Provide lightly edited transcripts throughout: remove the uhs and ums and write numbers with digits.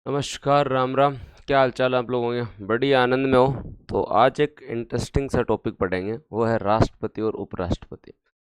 नमस्कार, राम राम। क्या हाल चाल आप लोगों के? बड़ी आनंद में हो। तो आज एक इंटरेस्टिंग सा टॉपिक पढ़ेंगे, वो है राष्ट्रपति और उपराष्ट्रपति।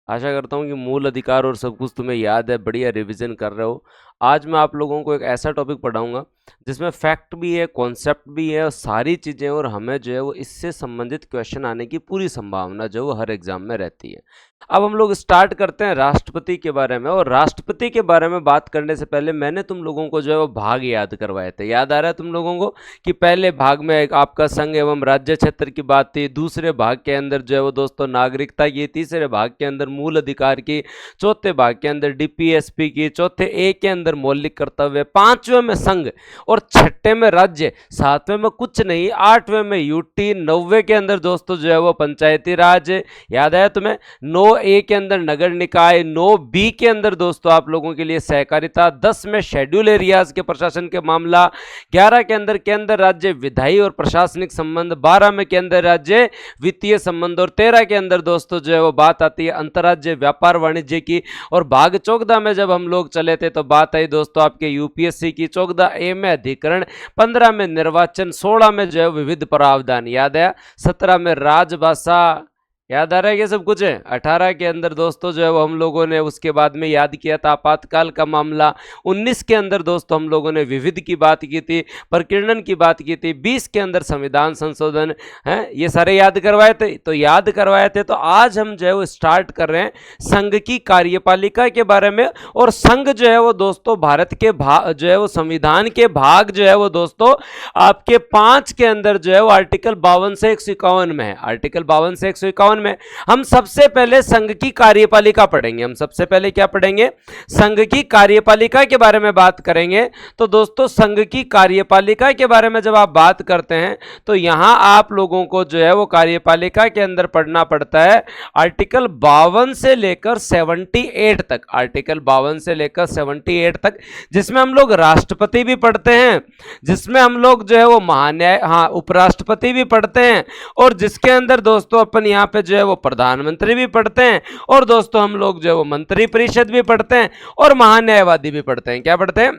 आशा करता हूँ कि मूल अधिकार और सब कुछ तुम्हें याद है, बढ़िया रिवीजन कर रहे हो। आज मैं आप लोगों को एक ऐसा टॉपिक पढ़ाऊंगा जिसमें फैक्ट भी है, कॉन्सेप्ट भी है और सारी चीज़ें, और हमें जो है वो इससे संबंधित क्वेश्चन आने की पूरी संभावना जो है वो हर एग्जाम में रहती है। अब हम लोग स्टार्ट करते हैं राष्ट्रपति के बारे में। और राष्ट्रपति के बारे में बात करने से पहले मैंने तुम लोगों को जो है वो भाग याद करवाए थे। याद आ रहा है तुम लोगों को कि पहले भाग में एक आपका संघ एवं राज्य क्षेत्र की बात थी, दूसरे भाग के अंदर जो है वो दोस्तों नागरिकता की, तीसरे भाग के अंदर मूल अधिकार की, चौथे भाग के अंदर डीपीएसपी की, चौथे ए के अंदर मौलिक कर्तव्य, पांचवें में संघ और छठे में राज्य, सातवें में कुछ नहीं, आठवें में यूटी, नौवे के अंदर दोस्तों जो है वो पंचायती राज। याद आया तुम्हें? 9A के अंदर नगर निकाय, 9B के अंदर दोस्तों आप लोगों के लिए सहकारिता, 10 में शेड्यूल एरियाज के प्रशासन के मामला, 11 के अंदर केंद्र राज्य विधायी और प्रशासनिक संबंध, 12 में केंद्र राज्य वित्तीय संबंध और 13 के अंदर दोस्तों जो है वो बात आती है अंतर्राज्य व्यापार वाणिज्य की। और भाग 14 में जब हम लोग चले थे तो बात आई दोस्तों आपके यूपीएससी की। 14A में अधिकरण, 15 में निर्वाचन, 16 में जो है विविध प्रावधान। याद है? 17 में राजभाषा। याद आ रहा है ये सब कुछ है? 18 के अंदर दोस्तों जो है वो हम लोगों ने उसके बाद में याद किया था आपातकाल का मामला। 19 के अंदर दोस्तों हम लोगों ने विविध की बात की थी, प्रकीर्णन की बात की थी। 20 के अंदर संविधान संशोधन है, ये सारे याद करवाए थे। तो याद करवाए थे। तो आज हम जो है वो स्टार्ट कर रहे हैं संघ की कार्यपालिका के बारे में। और संघ जो है वो दोस्तों भारत के जो है वो संविधान के भाग जो है वो दोस्तों आपके 5 के अंदर जो है वो आर्टिकल 52 से 151 में है। आर्टिकल 52 से 151 में हम सबसे पहले संघ की कार्यपालिका पढ़ेंगे। हम सबसे पहले क्या पढ़ेंगे? संघ की कार्यपालिका के बारे में बात करेंगे। तो दोस्तों संघ की कार्यपालिका के बारे में जब आप बात करते हैं तो यहां आप लोगों को जो है वो कार्यपालिका के अंदर पढ़ना पड़ता है आर्टिकल 52 से लेकर 78 तक। आर्टिकल 52 से लेकर 78 तक, जिसमें हम लोग राष्ट्रपति भी पढ़ते हैं, जिसमें हम लोग जो है वो महान्याय उपराष्ट्रपति भी पढ़ते हैं, और जिसके अंदर दोस्तों अपन यहाँ पे जो है वो प्रधानमंत्री भी पढ़ते हैं, और दोस्तों हम लोग जो है वो मंत्री परिषद भी पढ़ते हैं, और महान्यायवादी भी पढ़ते हैं। क्या पढ़ते हैं?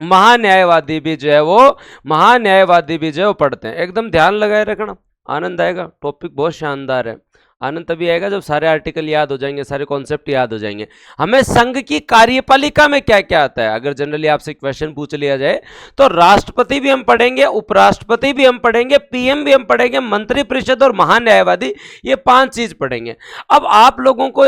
महान्यायवादी भी जो है वो पढ़ते हैं। एकदम ध्यान लगाए रखना, आनंद आएगा। टॉपिक बहुत शानदार है। आनंद तभी आएगा जब सारे आर्टिकल याद हो जाएंगे, सारे कॉन्सेप्ट याद हो जाएंगे। हमें संघ की कार्यपालिका में क्या क्या आता है अगर जनरली आपसे क्वेश्चन पूछ लिया जाए तो राष्ट्रपति भी हम पढ़ेंगे, उपराष्ट्रपति भी हम पढ़ेंगे, पीएम भी हम पढ़ेंगे, मंत्रिपरिषद और महान्यायवादी, ये 5 चीज पढ़ेंगे। अब आप लोगों को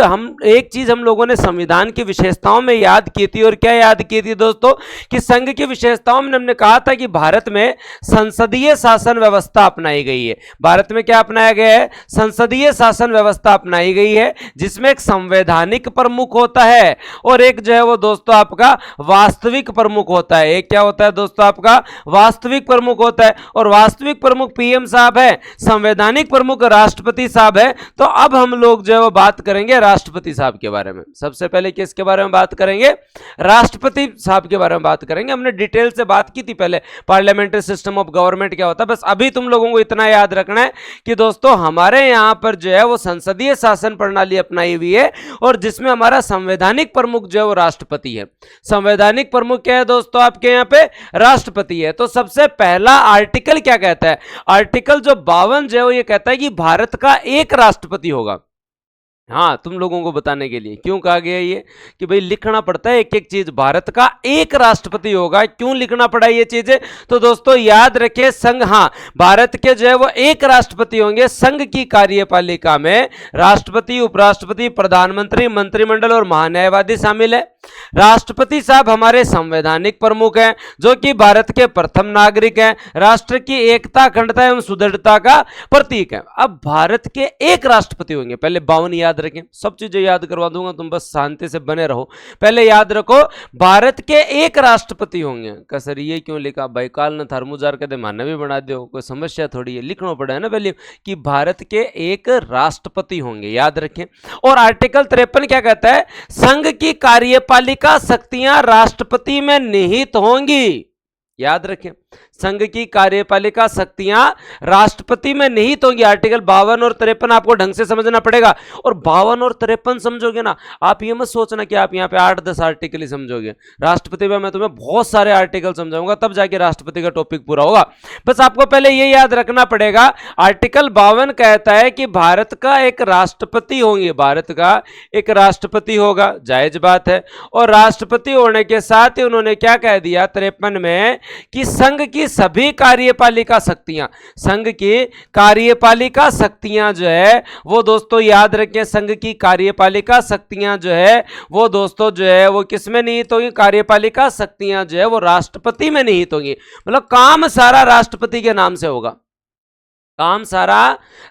एक चीज हम लोगों ने संविधान की विशेषताओं में याद की थी। और क्या याद की थी दोस्तों? कि संघ की विशेषताओं में हमने कहा था कि भारत में संसदीय शासन व्यवस्था अपनाई गई है। भारत में क्या अपनाया गया है? संसदीय शासन व्यवस्था अपनाई गई है, जिसमें एक संवैधानिक प्रमुख होता है और एक जो है वो दोस्तों आपका वास्तविक प्रमुख होता है। एक क्या होता है दोस्तों? आपका वास्तविक प्रमुख होता है। और वास्तविक प्रमुख पीएम साहब है, संवैधानिक प्रमुख राष्ट्रपति साहब है। तो अब हम लोग जो है वो बात करेंगे राष्ट्रपति साहब के बारे में। सबसे पहले किसके बारे में बात करेंगे? राष्ट्रपति साहब के बारे में बात करेंगे। हमने डिटेल से बात की थी पहले, पार्लियामेंट्री सिस्टम ऑफ गवर्नमेंट क्या होता है। बस अभी तुम लोगों को इतना याद रखना है कि दोस्तों हमारे यहां पर जो है वो संसदीय शासन प्रणाली अपनाई हुई है, और जिसमें हमारा संवैधानिक प्रमुख जो है वो राष्ट्रपति है। संवैधानिक प्रमुख क्या है दोस्तों? आपके यहां पे राष्ट्रपति है। तो सबसे पहला आर्टिकल क्या कहता है? आर्टिकल जो 52 जो है वो ये कहता है कि भारत का एक राष्ट्रपति होगा। हाँ, तुम लोगों को बताने के लिए क्यों कहा गया ये कि भाई लिखना पड़ता है एक एक चीज। भारत का एक राष्ट्रपति होगा। क्यों लिखना पड़ा ये चीजें? तो दोस्तों याद रखिए, संघ, हाँ, भारत के जो है वो एक राष्ट्रपति होंगे। संघ की कार्यपालिका में राष्ट्रपति, उपराष्ट्रपति, प्रधानमंत्री, मंत्रिमंडल और महान्यायवादी शामिल है। राष्ट्रपति साहब हमारे संवैधानिक प्रमुख हैं, जो कि भारत के प्रथम नागरिक हैं, राष्ट्र की एकता, अखंडता एवं सुदृढ़ता का प्रतीक है। अब भारत के एक राष्ट्रपति होंगे। पहले 52 याद रखें, सब चीजें याद करवा दूंगा, तुम बस शांति से बने रहो। पहले याद रखो, भारत के एक राष्ट्रपति होंगे। सर ये क्यों लिखा? भाई काल न थर्मुजार कदे मानव भी बना दो, कोई समस्या थोड़ी है। लिखना पड़ा है ना पहले कि भारत के एक राष्ट्रपति होंगे, याद रखें। और आर्टिकल 53 क्या कहता है? संघ की कार्यपालिका शक्तियां राष्ट्रपति में निहित होंगी। याद रखें, संघ की कार्यपालिका शक्तियां राष्ट्रपति में निहित होंगी। आर्टिकल 52 और 53 आपको ढंग से समझना पड़ेगा। और 52 और 53 समझोगे ना, आप ये मत सोचना कि आप यहाँ पे 8-10 आर्टिकल ही समझोगे। राष्ट्रपति में मैं तुम्हें बहुत सारे आर्टिकल समझाऊंगा, तब जाके राष्ट्रपति का टॉपिक पूरा होगा। बस आपको पहले ये याद रखना पड़ेगा, आर्टिकल 52 कहता है कि भारत का एक राष्ट्रपति होंगे, भारत का एक राष्ट्रपति होगा, जायज बात है। और राष्ट्रपति होने के साथ ही उन्होंने क्या कह दिया 53 में कि संघ की सभी कार्यपालिका शक्तियां, संघ की कार्यपालिका शक्तियां जो है वो दोस्तों याद रखें, संघ की कार्यपालिका शक्तियां जो है वो दोस्तों जो है वो किस में निहित होंगी, कार्यपालिका शक्तियां जो है वो राष्ट्रपति में निहित होंगी। मतलब काम सारा राष्ट्रपति के नाम से होगा, काम सारा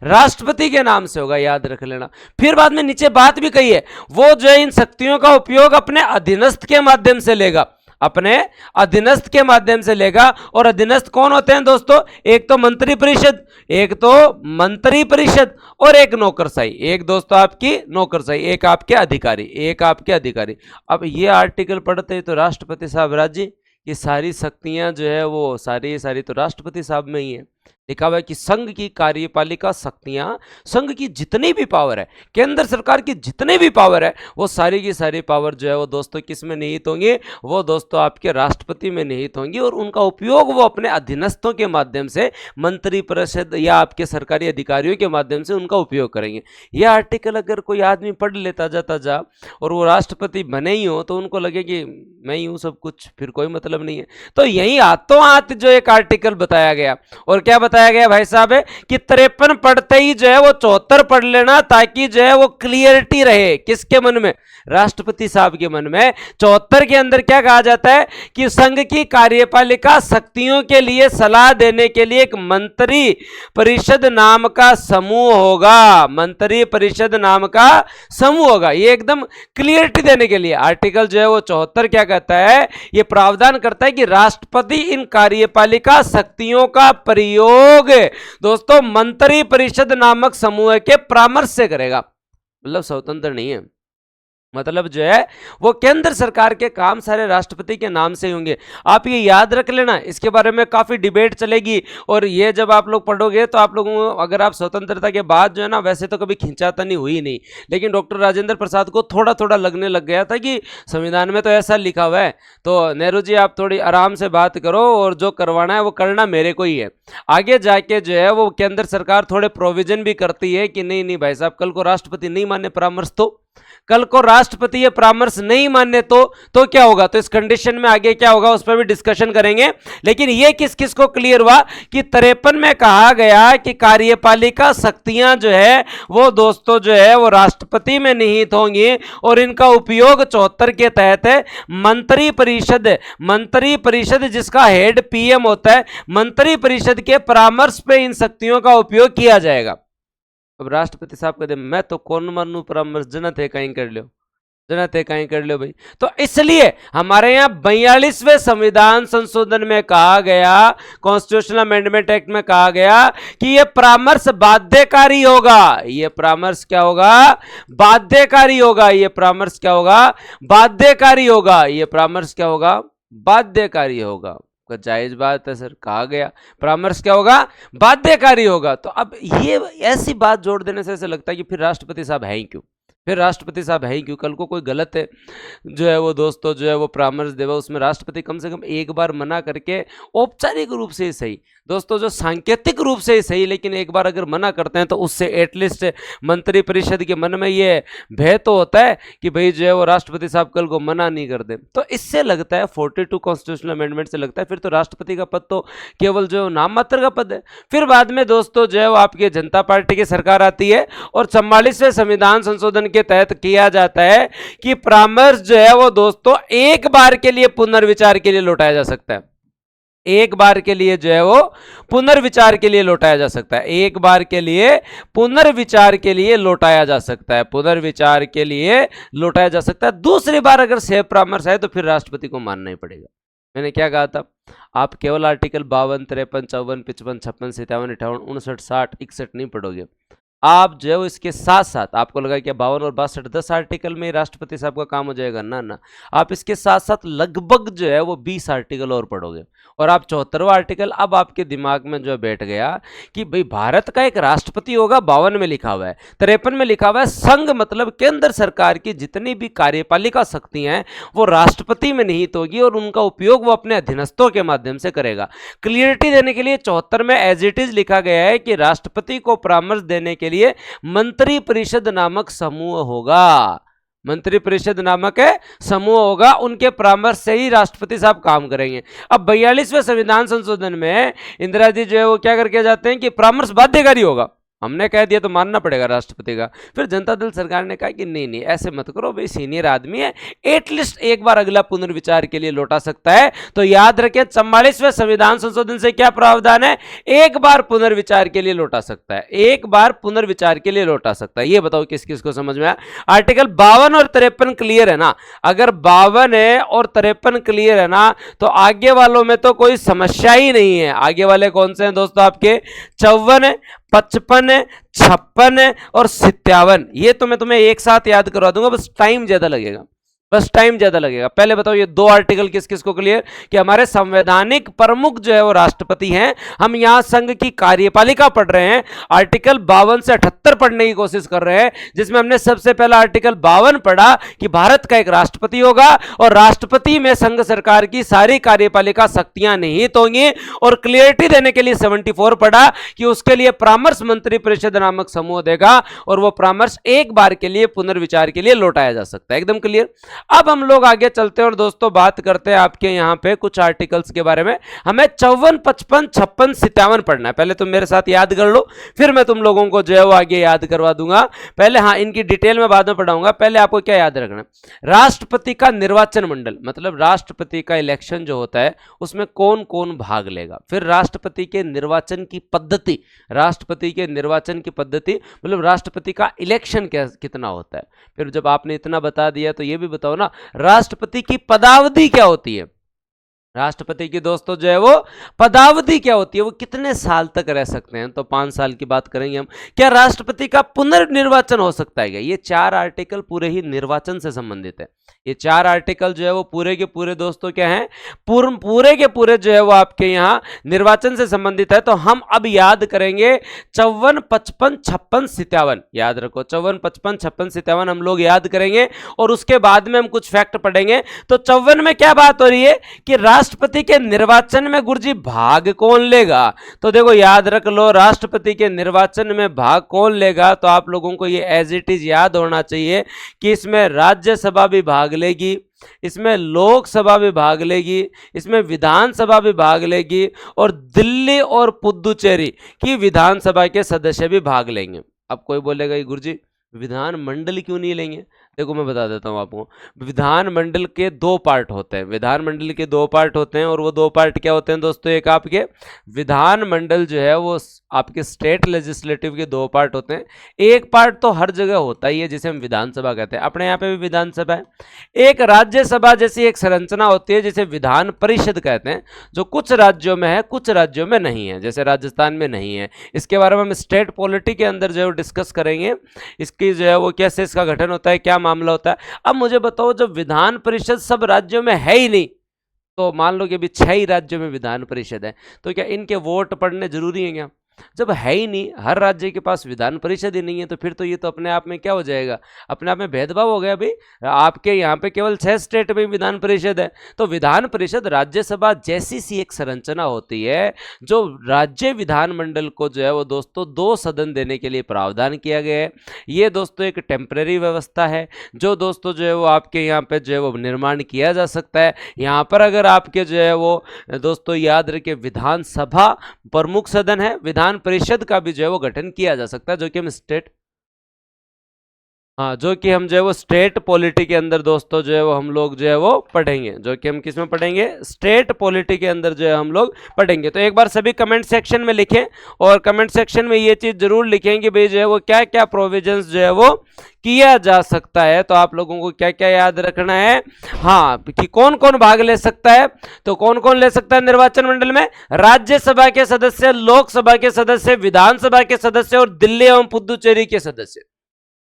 राष्ट्रपति के नाम से होगा, याद रख लेना। फिर बाद में नीचे बात भी कही है, वो जो इन शक्तियों का उपयोग अपने अधीनस्थ के माध्यम से लेगा, अपने अधीनस्थ के माध्यम से लेगा। और अधीनस्थ कौन होते हैं दोस्तों, एक तो मंत्री परिषद, एक तो मंत्री परिषद और एक नौकरशाही, एक दोस्तों आपकी नौकरशाही, एक आपके अधिकारी, एक आपके अधिकारी। अब ये आर्टिकल पढ़ते ही तो राष्ट्रपति साहब राजी कि सारी शक्तियां जो है वो सारी तो राष्ट्रपति साहब में ही है। लिखा हुआ है कि संघ की कार्यपालिका शक्तियां, संघ की जितनी भी पावर है, केंद्र सरकार की जितनी भी पावर है, वो सारी की सारी पावर जो है वो दोस्तों किस में निहित होंगी, वो दोस्तों आपके राष्ट्रपति में निहित होंगी। और उनका उपयोग वो अपने अधीनस्थों के माध्यम से, मंत्री परिषद या आपके सरकारी अधिकारियों के माध्यम से उनका उपयोग करेंगे। यह आर्टिकल अगर कोई आदमी पढ़ लेता जा और वो राष्ट्रपति बने ही हो तो उनको लगे कि मैं ही हूँ सब कुछ, फिर कोई मतलब नहीं है। तो यही हाथों हाथ जो एक आर्टिकल बताया गया, और क्या बताया गया भाई साहब है कि 53 पढ़ते ही जो है वो 74 पढ़ लेना, ताकि जो है वो क्लियरिटी रहे किसके मन में, राष्ट्रपति साहब के मन में। 74 के अंदर क्या कहा जाता है कि संघ की कार्यपालिका शक्तियों के लिए सलाह देने के लिए एक मंत्री परिषद नाम का समूह होगा, मंत्री परिषद नाम का समूह होगा। ये एकदम क्लियरिटी देने के लिए आर्टिकल जो है वो 74 क्या कहता है, ये प्रावधान करता है कि राष्ट्रपति इन कार्यपालिका शक्तियों का प्रयोग दोस्तों मंत्री परिषद नामक समूह के परामर्श से करेगा। मतलब स्वतंत्र नहीं है, मतलब जो है वो केंद्र सरकार के काम सारे राष्ट्रपति के नाम से होंगे। आप ये याद रख लेना, इसके बारे में काफी डिबेट चलेगी। और ये जब आप लोग पढ़ोगे तो आप लोगों को, अगर आप स्वतंत्रता के बाद जो है ना, वैसे तो कभी खींचातानी हुई नहीं, लेकिन डॉक्टर राजेंद्र प्रसाद को थोड़ा थोड़ा लगने लग गया था कि संविधान में तो ऐसा लिखा हुआ है, तो नेहरू जी आप थोड़ी आराम से बात करो और जो करवाना है वो करना मेरे को ही है। आगे जाके जो है वो केंद्र सरकार थोड़े प्रोविजन भी करती है कि नहीं नहीं भाई साहब, कल को राष्ट्रपति नहीं माने परामर्श, तो कल को राष्ट्रपति ये परामर्श नहीं माने तो क्या होगा। तो इस कंडीशन में आगे क्या होगा उस पर भी डिस्कशन करेंगे। लेकिन ये किस किस को क्लियर हुआ कि 53 में कहा गया कि कार्यपालिका शक्तियां जो है वो दोस्तों जो है वो राष्ट्रपति में निहित होंगी, और इनका उपयोग 74 के तहत है मंत्री परिषद जिसका हेड पीएम होता है, मंत्री परिषद के परामर्श पे इन शक्तियों का उपयोग किया जाएगा। अब राष्ट्रपति साहब कहते मैं तो कौन मानू परामर्श, जनत है कहीं कर लो, जनत है कहीं कर लो भाई। तो इसलिए हमारे यहाँ 42वें संविधान संशोधन में कहा गया, कॉन्स्टिट्यूशनल अमेंडमेंट एक्ट में कहा गया कि यह परामर्श बाध्यकारी होगा। यह परामर्श क्या होगा, बाध्यकारी होगा। यह परामर्श क्या होगा, बाध्यकारी होगा। यह परामर्श क्या होगा, बाध्यकारी होगा। जायज बात है सर, कहा गया परामर्श क्या होगा, बाध्यकारी होगा। तो अब ये ऐसी बात जोड़ देने से ऐसा लगता है कि फिर राष्ट्रपति साहब है ही क्यों, फिर राष्ट्रपति साहब है ही क्यों। कल को कोई गलत है जो है वो दोस्तों जो है वो परामर्श देगा, उसमें राष्ट्रपति कम से कम एक बार मना करके, औपचारिक रूप से ही सही दोस्तों, जो सांकेतिक रूप से ही सही, लेकिन एक बार अगर मना करते हैं तो उससे एटलीस्ट मंत्री परिषद के मन में ये भय तो होता है कि भाई जो है वो राष्ट्रपति साहब कल को मना नहीं कर दे। तो इससे लगता है 42 कॉन्स्टिट्यूशनल अमेंडमेंट से लगता है फिर तो राष्ट्रपति का पद तो केवल जो नाम मात्र का पद है। फिर बाद में दोस्तों जो है वो आपकी जनता पार्टी की सरकार आती है और 44वें संविधान संशोधन के तहत किया जाता है कि परामर्श जो है वो दोस्तों एक बार के लिए पुनर्विचार के लिए लौटाया जा सकता है। एक बार के लिए जो है वो पुनर्विचार के लिए लौटाया जा सकता है। एक बार के लिए पुनर्विचार के लिए लौटाया जा सकता है, पुनर्विचार के लिए लौटाया जा सकता है। दूसरी बार अगर सेव परामर्श आए तो फिर राष्ट्रपति को मानना ही पड़ेगा। मैंने क्या कहा था, आप केवल आर्टिकल 52, 53, 54, 55, 56, 57, 58, 59, 60, 61 नहीं पढ़ोगे, आप जो है वो इसके साथ साथ, आपको लगा कि 52 और 62 10 आर्टिकल में राष्ट्रपति साहब का काम हो जाएगा, ना ना, आप इसके साथ साथ लगभग जो है वो 20 आर्टिकल और पढ़ोगे, और आप 74वां आर्टिकल अब आपके दिमाग में जो बैठ गया कि भाई भारत का एक राष्ट्रपति होगा, 52 में लिखा हुआ है, 53 में लिखा हुआ है संघ मतलब केंद्र सरकार की जितनी भी कार्यपालिका शक्तियां हैं वो राष्ट्रपति में निहित होगी और उनका उपयोग वो अपने अधीनस्थों के माध्यम से करेगा। क्लियरिटी देने के लिए 74 में एज इट इज लिखा गया है कि राष्ट्रपति को परामर्श देने के लिए मंत्री परिषद नामक समूह होगा, मंत्री परिषद नामक है समूह होगा, उनके परामर्श से ही राष्ट्रपति साहब काम करेंगे। अब 42वें संविधान संशोधन में इंदिरा जी जो है वो क्या करके जाते हैं कि परामर्श बाध्यकारी होगा, हमने कह दिया तो मानना पड़ेगा राष्ट्रपति का। फिर जनता दल सरकार ने कहा कि नहीं नहीं ऐसे मत करो, भाई सीनियर आदमी है, एटलीस्ट एक बार अगला पुनर्विचार के लिए लौटा सकता है। तो याद रखें 44वें संविधान संशोधन से क्या प्रावधान है, एक बार पुनर्विचार के लिए लौटा सकता है, एक बार पुनर्विचार के लिए लौटा सकता है। ये बताओ किस किस को समझ में आया। आर्टिकल 52 और 53 क्लियर है ना, अगर 52 है और 53 क्लियर है ना तो आगे वालों में तो कोई समस्या ही नहीं है। आगे वाले कौन से हैं दोस्तों आपके, 54, 55, 56 और 57। ये तो मैं तुम्हें एक साथ याद करवा दूंगा, बस टाइम ज्यादा लगेगा, बस टाइम ज्यादा लगेगा। पहले बताओ ये दो आर्टिकल किस किस को क्लियर, कि हमारे संवैधानिक प्रमुख जो है वो राष्ट्रपति हैं। हम यहां संघ की कार्यपालिका पढ़ रहे हैं, आर्टिकल 52 से 78 पढ़ने की कोशिश कर रहे हैं, जिसमें हमने सबसे पहला आर्टिकल 52 पढ़ा कि भारत का एक राष्ट्रपति होगा और राष्ट्रपति में संघ सरकार की सारी कार्यपालिका शक्तियां निहित होंगी। और क्लियरिटी देने के लिए 74 पढ़ा कि उसके लिए परामर्श मंत्री परिषद नामक समूह देगा और वो परामर्श एक बार के लिए पुनर्विचार के लिए लौटाया जा सकता है। एकदम क्लियर। अब हम लोग आगे चलते हैं और दोस्तों बात करते हैं आपके यहां पे कुछ आर्टिकल्स के बारे में। हमें 54, 55, 56, 57 पढ़ना है। पहले तुम मेरे साथ याद कर लो, फिर मैं तुम लोगों को जो है वो आगे याद करवा दूंगा। पहले हाँ इनकी डिटेल में बाद में पढ़ाऊंगा, पहले आपको क्या याद रखना, राष्ट्रपति का निर्वाचन मंडल मतलब राष्ट्रपति का इलेक्शन जो होता है उसमें कौन कौन भाग लेगा। फिर राष्ट्रपति के निर्वाचन की पद्धति, राष्ट्रपति के निर्वाचन की पद्धति मतलब राष्ट्रपति का इलेक्शन कितना होता है। फिर जब आपने इतना बता दिया तो ये भी बताओ ना राष्ट्रपति की पदावधि क्या होती है, राष्ट्रपति की दोस्तों जो है वो पदावधि क्या होती है, वो कितने साल तक रह सकते हैं। तो 5 साल की बात करेंगे हम। क्या राष्ट्रपति का पुनर्निर्वाचन हो सकता है क्या। ये 4 आर्टिकल पूरे ही निर्वाचन से संबंधित है। ये 4 आर्टिकल जो है वो पूरे के पूरे दोस्तों क्या हैं, पूरे के पूरे जो है वो आपके यहाँ निर्वाचन से संबंधित है। तो हम अब याद करेंगे 54, 55, 56, 57। याद रखो 54, 55, 56, 57 हम लोग याद करेंगे और उसके बाद में हम कुछ फैक्ट पढ़ेंगे। तो 54 में क्या बात हो रही है कि राष्ट्रपति के निर्वाचन में गुरुजी भाग कौन लेगा। तो देखो याद रख लो राष्ट्रपति के निर्वाचन में भाग कौन लेगा। तो आप लोगों को ये एज इट इज याद होना चाहिए कि इसमें राज्यसभा भी भाग लेगी, इसमें लोकसभा भी भाग लेगी, इसमें विधानसभा भी भाग लेगी और दिल्ली और पुदुचेरी की विधानसभा के सदस्य भी भाग लेंगे। अब कोई बोलेगा गुरुजी विधानमंडल क्यों नहीं लेंगे। देखो मैं बता देता हूं आपको, विधानमंडल के 2 पार्ट होते हैं, विधानमंडल के 2 पार्ट होते हैं और वो 2 पार्ट क्या होते हैं दोस्तों, एक आपके विधानमंडल जो है वो आपके स्टेट लेजिस्लेटिव के 2 पार्ट होते हैं। एक पार्ट तो हर जगह होता ही है जिसे हम विधानसभा कहते हैं, अपने यहाँ पे भी विधानसभा है। एक राज्यसभा जैसी एक संरचना होती है जिसे विधान परिषद कहते हैं, जो कुछ राज्यों में है कुछ राज्यों में नहीं है, जैसे राजस्थान में नहीं है। इसके बारे में हम स्टेट पॉलिटी के अंदर जो है डिस्कस करेंगे, इसकी जो है वो कैसे इसका गठन होता है, क्या मामला होता है। अब मुझे बताओ जब विधान परिषद सब राज्यों में है ही नहीं, तो मान लो कि अभी 6 ही राज्यों में विधान परिषद है, तो क्या इनके वोट पड़ने जरूरी है क्या। जब है ही नहीं, हर राज्य के पास विधान परिषद ही नहीं है, तो फिर तो ये तो अपने आप में क्या हो जाएगा, अपने आप में भेदभाव हो गया। भाई आपके यहाँ पे केवल 6 स्टेट में विधान परिषद है, तो विधान परिषद राज्यसभा जैसी सी एक संरचना होती है जो राज्य विधानमंडल को जो है वो दोस्तों 2 सदन देने के लिए प्रावधान किया गया है। ये दोस्तों एक टेम्परेरी व्यवस्था है जो दोस्तों जो है वो आपके यहाँ पे जो है वो निर्माण किया जा सकता है। यहाँ पर अगर आपके जो है वो दोस्तों याद रखे विधानसभा प्रमुख सदन है, विधान परिषद का भी जो है वो गठन किया जा सकता है, जो कि हम स्टेट हाँ, जो कि हम जो है वो स्टेट पॉलिटी के अंदर दोस्तों जो है वो हम लोग जो है वो पढ़ेंगे, जो कि हम किस में पढ़ेंगे, स्टेट पॉलिटी के अंदर जो है हम लोग पढ़ेंगे। तो एक बार सभी कमेंट सेक्शन में लिखें, और कमेंट सेक्शन में ये चीज जरूर लिखें कि भाई जो है वो क्या क्या प्रोविजंस जो है वो किया जा सकता है। तो आप लोगों को क्या क्या याद रखना है, हाँ, कि कौन कौन भाग ले सकता है। तो कौन कौन ले सकता है निर्वाचन मंडल में, राज्यसभा के सदस्य, लोकसभा के सदस्य, विधानसभा के सदस्य और दिल्ली एवं पुदुचेरी के सदस्य।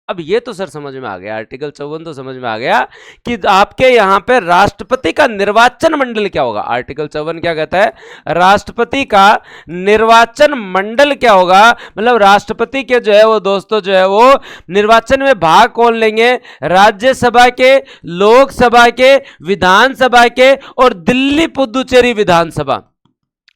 अब ये तो सर समझ में आ गया, आर्टिकल 54 तो समझ में आ गया कि आपके यहां पे राष्ट्रपति का निर्वाचन मंडल क्या होगा। आर्टिकल 54 क्या कहता है, राष्ट्रपति का निर्वाचन मंडल क्या होगा, मतलब राष्ट्रपति के जो है वो दोस्तों जो है वो निर्वाचन में भाग कौन लेंगे, राज्यसभा के, लोकसभा के, विधानसभा के और दिल्ली पुदुचेरी विधानसभा।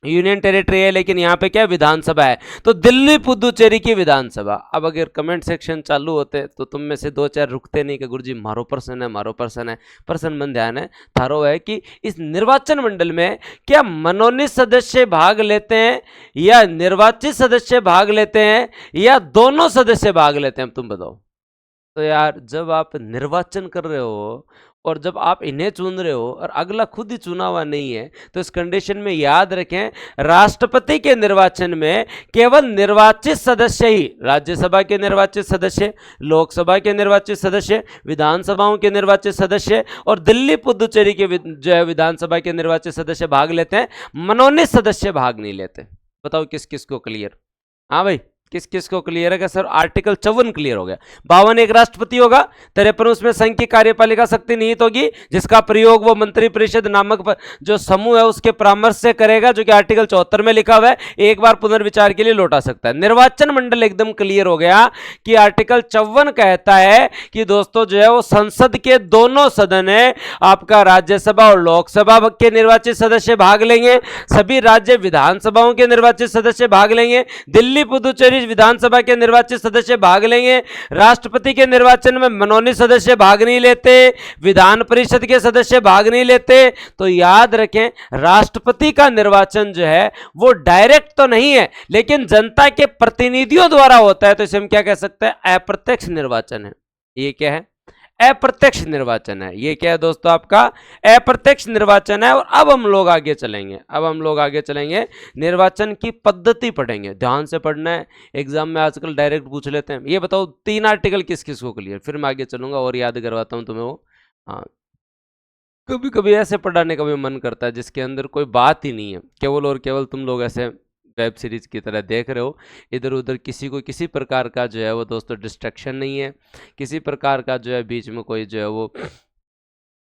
यूनियन टेरिटरी है लेकिन यहाँ पे क्या विधानसभा है, तो दिल्ली पुदुचेरी की विधानसभा। अब अगर कमेंट सेक्शन चालू होते तो तुम में से दो चार रुकते नहीं कि गुरुजी मारो पर्सन है, मारो पर्सन है। पर्सन मन ध्यान है थारो है कि इस निर्वाचन मंडल में क्या मनोनीत सदस्य भाग लेते हैं या निर्वाचित सदस्य भाग लेते हैं या दोनों सदस्य भाग लेते हैं, तुम बताओ। तो यार जब आप निर्वाचन कर रहे हो और जब आप इन्हें चुन रहे हो और अगला खुद ही चुना हुआ नहीं है, तो इस कंडीशन में याद रखें राष्ट्रपति के निर्वाचन में केवल निर्वाचित सदस्य ही, राज्यसभा के निर्वाचित सदस्य, लोकसभा के निर्वाचित सदस्य, विधानसभाओं के निर्वाचित सदस्य और दिल्ली पुदुचेरी के जो है विधानसभा के निर्वाचित सदस्य भाग लेते हैं, मनोनीत सदस्य भाग नहीं लेते। बताओ किस किस को क्लियर, हाँ भाई किस किस को क्लियर है कि सर आर्टिकल 54 क्लियर हो गया। 52 एक राष्ट्रपति होगा, 53 उसमें संघ की कार्यपालिका शक्ति निहित होगी जिसका प्रयोग वो मंत्री परिषद नामक जो समूह है उसके परामर्श से करेगा, जो कि आर्टिकल 74 में लिखा हुआ है, एक बार पुनर्विचार के लिए लौटा सकता है। निर्वाचन मंडल एकदम क्लियर हो गया कि आर्टिकल 54 कहता है कि दोस्तों जो है वो संसद के दोनों सदन है, आपका राज्यसभा और लोकसभा के निर्वाचित सदस्य भाग लेंगे, सभी राज्य विधानसभाओं के निर्वाचित सदस्य भाग लेंगे, दिल्ली पुदुचेरी विधानसभा के निर्वाचित सदस्य भाग लेंगे, राष्ट्रपति के निर्वाचन में मनोनीत सदस्य भाग नहीं लेते, विधान परिषद के सदस्य भाग नहीं लेते। तो याद रखें राष्ट्रपति का निर्वाचन जो है वो डायरेक्ट तो नहीं है लेकिन जनता के प्रतिनिधियों द्वारा होता है, तो इसे हम क्या कह सकते हैं, अप्रत्यक्ष निर्वाचन है। ये क्या है, अप्रत्यक्ष निर्वाचन है। ये क्या है दोस्तों, आपका अप्रत्यक्ष निर्वाचन है। और अब हम लोग आगे चलेंगे, निर्वाचन की पद्धति पढ़ेंगे, ध्यान से पढ़ना है, एग्जाम में आजकल डायरेक्ट पूछ लेते हैं। ये बताओ 3 आर्टिकल किस किस को क्लियर, फिर मैं आगे चलूंगा और याद करवाता हूं तुम्हें वो। हाँ, कभी कभी ऐसे पढ़ाने का भी मन करता है जिसके अंदर कोई बात ही नहीं है, केवल और केवल तुम लोग ऐसे वेब सीरीज की तरह देख रहे हो, इधर उधर किसी को किसी प्रकार का जो है वो दोस्तों डिस्ट्रैक्शन नहीं है, किसी प्रकार का जो है बीच में कोई जो है वो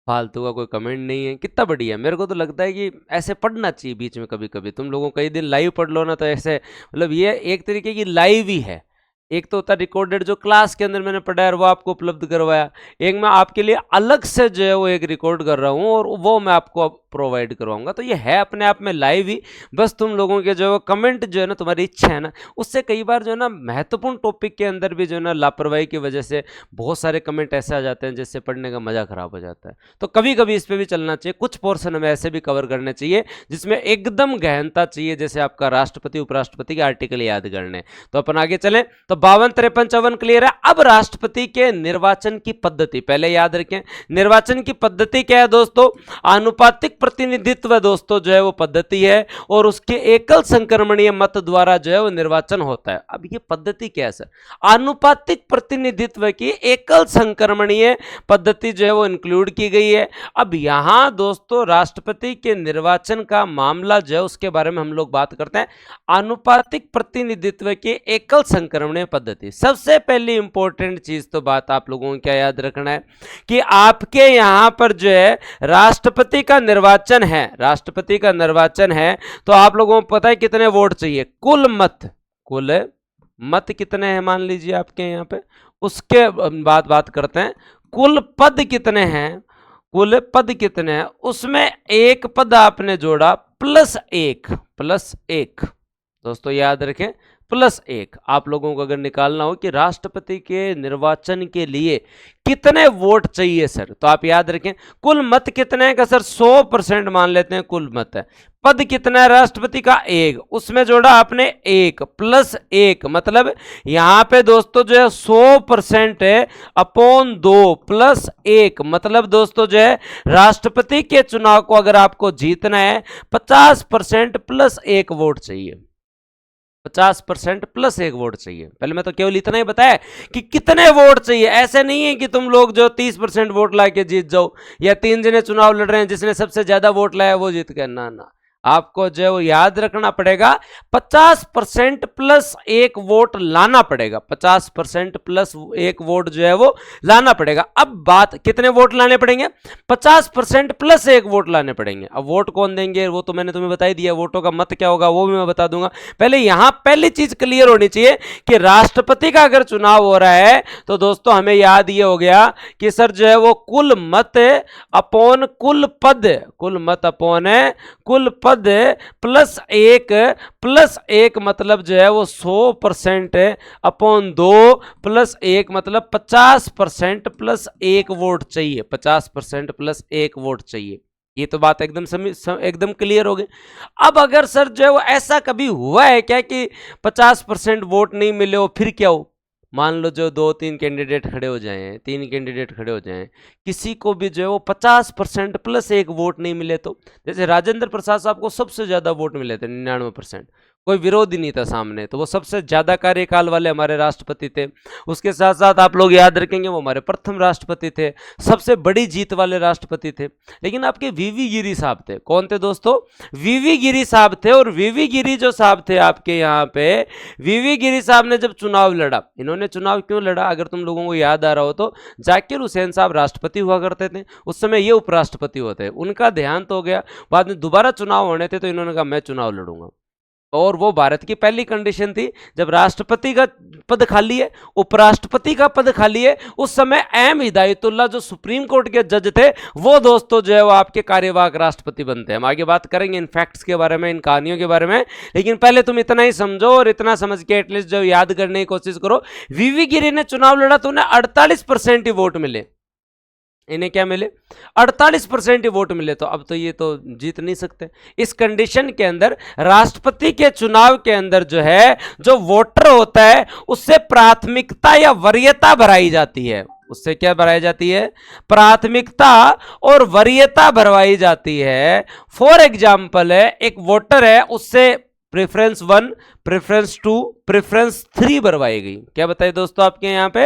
फालतू का कोई कमेंट नहीं है। कितना बढ़िया, मेरे को तो लगता है कि ऐसे पढ़ना चाहिए बीच में कभी कभी। तुम लोगों कई दिन लाइव पढ़ लो ना, तो ऐसे मतलब ये एक तरीके की लाइव ही है। एक तो होता रिकॉर्डेड जो क्लास के अंदर मैंने पढ़ा है वो आपको उपलब्ध करवाया, एक मैं आपके लिए अलग से जो है वो एक रिकॉर्ड कर रहा हूँ और वो मैं आपको प्रोवाइड करवाऊंगा। तो ये है अपने आप में लाइव ही, बस तुम लोगों के जो है वो कमेंट जो है ना, तुम्हारी इच्छा है ना, उससे कई बार जो है ना महत्वपूर्ण टॉपिक के अंदर भी जो है ना लापरवाही की वजह से बहुत सारे कमेंट ऐसे आ जाते हैं जिससे पढ़ने का मजा खराब हो जाता है। तो कभी कभी इस पर भी चलना चाहिए, कुछ पोर्शन हमें ऐसे भी कवर करने चाहिए जिसमें एकदम गहनता चाहिए, जैसे आपका राष्ट्रपति उपराष्ट्रपति के आर्टिकल याद करने। तो अपन आगे चलें, तो 52, 53, 54 क्लियर है। अब राष्ट्रपति के निर्वाचन की पद्धति पहले याद रखें। निर्वाचन की पद्धति क्या है दोस्तों, आनुपातिक प्रतिनिधित्व दोस्तों जो है वो पद्धति है और उसके एकल संक्रमणीय मत द्वारा जो है वो निर्वाचन होता है। अब ये पद्धति क्या है सर, आनुपातिक प्रतिनिधित्व की एकल संक्रमणीय पद्धति जो है वो इंक्लूड की गई है। अब यहां दोस्तों राष्ट्रपति के निर्वाचन का मामला जो है उसके बारे में हम लोग बात करते हैं, आनुपातिक प्रतिनिधित्व की एकल संक्रमणीय पद्धति। सबसे पहली इंपॉर्टेंट चीज तो बात आप लोगों को क्या याद रखना है कि आपके यहां पर जो है राष्ट्रपति का निर्वाचन है, तो आप लोगों को पता है कितने वोट चाहिए, कुल मत कितने हैं मान लीजिए आपके यहाँ पे, उसके बाद बात करते हैं कुल पद कितने हैं, उसमें एक पद आपने जोड़ा प्लस एक दोस्तों याद रखें, प्लस 1। आप लोगों को अगर निकालना हो कि राष्ट्रपति के निर्वाचन के लिए कितने वोट चाहिए सर, तो आप याद रखें कुल मत कितने हैं का सर 100% मान लेते हैं कुल मत है। पद कितना है राष्ट्रपति का 1, उसमें जोड़ा आपने 1 प्लस 1, मतलब यहां पे दोस्तों जो है 100% है अपॉन 2 प्लस 1, मतलब दोस्तों जो है राष्ट्रपति के चुनाव को अगर आपको जीतना है 50% प्लस 1 वोट चाहिए। 50% प्लस 1 वोट चाहिए। पहले मैं तो केवल इतना ही बताया कि कितने वोट चाहिए, ऐसे नहीं है कि तुम लोग जो 30% वोट ला के जीत जाओ, या 3 जने चुनाव लड़ रहे हैं जिसने सबसे ज्यादा वोट लाया वो जीत गया, ना ना, आपको जो है वो याद रखना पड़ेगा 50% प्लस 1 वोट लाना पड़ेगा। 50% प्लस 1 वोट जो है वो लाना पड़ेगा। अब बात कितने वोट लाने पड़ेंगे, 50% प्लस 1 वोट लाने पड़ेंगे। अब वोट कौन देंगे वो तो मैंने तुम्हें बता ही दिया, वोटों का मत क्या होगा वो भी मैं बता दूंगा। पहले यहां पहली चीज क्लियर होनी चाहिए कि राष्ट्रपति का अगर चुनाव हो रहा है तो दोस्तों हमें याद ये हो गया कि सर जो है वो कुल मत अपॉन कुल पद, कुल मत अपॉन कुल पद प्लस 1 मतलब जो है वो 100% अपॉन 2 प्लस 1 मतलब 50% प्लस 1 वोट चाहिए। 50% प्लस 1 वोट चाहिए। ये तो बात एकदम क्लियर हो गई। अब अगर सर जो है वो ऐसा कभी हुआ है क्या कि 50% वोट नहीं मिले हो, फिर क्या हो, मान लो जो 2-3 कैंडिडेट खड़े हो जाएं, 3 कैंडिडेट खड़े हो जाएं, किसी को भी जो है वो 50% प्लस 1 वोट नहीं मिले, तो जैसे राजेंद्र प्रसाद साहब को सबसे ज्यादा वोट मिले थे 99%, कोई विरोध ही नहीं था सामने, तो वो सबसे ज्यादा कार्यकाल वाले हमारे राष्ट्रपति थे। उसके साथ साथ आप लोग याद रखेंगे वो हमारे प्रथम राष्ट्रपति थे, सबसे बड़ी जीत वाले राष्ट्रपति थे। लेकिन आपके वीवी गिरी साहब थे, कौन थे दोस्तों, वीवी गिरी साहब थे। और वीवी गिरी जो साहब थे आपके यहाँ पे, वीवी गिरी साहब ने जब चुनाव लड़ा, इन्होंने चुनाव क्यों लड़ा अगर तुम लोगों को याद आ रहा हो तो, जाकिर हुसैन साहब राष्ट्रपति हुआ करते थे, उस समय ये उपराष्ट्रपति होते, उनका देहांत हो गया, बाद में दोबारा चुनाव होने थे तो इन्होंने कहा मैं चुनाव लड़ूंगा। और वो भारत की पहली कंडीशन थी, जब राष्ट्रपति का पद खाली है, उपराष्ट्रपति का पद खाली है, उस समय एम हिदायतुल्लाह जो सुप्रीम कोर्ट के जज थे वो दोस्तों जो है वो आपके कार्यवाहक राष्ट्रपति बनते हैं। हम आगे बात करेंगे इन फैक्ट्स के बारे में, इन कहानियों के बारे में, लेकिन पहले तुम इतना ही समझो और इतना समझ के एटलीस्ट जो याद करने की कोशिश करो। वीवी गिरी ने चुनाव लड़ा तो उन्हें 48% ही वोट मिले, इन्हें क्या मिले 48% ही वोट मिले, तो अब तो ये तो जीत नहीं सकते। इस कंडीशन के अंदर राष्ट्रपति के चुनाव के अंदर जो है जो वोटर होता है उससे प्राथमिकता या वरीयता भराई जाती है, उससे क्या भराई जाती है, प्राथमिकता और वरीयता भरवाई जाती है। फॉर एग्जाम्पल है एक वोटर है, उससे प्रेफरेंस 1, प्रेफरेंस 2, प्रेफरेंस 3 भरवाई गई। क्या बताइए दोस्तों आपके यहाँ पे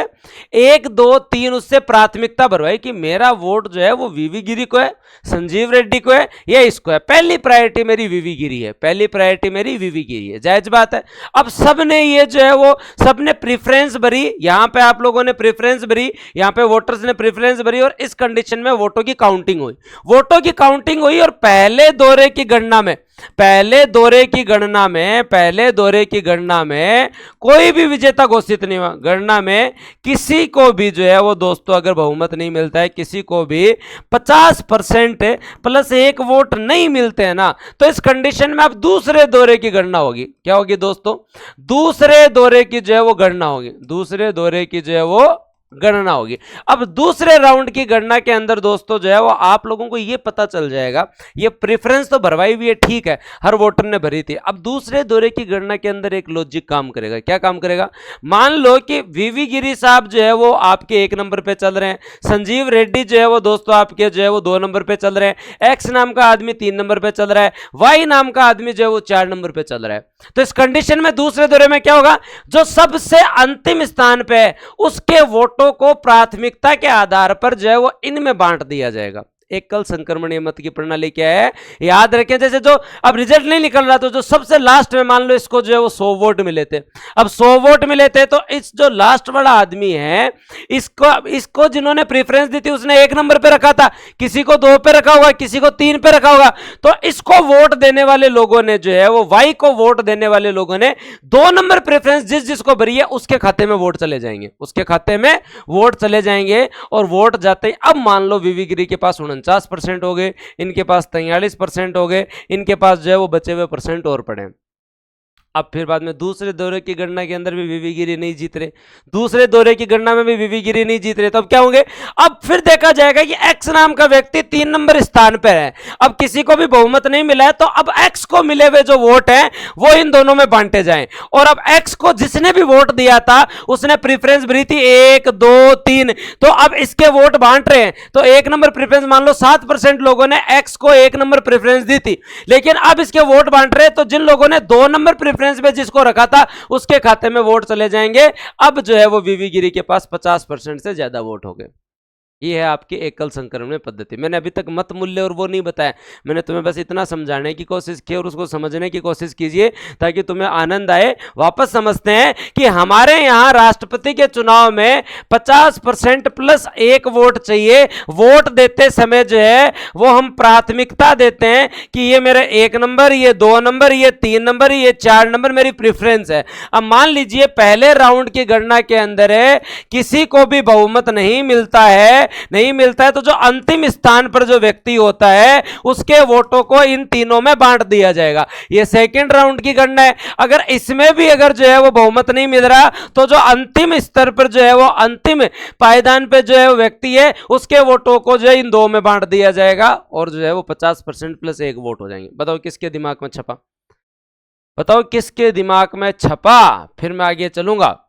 1, 2, 3 उससे प्राथमिकता भरवाई कि मेरा वोट जो है वो वीवी गिरी को है, संजीव रेड्डी को है या इसको है, पहली प्रायोरिटी मेरी वीवी गिरी है, पहली प्रायोरिटी मेरी वीवी गिरी है, जायज बात है। अब सबने ये जो है वो सबने प्रेफरेंस भरी, यहां पे आप लोगों ने प्रेफरेंस भरी, यहां पे वोटर्स ने प्रेफरेंस भरी, और इस कंडीशन में वोटों की काउंटिंग हुई, वोटों की काउंटिंग हुई, और पहले दौरे की गणना में, पहले दौरे की गणना में, पहले दौरे की गणना में कोई भी विजेता घोषित नहीं हुआ। गणना में किसी को भी जो है वो दोस्तों अगर बहुमत नहीं मिलता है, किसी को भी 50% प्लस 1 वोट नहीं मिलते हैं ना, तो इस कंडीशन में अब दूसरे दौरे की गणना होगी। क्या होगी दोस्तों, दूसरे दौरे की जो है वो गणना होगी, दूसरे दौरे की जो है वो गणना होगी। अब दूसरे राउंड की गणना के अंदर दोस्तों जो है वो आप लोगों को ये पता चल जाएगा, ये प्रेफरेंस तो भरवाई हुई है, ठीक है, हर वोटर ने भरी थी। अब दूसरे दौरे की गणना के अंदर एक लॉजिक काम करेगा। क्या काम करेगा, मान लो कि वीवी गिरी साहब जो है वो आपके 1 नंबर पे चल रहे हैं, संजीव रेड्डी जो है वो दोस्तों आपके जो है वो 2 नंबर पे चल रहे हैं, एक्स नाम का आदमी 3 नंबर पे चल रहा है, वाई नाम का आदमी जो है वो 4 नंबर पे चल रहा है। तो इस कंडीशन में दूसरे दौरे में क्या होगा, जो सबसे अंतिम स्थान पे है उसके वोटों को प्राथमिकता के आधार पर जो है वो इनमें बांट दिया जाएगा। एकल संक्रमणीय मत की प्रणाली क्या है, याद रखें, जैसे जो अब रिजल्ट नहीं निकल रहा तो जो सबसे लास्ट में मान लो इसको जो है वो 100 वोट मिले थे, अब 100 वोट मिले थे तो इस जो लास्ट वाला आदमी है इसको जिन्होंने प्रेफरेंस दी थी उसने 1 नंबर पे रखा था, किसी को 2 पे रखा होगा, किसी को 3 पे रखा होगा, तो इसको वोट देने वाले लोगों ने जो है वो वाई को वोट देने वाले लोगों ने 2 नंबर प्रेफरेंस जिसको भरी है उसके खाते में वोट चले जाएंगे, उसके खाते में वोट चले जाएंगे। और वोट जाते ही अब मान लो वीवी गिरी के पास 49% हो गए, इनके पास 43% हो गए, इनके पास जो है वो बचे हुए परसेंट और पड़े। अब फिर बाद में दूसरे दौरे की गणना के अंदर भी वीवी गिरी नहीं जीत रहे, दूसरे दौरे की गणना में भी वीवी गिरी नहीं जीत रहे, तो अब क्या होंगे? अब फिर देखा जाएगा कि एक्स नाम का व्यक्ति 3 नंबर स्थान पर है, अब किसी को भी बहुमत नहीं मिला है, तो अब एक्स को मिले हुए जो वोट हैं वो इन दोनों में बांटे जाएं। और अब एक्स को जिसने भी वोट दिया था उसने प्रीफरेंस भरी थी 1 2 3, तो अब इसके वोट बांट रहे हैं, तो 1 नंबर प्रीफरेंस मान लो 7% लोगों ने एक्स को 1 नंबर प्रीफरेंस दी थी, लेकिन अब इसके वोट बांट रहे हैं, तो जिन लोगों ने 2 नंबर प्रीफरेंस पे जिसको रखा था उसके खाते में वोट चले जाएंगे। अब जो है वो वीवी गिरी के पास 50% से ज्यादा वोट हो गए। ये है आपकी एकल संक्रमण पद्धति। मैंने अभी तक मत मूल्य और वो नहीं बताया, मैंने तुम्हें बस इतना समझाने की कोशिश की और उसको समझने की कोशिश कीजिए ताकि तुम्हें आनंद आए। वापस समझते हैं कि हमारे यहाँ राष्ट्रपति के चुनाव में 50% प्लस 1 वोट चाहिए। वोट देते समय जो है वो हम प्राथमिकता देते हैं कि ये मेरा 1 नंबर, ये 2 नंबर, ये 3 नंबर, ये 4 नंबर मेरी प्रेफरेंस है। अब मान लीजिए पहले राउंड की गणना के अंदर है किसी को भी बहुमत नहीं मिलता है, तो जो अंतिम स्थान पर जो व्यक्ति होता है उसके वोटों को इन तीनों में बांट दिया जाएगा। ये सेकंड राउंड की गणना है। अगर इसमें भी अगर जो है वो बहुमत नहीं मिल रहा तो जो अंतिम स्तर पर जो है वो अंतिम पायदान पे जो है वो व्यक्ति है उसके वोटों को जो है इन दो में बांट दिया जाएगा और जो है वो 50% प्लस 1 वोट हो जाएंगे। बताओ किसके दिमाग में छपा? बताओ किसके दिमाग में छपा? फिर मैं आगे चलूंगा।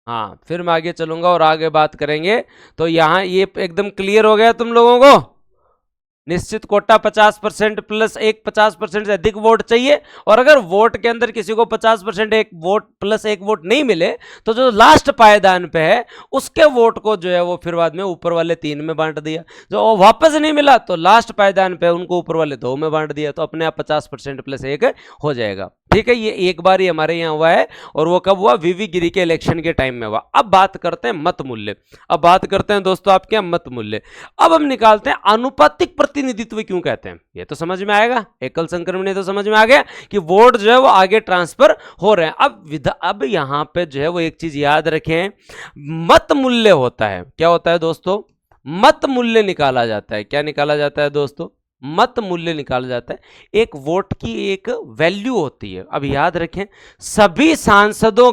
हाँ, फिर मैं आगे चलूंगा और आगे बात करेंगे। तो यहां ये एकदम क्लियर हो गया तुम लोगों को? निश्चित कोटा 50% प्लस 1 50% से अधिक वोट चाहिए, और अगर वोट के अंदर किसी को 50% 1 वोट प्लस 1 वोट नहीं मिले तो जो लास्ट पायदान पे है उसके वोट को जो है वो फिर बाद में ऊपर वाले 3 में बांट दिया। जो वापस नहीं मिला तो लास्ट पायदान पे उनको ऊपर वाले 2 में बांट दिया, तो अपने आप 50% प्लस 1 हो जाएगा। ठीक है, ये एक बार ही हमारे यहाँ हुआ है और वो कब हुआ? वीवी गिरी के इलेक्शन के टाइम में हुआ। अब बात करते हैं मत मूल्य। अब बात करते हैं दोस्तों आपके यहाँ मत मूल्य। अब हम निकालते हैं अनुपातिक प्रतिनिधित्व क्यों कहते हैं। ये तो समझ में आएगा, एकल संक्रमण ये तो समझ में आ गया कि वोट जो है वो आगे ट्रांसफर हो रहे हैं। अब यहां पे जो है वो एक चीज याद रखें, मत मूल्य होता है। क्या होता है दोस्तों? मत मूल्य निकाला जाता है। क्या निकाला जाता है दोस्तों? मत मूल्य निकाला जाता है। एक वोट की एक वैल्यू होती है। अब याद रखें सभी सांसदों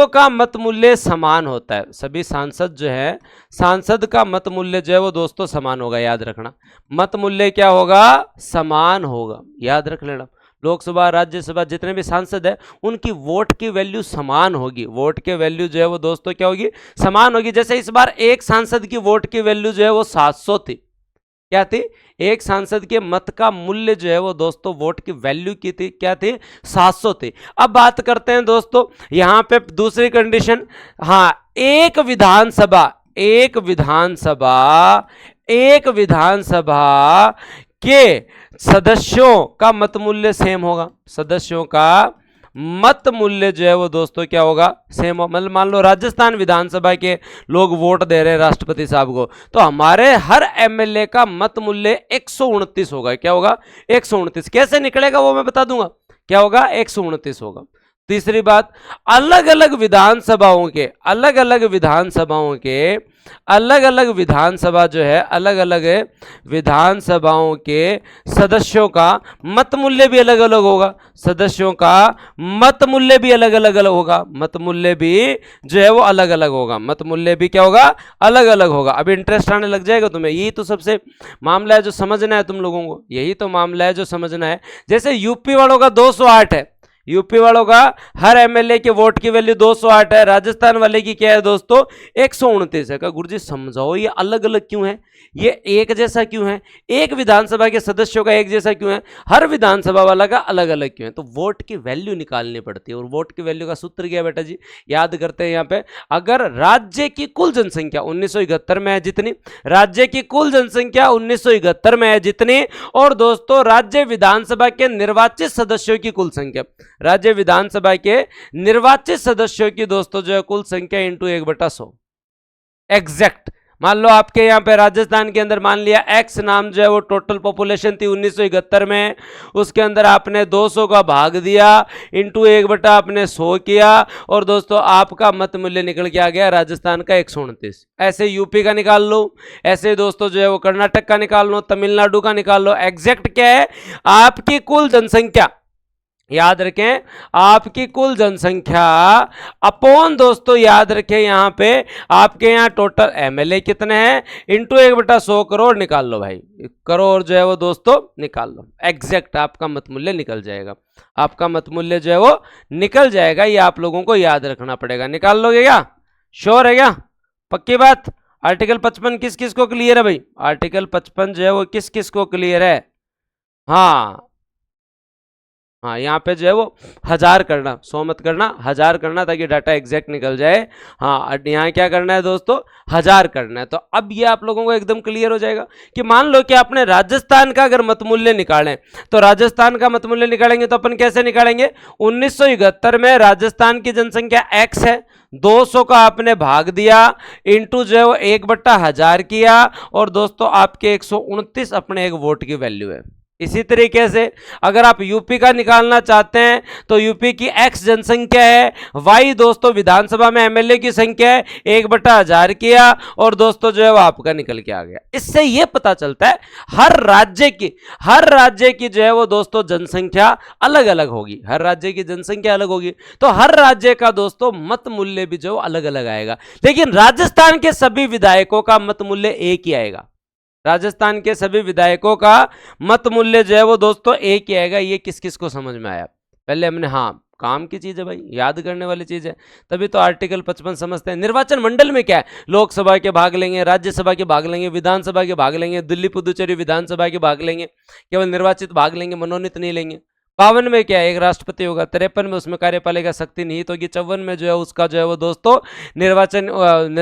का मत मूल्य समान होता है। सभी सांसद जो है, सांसद का मत मूल्य जो है वो दोस्तों समान होगा। याद रखना, मत मूल्य क्या होगा? समान होगा। याद रख लेना, लोकसभा राज्यसभा जितने भी सांसद है उनकी वोट की वैल्यू समान होगी। वोट की वैल्यू जो है वो दोस्तों क्या होगी? समान होगी। जैसे इस बार एक सांसद की वोट की वैल्यू जो है वो 700 थी। क्या थी? एक सांसद के मत का मूल्य जो है वो दोस्तों वोट की वैल्यू की थी, क्या थी? 700 थी। अब बात करते हैं दोस्तों यहां पे दूसरी कंडीशन। हाँ, एक विधानसभा के सदस्यों का मत मूल्य सेम होगा। सदस्यों का मत मूल्य जो है वो दोस्तों क्या होगा? सेम। मतलब मान लो राजस्थान विधानसभा के लोग वोट दे रहे हैं राष्ट्रपति साहब को, तो हमारे हर एमएलए का मत मूल्य 129 होगा। क्या होगा? 129। कैसे निकलेगा वो मैं बता दूंगा। क्या होगा? 129 होगा। तीसरी बात, अलग अलग विधानसभाओं के विधानसभाओं के सदस्यों का मत मूल्य भी अलग अलग होगा। सदस्यों का मत मूल्य भी अलग अलग होगा। मत मूल्य भी जो है वो अलग अलग होगा। मत मूल्य भी क्या होगा? अलग अलग होगा। अब इंटरेस्ट आने लग जाएगा तुम्हें। यही तो सबसे मामला है जो समझना है तुम लोगों को। यही तो मामला है जो समझना है। जैसे यूपी वालों का 208 है, यूपी वालों का हर एमएलए के वोट की वैल्यू 208 है। राजस्थान वाले की क्या है दोस्तों? 129 है। का गुरुजी समझाओ ये अलग अलग क्यों है? ये एक जैसा क्यों है? एक विधानसभा के सदस्यों का एक जैसा क्यों है? हर विधानसभा वाला का अलग अलग क्यों है? तो वोट की वैल्यू निकालनी पड़ती है। और वोट की वैल्यू का सूत्र क्या है बेटा जी? याद करते हैं यहाँ पे। अगर राज्य की कुल जनसंख्या 1971 में है जितनी, राज्य की कुल जनसंख्या 1971 में है जितनी, और दोस्तों राज्य विधानसभा के निर्वाचित सदस्यों की कुल संख्या, राज्य विधानसभा के निर्वाचित सदस्यों की दोस्तों जो है कुल संख्या इंटू 1/100 एग्जैक्ट। मान लो आपके यहाँ पे राजस्थान के अंदर मान लिया एक्स नाम जो है वो टोटल पॉपुलेशन थी 1971 में, उसके अंदर आपने 200 का भाग दिया इंटू 1/100 आपने 100 किया, और दोस्तों आपका मत मूल्य निकल के आ गया राजस्थान का 129। ऐसे यूपी का निकाल लो, ऐसे दोस्तों जो है वो कर्नाटक का निकाल लो, तमिलनाडु का निकाल लो। एग्जैक्ट क्या है? आपकी कुल जनसंख्या याद रखें आपकी कुल जनसंख्या अपॉन दोस्तों याद रखें यहां पे आपके यहां टोटल एमएलए कितने हैं इंटू 1/100 करोड़ निकाल लो भाई, करोड़ जो है वो दोस्तों निकाल लो, एग्जैक्ट आपका मत मूल्य निकल जाएगा, आपका मत मूल्य जो है वो निकल जाएगा। ये आप लोगों को याद रखना पड़ेगा। निकाल लोगे क्या? श्योर है क्या? पक्की बात? आर्टिकल 55 किस किस को क्लियर है भाई? आर्टिकल 55 जो है वो किस किस को क्लियर है? हाँ हाँ, यहाँ पे जो है वो 1000 करना, 100 मत करना, 1000 करना ताकि डाटा एग्जैक्ट निकल जाए। हाँ, यहाँ क्या करना है दोस्तों? 1000 करना है। तो अब ये आप लोगों को एकदम क्लियर हो जाएगा कि मान लो कि आपने राजस्थान का अगर मत मूल्य निकालें, तो राजस्थान का मत मूल्य निकालेंगे तो अपन कैसे निकालेंगे? 1971 में राजस्थान की जनसंख्या x है, 200 का आपने भाग दिया इंटू जो है वो 1/1000 किया, और दोस्तों आपके 129 अपने एक वोट की वैल्यू है। इसी तरीके से अगर आप यूपी का निकालना चाहते हैं तो यूपी की एक्स जनसंख्या है, वाई दोस्तों विधानसभा में एमएलए की संख्या है, 1/1000 किया और दोस्तों जो है वो आपका निकल के आ गया। इससे यह पता चलता है हर राज्य की जो है वो दोस्तों जनसंख्या अलग अलग होगी, हर राज्य की जनसंख्या अलग होगी, तो हर राज्य का दोस्तों मत मूल्य भी जो अलग अलग आएगा। लेकिन राजस्थान के सभी विधायकों का मत मूल्य एक ही आएगा, राजस्थान के सभी विधायकों का मत मूल्य जो है वो दोस्तों एक ही आएगा। ये किस किस को समझ में आया? पहले हमने, हाँ काम की चीज है भाई, याद करने वाली चीज है, तभी तो आर्टिकल 55 समझते हैं। निर्वाचन मंडल में क्या है? लोकसभा के भाग लेंगे, राज्यसभा के भाग लेंगे, विधानसभा के भाग लेंगे, दिल्ली पुदुचेरी विधानसभा के भाग लेंगे, केवल निर्वाचित भाग लेंगे, मनोनीत नहीं लेंगे। 52 में क्या है? एक राष्ट्रपति होगा, 53 में उसमें कार्यपालिका शक्ति नहीं तो 54 में जो है उसका जो है वो दोस्तों निर्वाचन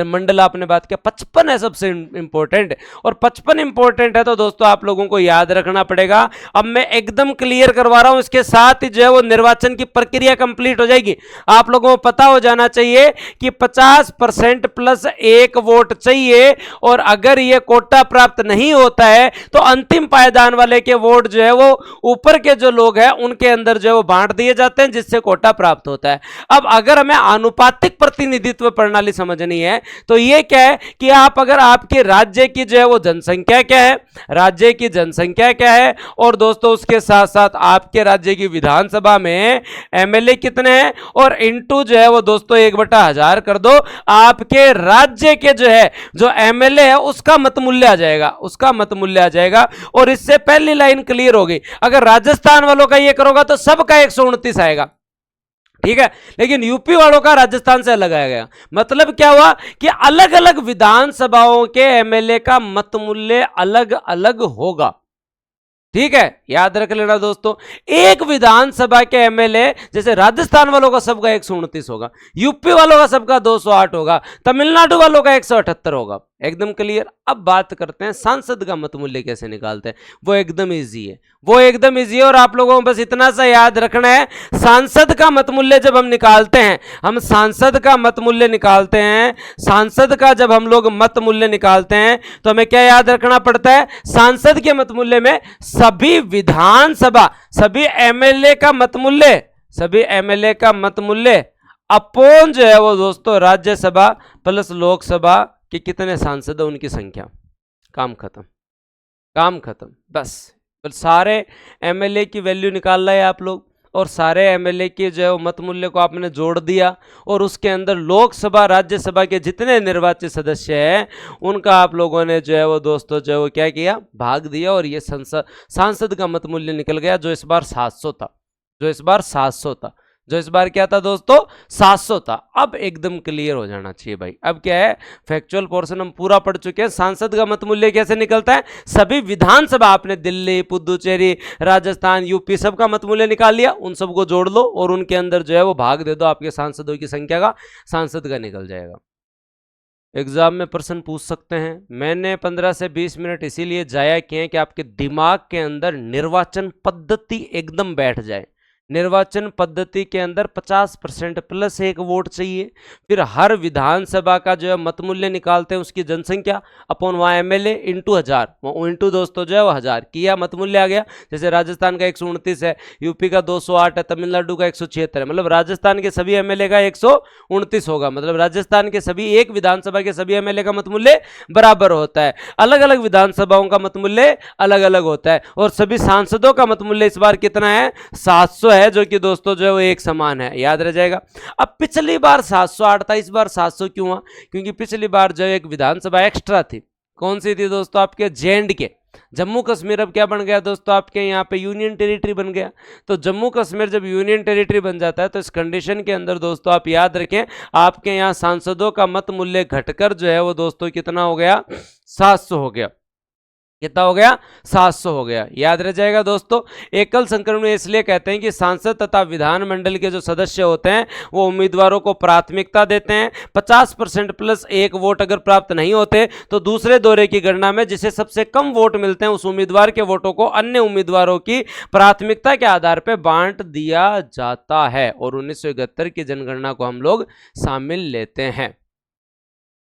मंडल आपने बात किया। 55 है सबसे इंपॉर्टेंट, और 55 इंपॉर्टेंट है तो दोस्तों आप लोगों को याद रखना पड़ेगा। अब मैं एकदम क्लियर करवा रहा हूं, इसके साथ ही जो है वो निर्वाचन की प्रक्रिया कंप्लीट हो जाएगी। आप लोगों को पता हो जाना चाहिए कि 50% प्लस 1 वोट चाहिए, और अगर ये कोटा प्राप्त नहीं होता है तो अंतिम पायदान वाले के वोट जो है वो ऊपर के जो लोग हैं उनके अंदर जो है वो बांट दिए जाते हैं, जिससे कोटा प्राप्त होता है। अब अगर हमें आनुपातिक प्रतिनिधित्व प्रणाली समझनी है तो ये क्या है कि आप अगर आपके राज्य की जो है वो जनसंख्या क्या है, राज्य की जनसंख्या क्या है, और दोस्तों उसके साथ साथ आपके राज्य की विधानसभा में एमएलए कितने हैं, और इंटू जो है वो दोस्तों 1/1000 कर दो, आपके राज्य के जो है जो एमएलए है उसका मत मूल्य आ जाएगा, उसका मत मूल्य आ जाएगा। और इससे पहली लाइन क्लियर हो गई। अगर राजस्थान वालों का ये करोगा तो सबका 129 आएगा, ठीक है, लेकिन यूपी वालों का राजस्थान से अलग आया। मतलब क्या हुआ कि अलग अलग विधानसभाओं के एमएलए का मत मूल्य अलग अलग होगा, ठीक है, याद रख लेना दोस्तों। एक विधानसभा के एमएलए जैसे राजस्थान वालों का सबका 129 होगा, यूपी वालों का सबका 208 होगा, तमिलनाडु वालों का 178 होगा। एकदम क्लियर। अब बात करते हैं सांसद का मत मूल्य कैसे निकालते हैं। वो एकदम इजी है, वो एकदम इजी है, और आप लोगों को बस इतना सा याद रखना है, सांसद का मत मूल्य जब हम निकालते हैं, हम सांसद का मत मूल्य निकालते हैं, सांसद का जब हम लोग मत मूल्य निकालते हैं तो हमें क्या याद रखना पड़ता है? सांसद के मत मूल्य में सभी विधानसभा, सभी एमएलए का मत मूल्य, सभी एमएलए का मत मूल्य अपोन जो है वो दोस्तों राज्यसभा प्लस लोकसभा कि कितने सांसद है उनकी संख्या। काम खत्म, काम खत्म। बस सारे एमएलए की वैल्यू निकाल रहे हैं आप लोग, और सारे एमएलए के जो है मत मूल्य को आपने जोड़ दिया, और उसके अंदर लोकसभा राज्यसभा के जितने निर्वाचित सदस्य हैं उनका आप लोगों ने जो है वो दोस्तों जो है वो क्या किया? भाग दिया, और ये सांसद का मत मूल्य निकल गया, जो इस बार 700 था, जो इस बार 700 था, जो इस बार क्या था दोस्तों? 700 था। अब एकदम क्लियर हो जाना चाहिए भाई। अब क्या है? फैक्चुअल पोर्शन हम पूरा पढ़ चुके हैं। सांसद का मत मूल्य कैसे निकलता है? सभी विधानसभा, आपने दिल्ली, पुदुचेरी, राजस्थान, यूपी सबका मत मूल्य निकाल लिया, उन सबको जोड़ लो और उनके अंदर जो है वो भाग दे दो आपके सांसदों की संख्या का, सांसद का निकल जाएगा। एग्जाम में प्रश्न पूछ सकते हैं। मैंने 15 से 20 मिनट इसीलिए जाया किए कि आपके दिमाग के अंदर निर्वाचन पद्धति एकदम बैठ जाए। निर्वाचन पद्धति के अंदर 50% प्लस 1 वोट चाहिए, फिर हर विधानसभा का जो है मत मूल्य निकालते हैं, उसकी जनसंख्या अपॉन वहाँ एमएलए इंटू 1000, इंटू दोस्तों जो है वो 1000 किया, मत मूल्य आ गया। जैसे राजस्थान का 129 है, यूपी का 208 है, तमिलनाडु का 176 है, मतलब राजस्थान के सभी एमएलए का 129 होगा, मतलब राजस्थान के सभी एक विधानसभा के सभी एमएलए का मत मूल्य बराबर होता है। अलग अलग विधानसभाओं का मत मूल्य अलग अलग होता है, और सभी सांसदों का मत मूल्य इस बार कितना है? 700 है। है जो कि दोस्तों जो है वो एक समान है, याद रह जाएगा। अब पिछली बार 708 था, इस बार 700 क्यों हुआ? क्योंकि पिछली बार जो एक विधानसभा एक्स्ट्रा थी, कौन सी थी दोस्तों? आपके जे के जम्मू कश्मीर अब क्या बन गया दोस्तों? आपके यहाँ पे यूनियन टेरिटरी बन गया। तो जम्मू कश्मीर जब यूनियन टेरिटरी बन जाता है तो इस कंडीशन के अंदर दोस्तों आप याद रखें, आपके यहाँ सांसदों का मत मूल्य घटकर जो है वो दोस्तों कितना हो गया? 700 हो गया। कितना हो गया? 700 हो गया, याद रह जाएगा दोस्तों। एकल संक्रमण इसलिए कहते हैं कि सांसद तथा विधानमंडल के जो सदस्य होते हैं वो उम्मीदवारों को प्राथमिकता देते हैं। 50% प्लस एक वोट अगर प्राप्त नहीं होते तो दूसरे दौरे की गणना में जिसे सबसे कम वोट मिलते हैं उस उम्मीदवार के वोटों को अन्य उम्मीदवारों की प्राथमिकता के आधार पर बांट दिया जाता है, और 1971 की जनगणना को हम लोग शामिल लेते हैं।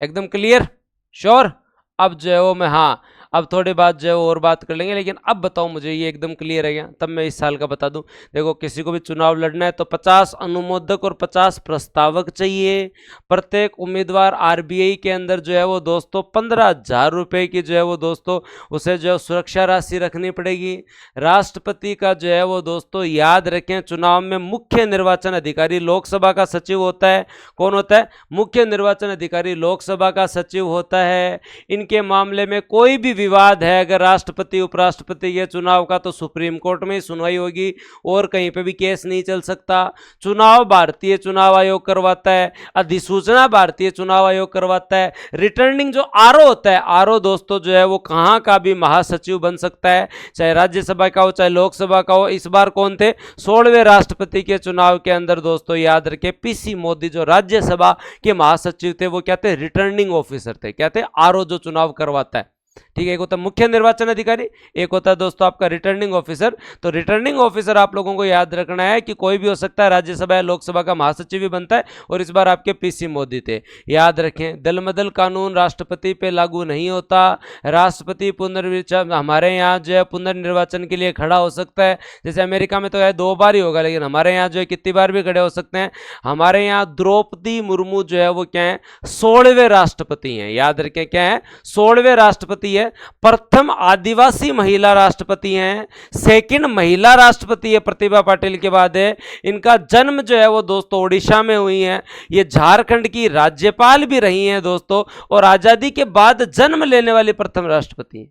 एकदम क्लियर? श्योर? अब जो है वो मैं, हाँ अब थोड़ी बात जो है और बात कर लेंगे, लेकिन अब बताओ मुझे, ये एकदम क्लियर है क्या? तब मैं इस साल का बता दूं। देखो किसी को भी चुनाव लड़ना है तो 50 अनुमोदक और 50 प्रस्तावक चाहिए। प्रत्येक उम्मीदवार आरबीआई के अंदर जो है वो दोस्तों 15,000 रुपये की जो है वो दोस्तों उसे जो सुरक्षा राशि रखनी पड़ेगी। राष्ट्रपति का जो है वो दोस्तों याद रखें, चुनाव में मुख्य निर्वाचन अधिकारी लोकसभा का सचिव होता है। कौन होता है? मुख्य निर्वाचन अधिकारी लोकसभा का सचिव होता है। इनके मामले में कोई भी विवाद है अगर राष्ट्रपति उपराष्ट्रपति के चुनाव का, तो सुप्रीम कोर्ट में सुनवाई होगी और कहीं पे भी केस नहीं चल सकता। चुनाव भारतीय चुनाव आयोग करवाता है, अधिसूचना भारतीय चुनाव आयोग करवाता है। रिटर्निंग जो आरओ होता है, आरओ दोस्तों जो है वो कहां का भी महासचिव बन सकता है, चाहे राज्यसभा का हो चाहे लोकसभा का हो। इस बार कौन थे? 16वें राष्ट्रपति के चुनाव के अंदर दोस्तों याद रखें पीसी मोदी जो राज्यसभा के महासचिव थे वो क्या थे? रिटर्निंग ऑफिसर थे। क्या थे? आरओ जो चुनाव करवाता है, ठीक है। एक होता है मुख्य निर्वाचन अधिकारी, एक होता है दोस्तों आपका रिटर्निंग ऑफिसर। तो रिटर्निंग ऑफिसर आप लोगों को याद रखना है कि कोई भी हो सकता है, राज्यसभा या लोकसभा का महासचिव भी बनता है, और इस बार आपके पीसी मोदी थे। याद रखें दलमदल कानून राष्ट्रपति पे लागू नहीं होता। राष्ट्रपति पुनर्विचार हमारे यहाँ जो है पुनर्निर्वाचन के लिए खड़ा हो सकता है, जैसे अमेरिका में तो है 2 बार ही होगा, लेकिन हमारे यहाँ जो है कितनी बार भी खड़े हो सकते हैं। हमारे यहाँ द्रौपदी मुर्मू जो है वो क्या है? 16वें राष्ट्रपति हैं। याद रखें क्या है? 16वें राष्ट्रपति है। प्रथम आदिवासी महिला राष्ट्रपति हैं। सेकंड महिला राष्ट्रपति है प्रतिभा पाटिल के बाद है। इनका जन्म जो है वो दोस्तों ओडिशा में हुई है। ये झारखंड की राज्यपाल भी रही हैं दोस्तों, और आजादी के बाद जन्म लेने वाली प्रथम राष्ट्रपति है।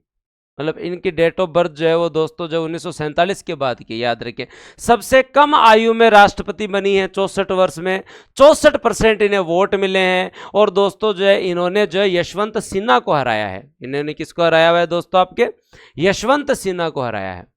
मतलब इनकी डेट ऑफ बर्थ जो है वो दोस्तों जो 1947 के बाद की, याद रखें। सबसे कम आयु में राष्ट्रपति बनी है 64 वर्ष में। 64% इन्हें वोट मिले हैं। और दोस्तों जो है इन्होंने जो है यशवंत सिन्हा को हराया है। इन्होंने किसको हराया हुआ है दोस्तों? आपके यशवंत सिन्हा को हराया है।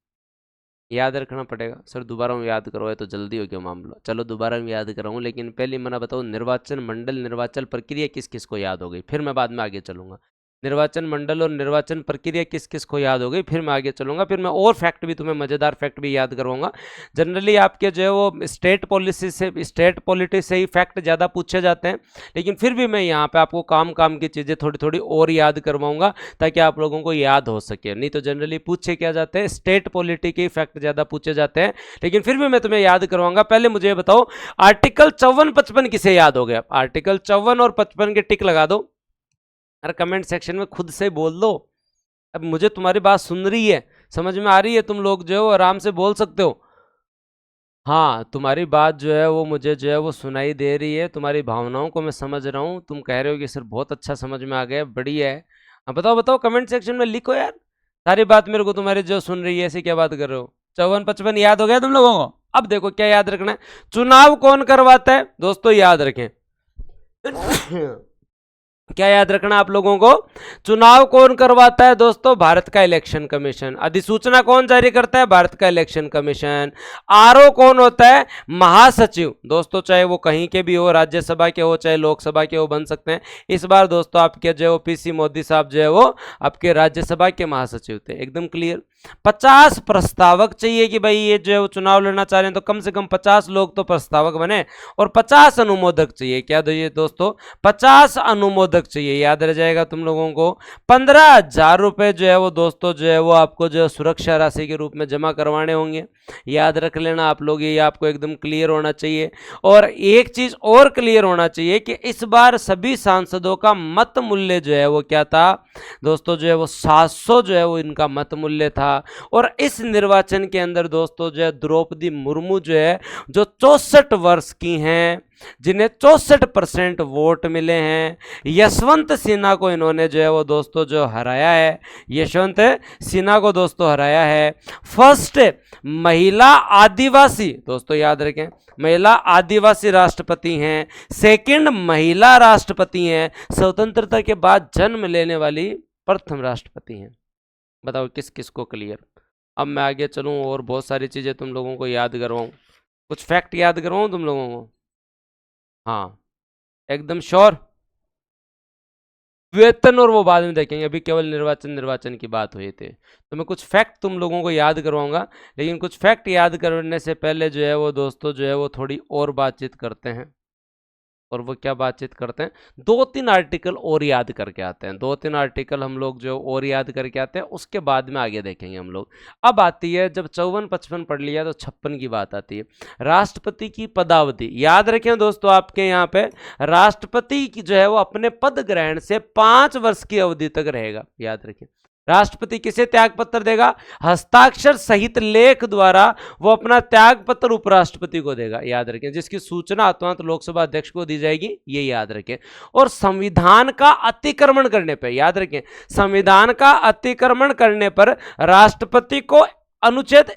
याद रखना पड़ेगा। सर दोबारा मैं याद करवाए तो जल्दी हो गया मामला। चलो दोबारा मैं याद कराऊँ, लेकिन पहले मैंने बताऊँ निर्वाचन मंडल निर्वाचन प्रक्रिया किस किस को याद हो गई, फिर मैं बाद में आगे चलूंगा। निर्वाचन मंडल और निर्वाचन प्रक्रिया किस किस को याद हो गई, फिर मैं आगे चलूंगा। फिर मैं और फैक्ट भी तुम्हें मजेदार फैक्ट भी याद करवाऊंगा। जनरली आपके जो है वो स्टेट पॉलिसी से, स्टेट पॉलिटिक्स से ही फैक्ट ज़्यादा पूछे जाते हैं, लेकिन फिर भी मैं यहाँ पे आपको काम काम की चीज़ें थोड़ी थोड़ी और याद करवाऊंगा ताकि आप लोगों को याद हो सके। नहीं तो जनरली पूछे क्या जाते हैं, स्टेट पॉलिटी के फैक्ट ज़्यादा पूछे जाते हैं, लेकिन फिर भी मैं तुम्हें याद करवाऊंगा। पहले मुझे बताओ आर्टिकल 54-55 किसे याद हो गया? आर्टिकल 54 और 55 के टिक लगा दो। अरे कमेंट सेक्शन में खुद से बोल दो। अब मुझे तुम्हारी बात सुन रही है, समझ में आ रही है, तुम लोग जो है वो आराम से बोल सकते हो। हाँ तुम्हारी बात जो है वो मुझे जो है वो सुनाई दे रही है, तुम्हारी भावनाओं को मैं समझ रहा हूँ। तुम कह रहे हो कि सर बहुत अच्छा समझ में आ गया, बढ़िया है। अब बताओ बताओ कमेंट सेक्शन में लिखो यार, सारी बात मेरे को तुम्हारी जो सुन रही है ऐसी क्या बात कर रहे हो। 54-55 याद हो गया तुम लोगों को? अब देखो क्या याद रखना है। चुनाव कौन करवाता है दोस्तों? याद रखें क्या याद रखना आप लोगों को? चुनाव कौन करवाता है दोस्तों? भारत का इलेक्शन कमीशन। अधिसूचना कौन जारी करता है? भारत का इलेक्शन कमीशन। आरओ कौन होता है? महासचिव दोस्तों, चाहे वो कहीं के भी हो, राज्यसभा के हो चाहे लोकसभा के हो, बन सकते हैं। इस बार दोस्तों आपके जो है वो पीसी मोदी साहब जो है वो आपके राज्यसभा के महासचिव थे। एकदम क्लियर। 50 प्रस्तावक चाहिए कि भाई ये जो है वो चुनाव लड़ना चाह रहे हैं तो कम से कम 50 लोग तो प्रस्तावक बने, और 50 अनुमोदक चाहिए। क्या चाहिए दोस्तों? 50 अनुमोदक चाहिए। याद रह जाएगा तुम लोगों को। 15,000 रुपए जो है वो दोस्तों जो है वो आपको जो सुरक्षा राशि के रूप में जमा करवाने होंगे। याद रख लेना आप लोग, ये आपको एकदम क्लियर होना चाहिए। और एक चीज और क्लियर होना चाहिए कि इस बार सभी सांसदों का मत मूल्य जो है वो क्या था दोस्तों? जो है वो 700 जो है वो इनका मत मूल्य था। रहा। और इस निर्वाचन के अंदर दोस्तों जो है द्रौपदी मुर्मू जो है, जो 64 वर्ष की हैं, जिन्हें 64% वोट मिले हैं, यशवंत सिन्हा को इन्होंने जो है वो दोस्तों जो हराया है, यशवंत सिन्हा को दोस्तों हराया है। फर्स्ट महिला आदिवासी, दोस्तों याद रखें, महिला आदिवासी राष्ट्रपति हैं, सेकंड महिला राष्ट्रपति हैं, स्वतंत्रता के बाद जन्म लेने वाली प्रथम राष्ट्रपति हैं। बताओ किस किस को क्लियर। अब मैं आगे चलूं और बहुत सारी चीजें तुम लोगों को याद करवाऊं, कुछ फैक्ट याद करवाऊं तुम लोगों को। हाँ एकदम श्योर। वेतन और वो बाद में देखेंगे, अभी केवल निर्वाचन की बात हुई थी। तो मैं कुछ फैक्ट तुम लोगों को याद करवाऊंगा, लेकिन कुछ फैक्ट याद करने से पहले जो है वो दोस्तों जो है वो थोड़ी और बातचीत करते हैं। और वो क्या बातचीत करते हैं, 2-3 आर्टिकल और याद करके आते हैं, 2-3 आर्टिकल हम लोग जो और याद करके आते हैं, उसके बाद में आगे देखेंगे हम लोग। अब आती है, जब 54-55 पढ़ लिया तो 56 की बात आती है, राष्ट्रपति की पदावधि। याद रखें दोस्तों, आपके यहाँ पे राष्ट्रपति की जो है वो अपने पद ग्रहण से 5 वर्ष की अवधि तक रहेगा। याद रखें, राष्ट्रपति किसे त्याग पत्र देगा, हस्ताक्षर सहित लेख द्वारा वो अपना त्याग पत्र उपराष्ट्रपति को देगा। याद रखें, जिसकी सूचना तुरंत लोकसभा अध्यक्ष को दी जाएगी, ये याद रखें। और संविधान का अतिक्रमण करने पर, याद रखें, संविधान का अतिक्रमण करने पर राष्ट्रपति को अनुच्छेद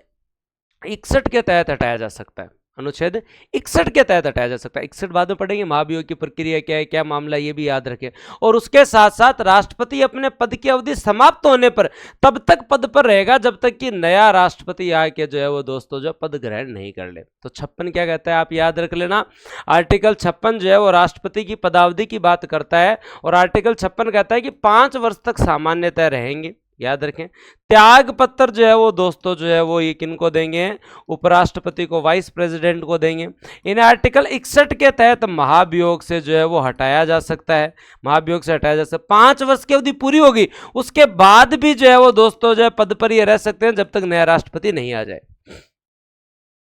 61 के तहत हटाया जा सकता है, अनुच्छेद 61 के तहत हटाया जा सकता है। 61 बाद में पढ़ेंगे, महाभियोग की प्रक्रिया क्या है, क्या मामला, ये भी याद रखें। और उसके साथ साथ राष्ट्रपति अपने पद की अवधि समाप्त होने पर तब तक पद पर रहेगा जब तक कि नया राष्ट्रपति आके जो है वो दोस्तों जो पद ग्रहण नहीं कर ले। तो 56 क्या कहता है, आप याद रख लेना। आर्टिकल 56 जो है वो राष्ट्रपति की पदावधि की बात करता है, और आर्टिकल 56 कहता है कि 5 वर्ष तक सामान्यतः रहेंगे। याद रखें, त्याग पत्र जो है वो दोस्तों जो है वो ये किनको देंगे, उपराष्ट्रपति को, वाइस प्रेसिडेंट को देंगे। इन्हें आर्टिकल 61 के तहत महाभियोग से जो है वो हटाया जा सकता है, महाभियोग से हटाया जा सकता है। 5 वर्ष की अवधि पूरी होगी, उसके बाद भी जो है वो दोस्तों जो है पद पर ही रह सकते हैं जब तक नया राष्ट्रपति नहीं आ जाए।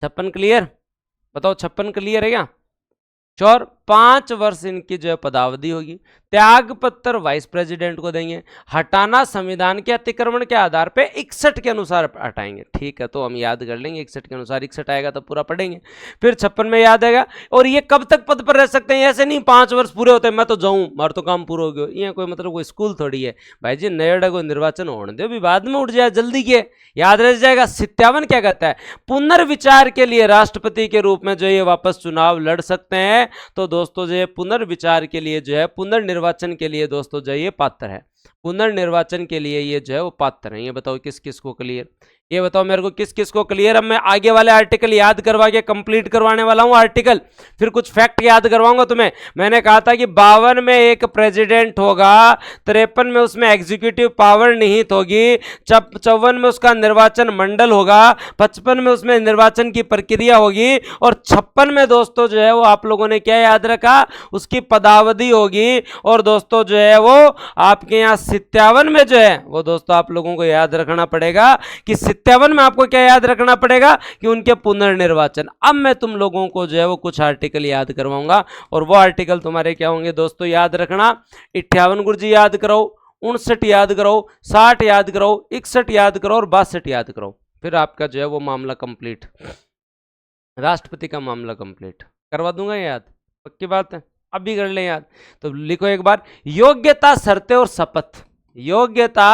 56 क्लियर, बताओ 56 क्लियर है क्या, श्योर। 5 वर्ष इनकी जो है पदावधि होगी। त्याग पत्र वाइस प्रेसिडेंट को देंगे। हटाना संविधान के अतिक्रमण के आधार पे 61 के अनुसार हटाएंगे। ठीक है, तो हम याद कर लेंगे 61 के अनुसार, 61 आएगा तो पूरा पढ़ेंगे। फिर 56 में याद आएगा। और ये कब तक पद पर रह सकते हैं, ऐसे नहीं 5 वर्ष पूरे होते हैं मैं तो जाऊं, मार तो काम पूरा हो गया, ये कोई मतलब कोई स्कूल थोड़ी है भाई जी। नया को निर्वाचन होने दो, भी बाद में उठ जाए, जल्दी के याद रह जाएगा। 57 क्या कहता है, पुनर्विचार के लिए राष्ट्रपति के रूप में जो ये वापस चुनाव लड़ सकते हैं। तो दोस्तों जो पुनर्विचार के लिए जो है, पुनर्निर्वाचन के लिए दोस्तों जो ये पात्र है, पुनर्निर्वाचन के लिए ये जो है वो पात्र है। ये बताओ किस किस को क्लियर, ये बताओ मेरे को किस किस को क्लियर। अब मैं आगे वाले आर्टिकल याद करवा के कंप्लीट करवाने वाला हूं आर्टिकल, फिर कुछ फैक्ट याद करवाऊंगा तुम्हें। मैंने कहा था कि 52 में एक प्रेसिडेंट होगा, 53 में उसमें एग्जीक्यूटिव पावर निहित होगी, 54 में उसका निर्वाचन मंडल होगा, 55 में उसमें निर्वाचन की प्रक्रिया होगी, और 56 में दोस्तों जो है वो आप लोगों ने क्या याद रखा, उसकी पदावधि होगी। और दोस्तों जो है वो आपके यहाँ 57 में जो है वो दोस्तों आप लोगों को याद रखना पड़ेगा कि 57 में आपको क्या याद रखना पड़ेगा कि उनके पुनर्निर्वाचन। अब मैं तुम लोगों को जो है वो कुछ आर्टिकल याद करवाऊंगा, और वो आर्टिकल तुम्हारे क्या होंगे दोस्तों याद रखना। 58 गुरुजी याद करो, 59 याद करो, 60 याद करो, 61 याद करो और 62 याद करो। फिर आपका जो है वो मामला कंप्लीट, राष्ट्रपति का मामला कंप्लीट करवा दूंगा याद, पक्की बात है। अभी कर ले याद, तो लिखो एक बार, योग्यता, शर्तें और शपथ। योग्यता,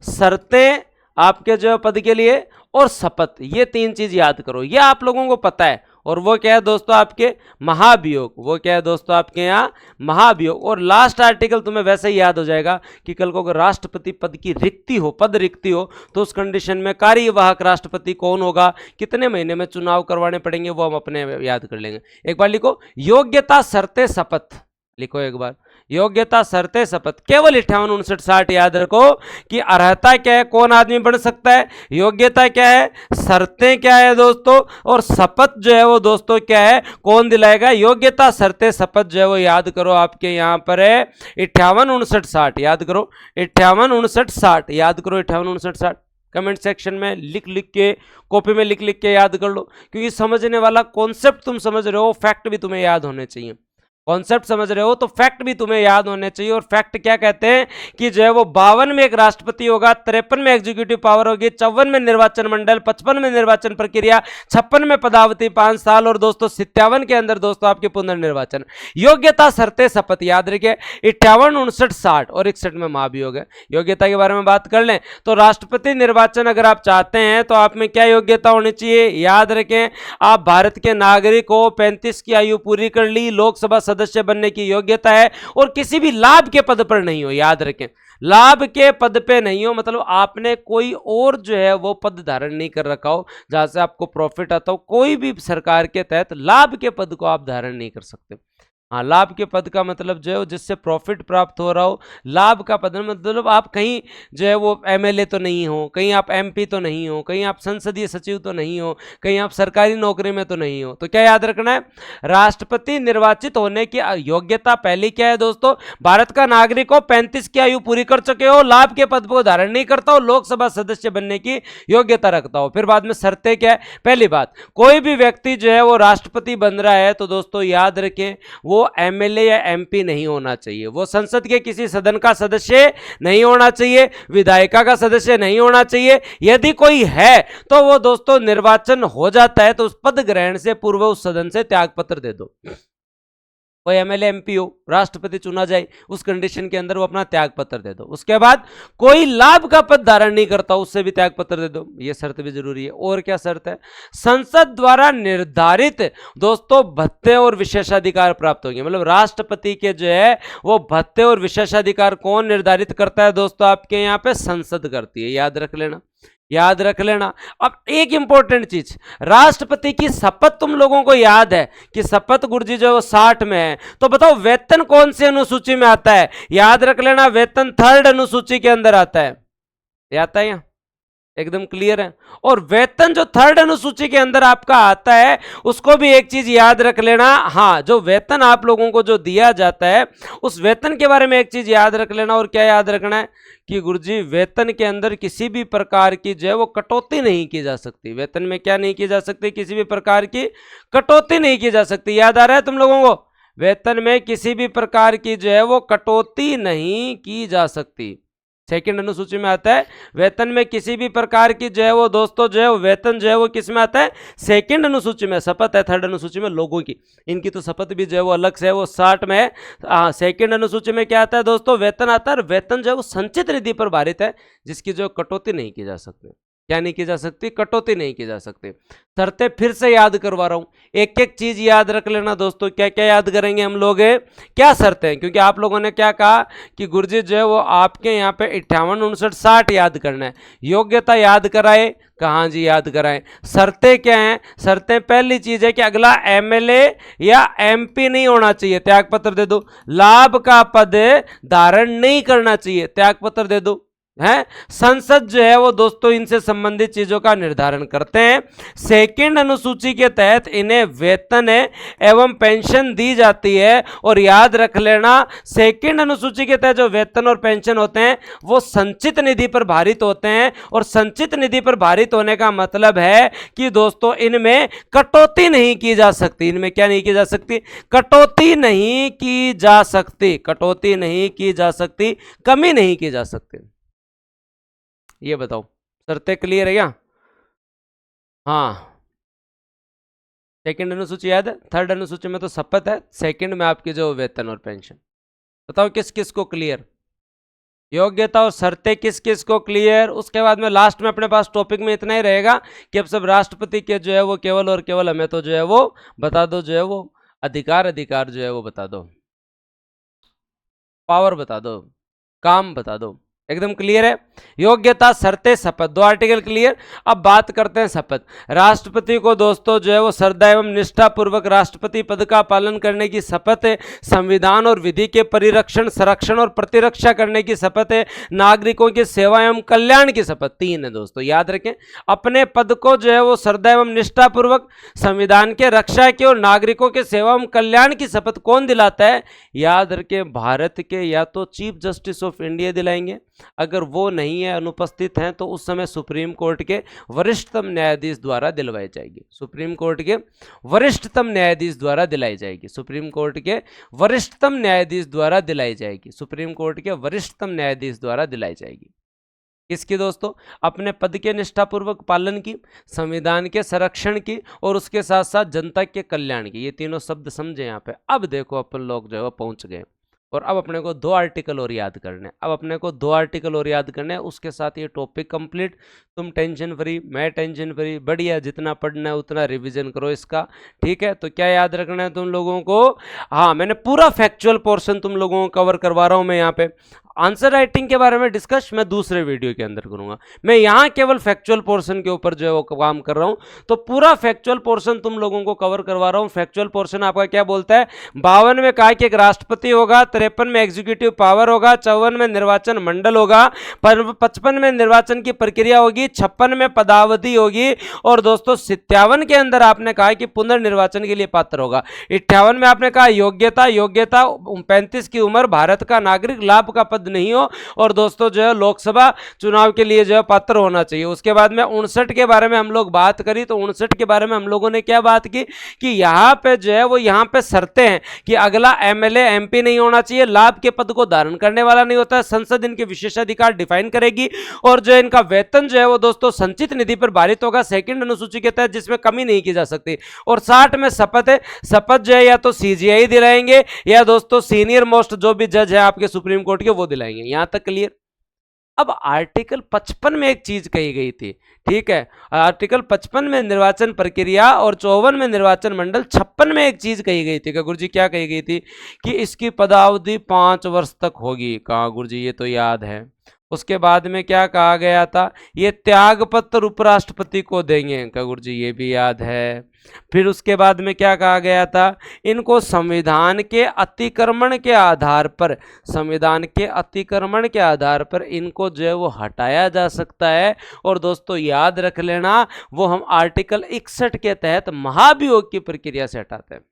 शर्तें आपके जो है पद के लिए, और शपथ, ये 3 चीज याद करो, ये आप लोगों को पता है। और वो क्या है दोस्तों, आपके महाभियोग। वो क्या है दोस्तों, आपके यहाँ महाभियोग। और लास्ट आर्टिकल तुम्हें वैसे ही याद हो जाएगा कि कल को अगर राष्ट्रपति पद की रिक्ति हो, पद रिक्ति हो, तो उस कंडीशन में कार्यवाहक राष्ट्रपति कौन होगा, कितने महीने में चुनाव करवाने पड़ेंगे, वो हम अपने याद कर लेंगे। एक बार लिखो, योग्यता, शर्तें, शपथ। लिखो एक बार, योग्यता, शर्तें, शपथ। केवल 58, 59, 60 याद रखो कि अर्हता क्या है, कौन आदमी बन सकता है, योग्यता क्या है, शर्तें क्या है दोस्तों, और शपथ जो है वो दोस्तों क्या है, कौन दिलाएगा। योग्यता, शर्तें, शपथ जो है वो याद करो, आपके यहाँ पर है 58, 59, 60 याद करो, 58, 59, 60 याद करो, 58, 59, 60। कमेंट सेक्शन में लिख लिख के, कॉपी में लिख लिख के याद कर लो, क्योंकि समझने वाला कॉन्सेप्ट तुम समझ रहे हो, फैक्ट भी तुम्हें याद होने चाहिए। कॉन्सेप्ट समझ रहे हो? तो फैक्ट भी तुम्हें याद होने चाहिए। और फैक्ट क्या कहते हैं कि जो है वो 52 में एक राष्ट्रपति होगा, 53 में एग्जीक्यूटिव पावर होगी, 54 में निर्वाचन मंडल, 55 में निर्वाचन प्रक्रिया, 56 में पदावधि 5 साल और दोस्तों 57 के अंदर दोस्तों आपके पुनर्निर्वाचन। योग्यता, शर्तें, शपथ याद रखिए। 58, 59, 60 और 61 में महाभियोग है। योग्यता के बारे में बात कर लें तो राष्ट्रपति निर्वाचन अगर आप चाहते हैं तो आप में क्या योग्यता होनी चाहिए? याद रखें, आप भारत के नागरिक हो, 35 की आयु पूरी कर ली, लोकसभा सदस्य बनने की योग्यता है और किसी भी लाभ के पद पर नहीं हो। याद रखें, लाभ के पद पे नहीं हो मतलब आपने कोई और जो है वो पद धारण नहीं कर रखा हो जहां से आपको प्रॉफिट आता हो। कोई भी सरकार के तहत लाभ के पद को आप धारण नहीं कर सकते। हाँ, लाभ के पद का मतलब जो है जिससे प्रॉफिट प्राप्त हो रहा हो। लाभ का पद मतलब आप कहीं जो है वो एमएलए तो नहीं हो, कहीं आप एमपी तो नहीं हो, कहीं आप संसदीय सचिव तो नहीं हो, कहीं आप सरकारी नौकरी में तो नहीं हो। तो क्या याद रखना है? राष्ट्रपति निर्वाचित होने की योग्यता पहली क्या है दोस्तों? भारत का नागरिक हो, 35 की आयु पूरी कर चुके हो, लाभ के पद को धारण नहीं करता हो, लोकसभा सदस्य बनने की योग्यता रखता हो। फिर बाद में शर्तें क्या है? पहली बात, कोई भी व्यक्ति जो है वो राष्ट्रपति बन रहा है तो दोस्तों याद रखें वो एमएलए या एमपी नहीं होना चाहिए, वो संसद के किसी सदन का सदस्य नहीं होना चाहिए, विधायिका का सदस्य नहीं होना चाहिए। यदि कोई है तो वो दोस्तों निर्वाचन हो जाता है तो उस पद ग्रहण से पूर्व उस सदन से त्यागपत्र दे दो। कोई एमएलए एमपी हो, राष्ट्रपति चुना जाए, उस कंडीशन के अंदर वो अपना त्यागपत्र दे दो। उसके बाद कोई लाभ का पद धारण नहीं करता, उससे भी त्यागपत्र दे दो। ये शर्त भी जरूरी है। और क्या शर्त है? संसद द्वारा निर्धारित दोस्तों भत्ते और विशेषाधिकार प्राप्त होंगे। मतलब राष्ट्रपति के जो है वो भत्ते और विशेषाधिकार कौन निर्धारित करता है दोस्तों? आपके यहाँ पे संसद करती है। याद रख लेना, याद रख लेना। अब एक इंपॉर्टेंट चीज, राष्ट्रपति की शपथ तुम लोगों को याद है कि शपथ गुरुजी जो 60 में है। तो बताओ वेतन कौन सी अनुसूची में आता है? याद रख लेना, वेतन 3rd अनुसूची के अंदर आता है। ये आता है, एकदम क्लियर है। और वेतन जो 3rd अनुसूची के अंदर आपका आता है उसको भी एक चीज याद रख लेना। हाँ, जो वेतन आप लोगों को जो दिया जाता है उस वेतन के बारे में एक चीज याद रख लेना। और क्या याद रखना है कि गुरुजी वेतन के अंदर किसी भी प्रकार की जो है वो कटौती नहीं की जा सकती। वेतन में क्या नहीं की जा सकती? किसी भी प्रकार की कटौती नहीं की जा सकती। याद आ रहा है तुम लोगों को? वेतन में किसी भी प्रकार की जो है वो कटौती नहीं की जा सकती। 2nd अनुसूची में आता है वेतन में किसी भी प्रकार की जो है वो दोस्तों जो है वो वेतन जो है वो किस में आता है? 2nd अनुसूची में। शपथ है 3rd अनुसूची में लोगों की, इनकी तो शपथ भी जो है वो अलग से है, वो 60 में है। 2nd अनुसूची में क्या आता है दोस्तों? वेतन आता है। और वेतन जो है वो संचित निधि पर भारित है, जिसकी जो कटौती नहीं की जा सकती। क्या नहीं की जा सकती? कटौती नहीं की जा सकती। शर्तें फिर से याद करवा रहा हूं, एक एक चीज याद रख लेना दोस्तों। क्या क्या याद करेंगे हम लोग? क्या शर्तें? क्योंकि आप लोगों ने क्या कहा कि गुरुजी जो है वो आपके यहाँ पे 58, 59, 60 याद करना है। योग्यता याद कराए, कहाँ जी याद कराएं। शर्तें क्या हैं? शर्तें पहली चीज है कि अगला एमएलए या एमपी नहीं होना चाहिए, त्यागपत्र दे दो। लाभ का पद धारण नहीं करना चाहिए, त्यागपत्र दे दो। है संसद जो है वो दोस्तों इनसे संबंधित चीजों का निर्धारण करते हैं। 2nd अनुसूची के तहत इन्हें वेतन एवं पेंशन दी जाती है। और याद रख लेना 2nd अनुसूची के तहत जो वेतन और पेंशन होते हैं वो संचित निधि पर भारित होते हैं। और संचित निधि पर भारित होने का मतलब है कि दोस्तों इनमें कटौती नहीं की जा सकती। इनमें क्या नहीं की जा सकती? कटौती नहीं की जा सकती, कटौती नहीं की जा सकती, कमी नहीं की जा सकती। ये बताओ, शर्तें क्लियर है क्या? हाँ, 2nd अनुसूची याद है, 3rd अनुसूची में तो शपथ है, 2nd में आपकी जो वेतन और पेंशन। बताओ किस किस को क्लियर? योग्यता और शर्तें किस किस को क्लियर? उसके बाद में लास्ट में अपने पास टॉपिक में इतना ही रहेगा कि अब सब राष्ट्रपति के जो है वो केवल और केवल हमें तो जो है वो बता दो, जो है वो अधिकार जो है वो बता दो, पावर बता दो, काम बता दो। एकदम क्लियर है? योग्यता, शर्तें, शपथ, 2 आर्टिकल क्लियर। अब बात करते हैं शपथ। राष्ट्रपति को दोस्तों जो है वो श्रद्धा एवं निष्ठा पूर्वक राष्ट्रपति पद का पालन करने की शपथ है। संविधान और विधि के परिरक्षण, संरक्षण और प्रतिरक्षा करने की शपथ है। नागरिकों की सेवा एवं कल्याण की शपथ। 3 है दोस्तों, याद रखें। अपने पद को जो है वो श्रद्धा एवं निष्ठा पूर्वक, संविधान के रक्षा की और नागरिकों के सेवा एवं कल्याण की शपथ कौन दिलाता है? याद रखें, भारत के या तो चीफ जस्टिस ऑफ इंडिया दिलाएंगे अगर वो नहीं है, अनुपस्थित हैं, तो उस समय सुप्रीम कोर्ट के वरिष्ठतम न्यायाधीश द्वारा दिलवाई जाएगी। सुप्रीम कोर्ट के वरिष्ठतम न्यायाधीश द्वारा दिलाई जाएगी। सुप्रीम कोर्ट के वरिष्ठतम न्यायाधीश द्वारा दिलाई जाएगी। सुप्रीम कोर्ट के वरिष्ठतम न्यायाधीश द्वारा दिलाई जाएगी। किसकी दोस्तों? अपने पद के निष्ठापूर्वक पालन की, संविधान के संरक्षण की, और उसके साथ साथ जनता के कल्याण की। ये तीनों शब्द समझे यहाँ पे। अब देखो अपन लोग जो है पहुंच गए, और अब अपने को 2 आर्टिकल और याद करने। अब अपने को 2 आर्टिकल और याद करने हैं, उसके साथ ये टॉपिक कंप्लीट। तुम टेंशन फ्री, मैं टेंशन फ्री, बढ़िया। जितना पढ़ना है उतना रिवीजन करो इसका, ठीक है। तो क्या याद रखना है तुम लोगों को? हाँ, मैंने पूरा फैक्चुअल पोर्शन तुम लोगों को कवर करवा रहा हूं मैं यहाँ पे। आंसर राइटिंग के बारे में डिस्कस मैं दूसरे वीडियो के अंदर करूंगा। मैं यहाँ केवल फैक्चुअल पोर्शन के ऊपर जो है वो काम कर रहा हूँ। तो पूरा फैक्चुअल पोर्शन तुम लोगों को कवर करवा रहा हूँ। फैक्चुअल पोर्शन आपका क्या बोलता है? 52 में कहा कि एक राष्ट्रपति होगा, 53 में एग्जीक्यूटिव पावर होगा, 54 में निर्वाचन मंडल होगा, 55 में निर्वाचन की प्रक्रिया होगी, 56 में पदावधि होगी, और दोस्तों 57 के अंदर आपने कहा कि पुनर्निर्वाचन के लिए पात्र होगा। 58 में आपने कहा योग्यता 35 की उम्र, भारत का नागरिक, लाभ का पद नहीं हो, और दोस्तों जो है लोकसभा चुनाव के लिए जो है पात्र होना चाहिए। उसके बाद में 59 के बारे में हम लोग बात करी, तो 59 के बारे में हम लोगों ने क्या बात की कि यहां पे जो है वो यहां पे शर्तें हैं कि अगला एमएलए एमपी नहीं होना चाहिए, लाभ के पद को धारण करने वाला नहीं होता है, संसद इनके विशेषाधिकार डिफाइन करेगी, और जो इनका वेतन जो है वो दोस्तों संचित निधि पर भारित होगा, सेकंड अनुसूची के तहत, जिसमें कमी नहीं की जा सकती। और 60 में शपथ है। शपथ जो है या तो सीजीआई दिलाएंगे, या दोस्तों सीनियर मोस्ट जो भी जज है आपके सुप्रीम कोर्ट के वो दिलाएंगे। यहां तक क्लियर? अब आर्टिकल 55 में एक चीज कही गई थी, ठीक है। आर्टिकल 55 में निर्वाचन प्रक्रिया, और 54 में निर्वाचन मंडल, 56 में एक चीज कही गई थी। क्या गुरुजी क्या कही गई थी? कि इसकी पदावधि 5 वर्ष तक होगी। कहा गुरुजी? ये तो याद है। उसके बाद में क्या कहा गया था? ये त्याग पत्र उपराष्ट्रपति को देंगे। क्या गुरुजी? ये भी याद है। फिर उसके बाद में क्या कहा गया था? इनको संविधान के अतिक्रमण के आधार पर, संविधान के अतिक्रमण के आधार पर इनको जो है वो हटाया जा सकता है। और दोस्तों याद रख लेना, वो हम आर्टिकल 61 के तहत महाभियोग की प्रक्रिया से हटाते हैं।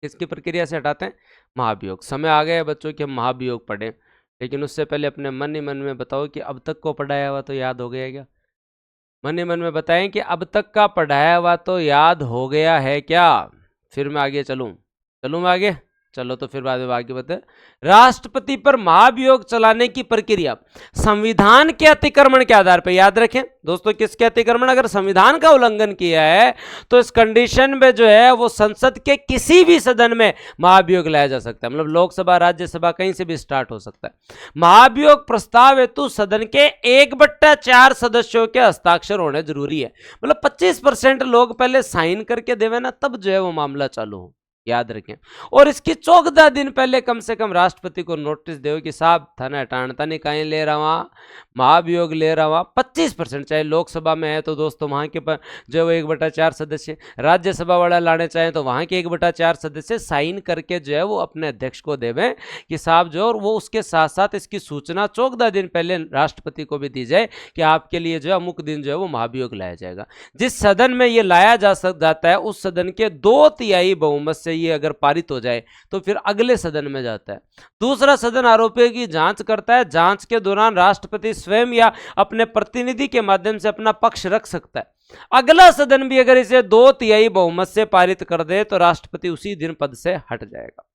किसकी प्रक्रिया से हटाते हैं? महाभियोग। समय आ गया बच्चों कि हम महाभियोग पढ़ें, लेकिन उससे पहले अपने मन ही मन में बताओ कि अब तक को पढ़ाया हुआ तो याद हो गया क्या? मन ही मन में बताएं कि अब तक का पढ़ाया हुआ तो याद हो गया है क्या? फिर मैं आगे चलूं मैं आगे? चलो तो फिर बाद में आगे बताए। राष्ट्रपति पर महाभियोग चलाने की प्रक्रिया संविधान के अतिक्रमण के आधार पर, याद रखें दोस्तों, किसके अतिक्रमण? अगर संविधान का उल्लंघन किया है तो इस कंडीशन में जो है वो संसद के किसी भी सदन में महाभियोग लाया जा सकता है। मतलब लोकसभा, राज्यसभा, कहीं से भी स्टार्ट हो सकता है। महाभियोग प्रस्ताव हेतु सदन के 1/4 सदस्यों के हस्ताक्षर होने जरूरी है। मतलब 25% लोग पहले साइन करके देवे ना, तब जो है वो मामला चालू हो। याद रखें। और इसकी 14 दिन पहले कम से कम राष्ट्रपति को नोटिस दो कि साहब थाना हटाना नहीं, कहीं ले रहा वहां महाभियोग ले रहा वहां। 25% चाहे लोकसभा में है तो दोस्तों वहां के जो 1/4 सदस्य, राज्यसभा वाला लाने चाहें तो वहां के 1/4 सदस्य साइन करके जो है वो अपने अध्यक्ष को देवें कि साहब जो, और वो उसके साथ साथ इसकी सूचना 14 दिन पहले राष्ट्रपति को भी दी जाए कि आपके लिए जो है अमुक दिन जो है वो महाभियोग लाया जाएगा। जिस सदन में ये लाया जाता है उस सदन के 2/3 बहुमत से ये अगर पारित हो जाए तो फिर अगले सदन में जाता है। दूसरा सदन आरोपियों की जांच करता है। जांच के दौरान राष्ट्रपति स्वयं या अपने प्रतिनिधि के माध्यम से अपना पक्ष रख सकता है। अगला सदन भी अगर इसे 2/3 बहुमत से पारित कर दे तो राष्ट्रपति उसी दिन पद से हट जाएगा।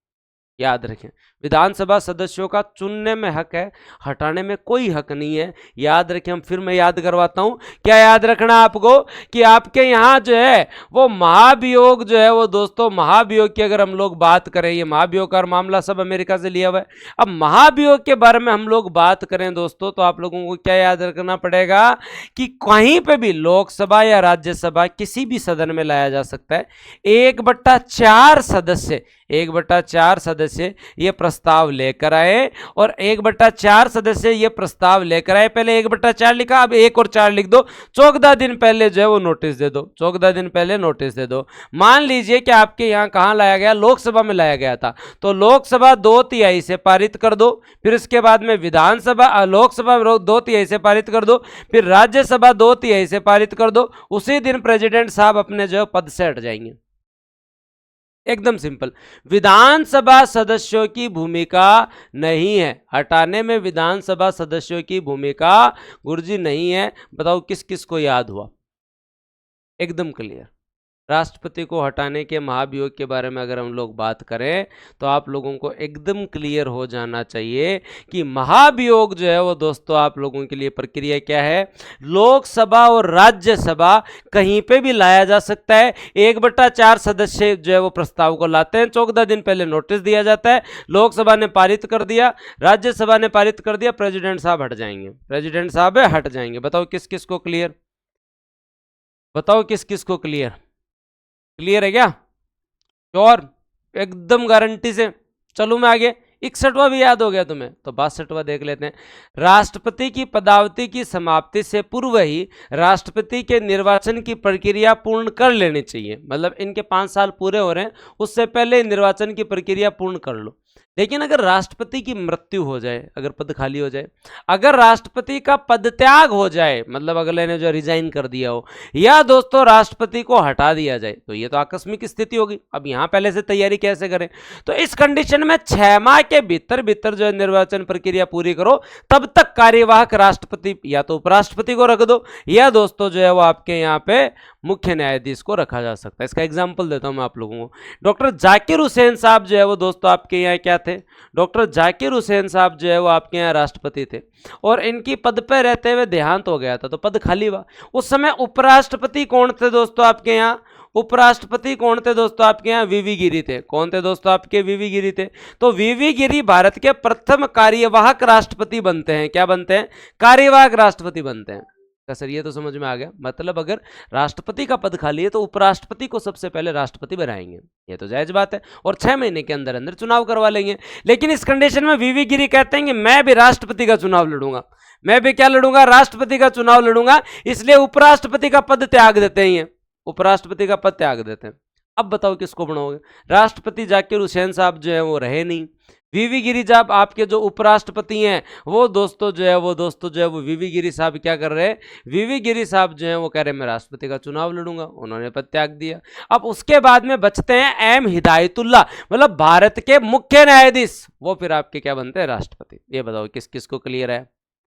याद रखें, विधानसभा सदस्यों का चुनने में हक है, हटाने में कोई हक नहीं है। याद रखें, हम फिर मैं याद करवाता हूं। क्या याद रखना आपको कि आपके यहां जो है वो महाभियोग जो है वो दोस्तों, महाभियोग की अगर हम लोग बात करें, ये महाभियोग का मामला सब अमेरिका से लिया हुआ है। अब महाभियोग के बारे में हम लोग बात करें दोस्तों, तो आप लोगों को क्या याद रखना पड़ेगा कि कहीं पे भी लोकसभा या राज्यसभा किसी भी सदन में लाया जा सकता है। 1/4 सदस्य, 1/4 सदस्य ये प्रस्ताव लेकर आए, और 1/4 सदस्य ये प्रस्ताव लेकर आए। पहले 1/4 लिखा, अब 1 और 4 लिख दो। 14 दिन पहले जो है वो नोटिस दे दो, 14 दिन पहले नोटिस दे दो। मान लीजिए कि आपके यहां कहां लाया गया? लोकसभा में लाया गया था, तो लोकसभा 2/3 से पारित कर दो। फिर इसके बाद में विधानसभा, लोकसभा 2/3 से पारित कर दो। फिर राज्यसभा 2/3 से पारित कर दो। उसी दिन प्रेसिडेंट साहब अपने जो पद से हट जाएंगे। एकदम सिंपल, विधानसभा सदस्यों की भूमिका नहीं है हटाने में, विधानसभा सदस्यों की भूमिका गुरुजी नहीं है। बताओ किस किस को याद हुआ? एकदम क्लियर। राष्ट्रपति को हटाने के महाभियोग के बारे में अगर हम लोग बात करें तो आप लोगों को एकदम क्लियर हो जाना चाहिए कि महाभियोग जो है वो दोस्तों आप लोगों के लिए प्रक्रिया क्या है। लोकसभा और राज्यसभा कहीं पे भी लाया जा सकता है। 1/4 सदस्य जो है वो प्रस्ताव को लाते हैं, 14 दिन पहले नोटिस दिया जाता है, लोकसभा ने पारित कर दिया, राज्यसभा ने पारित कर दिया, प्रेसिडेंट साहब हट जाएंगे, प्रेसिडेंट साहब हट जाएंगे। बताओ किस किस को क्लियर? बताओ किस किस को क्लियर? क्लियर है क्या? श्योर? एकदम गारंटी से। चलो मैं आगे, 61वां भी याद हो गया तुम्हें तो 62वां देख लेते हैं। राष्ट्रपति की पदावधि की समाप्ति से पूर्व ही राष्ट्रपति के निर्वाचन की प्रक्रिया पूर्ण कर लेनी चाहिए। मतलब इनके 5 साल पूरे हो रहे हैं, उससे पहले निर्वाचन की प्रक्रिया पूर्ण कर लो। लेकिन अगर राष्ट्रपति की मृत्यु हो जाए, अगर पद खाली हो जाए, अगर राष्ट्रपति का पद त्याग हो जाए, मतलब अगले ने जो रिजाइन कर दिया हो, या दोस्तों राष्ट्रपति को हटा दिया जाए, तो ये तो आकस्मिक स्थिति होगी। अब यहां पहले से तैयारी कैसे करें? तो इस कंडीशन में 6 माह के भीतर भीतर जो है निर्वाचन प्रक्रिया पूरी करो, तब तक कार्यवाहक राष्ट्रपति या तो उपराष्ट्रपति को रख दो, या दोस्तों जो है वो आपके यहाँ पे मुख्य न्यायाधीश को रखा जा सकता है। इसका एग्जाम्पल देता हूं मैं आप लोगों को। डॉक्टर जाकिर हुसैन साहब जो है वो दोस्तों आपके यहाँ क्या थे? डॉक्टर जाकिर हुसैन साहब जो है वो आपके यहाँ राष्ट्रपति थे, और इनकी पद पर रहते हुए देहांत हो गया था, तो पद खाली हुआ। उस समय उपराष्ट्रपति कौन थे दोस्तों आपके यहाँ? उपराष्ट्रपति कौन थे दोस्तों आपके यहाँ? वीवी गिरी थे। कौन थे दोस्तों आपके? वीवी गिरी थे। तो वीवी गिरी भारत के प्रथम कार्यवाहक राष्ट्रपति बनते हैं। क्या बनते हैं? कार्यवाहक राष्ट्रपति बनते हैं। सर ये तो समझ में आ गया। मतलब अगर राष्ट्रपति का पद खाली है तो उपराष्ट्रपति को सबसे पहले राष्ट्रपति बनाएंगे, ये तो जायज बात है, और 6 महीने के अंदर अंदर चुनाव करवा लेंगे। लेकिन इस कंडीशन में वीवी गिरी कहते हैं कि मैं भी राष्ट्रपति का चुनाव लड़ूंगा, मैं भी क्या लड़ूंगा? राष्ट्रपति का चुनाव लड़ूंगा, इसलिए उपराष्ट्रपति का पद त्याग देते हैं, उपराष्ट्रपति का पद त्याग देते हैं। अब बताओ किसको बनाओगे? राष्ट्रपति जाकिर हुसैन साहब जो है वो रहे नहीं, वीवी गिरी साहब आपके जो उपराष्ट्रपति हैं वो दोस्तों जो है वो वीवी गिरी साहब क्या कर रहे हैं? वीवी गिरी साहब जो है वो कह रहे हैं मैं राष्ट्रपति का चुनाव लड़ूंगा, उन्होंने पद त्याग दिया। अब उसके बाद में बचते हैं एम हिदायतुल्लाह, मतलब भारत के मुख्य न्यायाधीश, वो फिर आपके क्या बनते हैं? राष्ट्रपति। ये बताओ किस किस को क्लियर है?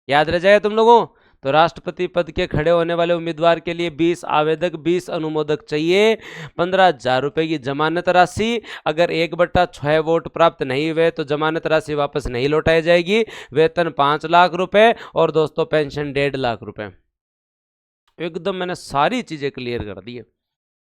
याद रह जाएगा तुम लोगों? तो राष्ट्रपति पद के खड़े होने वाले उम्मीदवार के लिए 20 आवेदक, 20 अनुमोदक चाहिए, 15,000 रुपए की जमानत राशि। अगर 1/6 वोट प्राप्त नहीं हुए तो जमानत राशि वापस नहीं लौटाई जाएगी। वेतन 5 लाख रुपए, और दोस्तों पेंशन 1.5 लाख रुपए। एकदम मैंने सारी चीजें क्लियर कर दी है,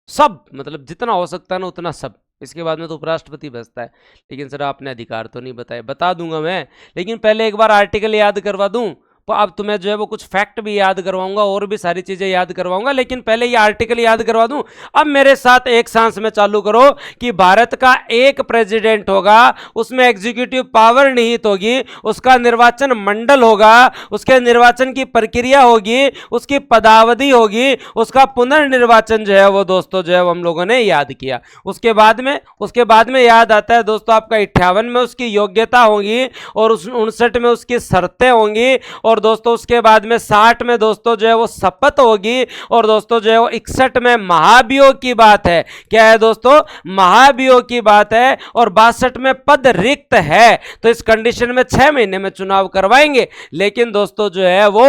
सब, मतलब जितना हो सकता है ना उतना सब। इसके बाद में तो उपराष्ट्रपति बचता है। लेकिन सर आपने अधिकार तो नहीं बताए। बता दूंगा मैं, लेकिन पहले एक बार आर्टिकल याद करवा दूं, तो अब तुम्हें जो है वो कुछ फैक्ट भी याद करवाऊंगा और भी सारी चीजें याद करवाऊंगा, लेकिन पहले ये आर्टिकल याद करवा दूं। अब मेरे साथ एक सांस में चालू करो कि भारत का एक प्रेसिडेंट होगा, उसमें एग्जीक्यूटिव पावर निहित होगी, उसका निर्वाचन मंडल होगा, उसके निर्वाचन की प्रक्रिया होगी, उसकी पदावधि होगी, उसका पुनर्निर्वाचन जो है वो दोस्तों जो है वो हम लोगों ने याद किया। उसके बाद में याद आता है दोस्तों आपका 58 में उसकी योग्यता होगी, और 59 में उसकी शर्तें होंगी, और दोस्तों उसके बाद में 60 में दोस्तों जो है वो शपथ होगी, और दोस्तों जो है वो 61 में महाभियोग की बात है। क्या है दोस्तों? महाभियोग की बात है। और 62 में पद रिक्त है। तो इस कंडीशन में 6 महीने में चुनाव करवाएंगे, लेकिन दोस्तों जो है वो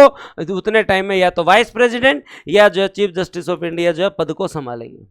उतने टाइम में या तो वाइस प्रेसिडेंट या जो है चीफ जस्टिस ऑफ इंडिया जो है पद को संभालेंगे।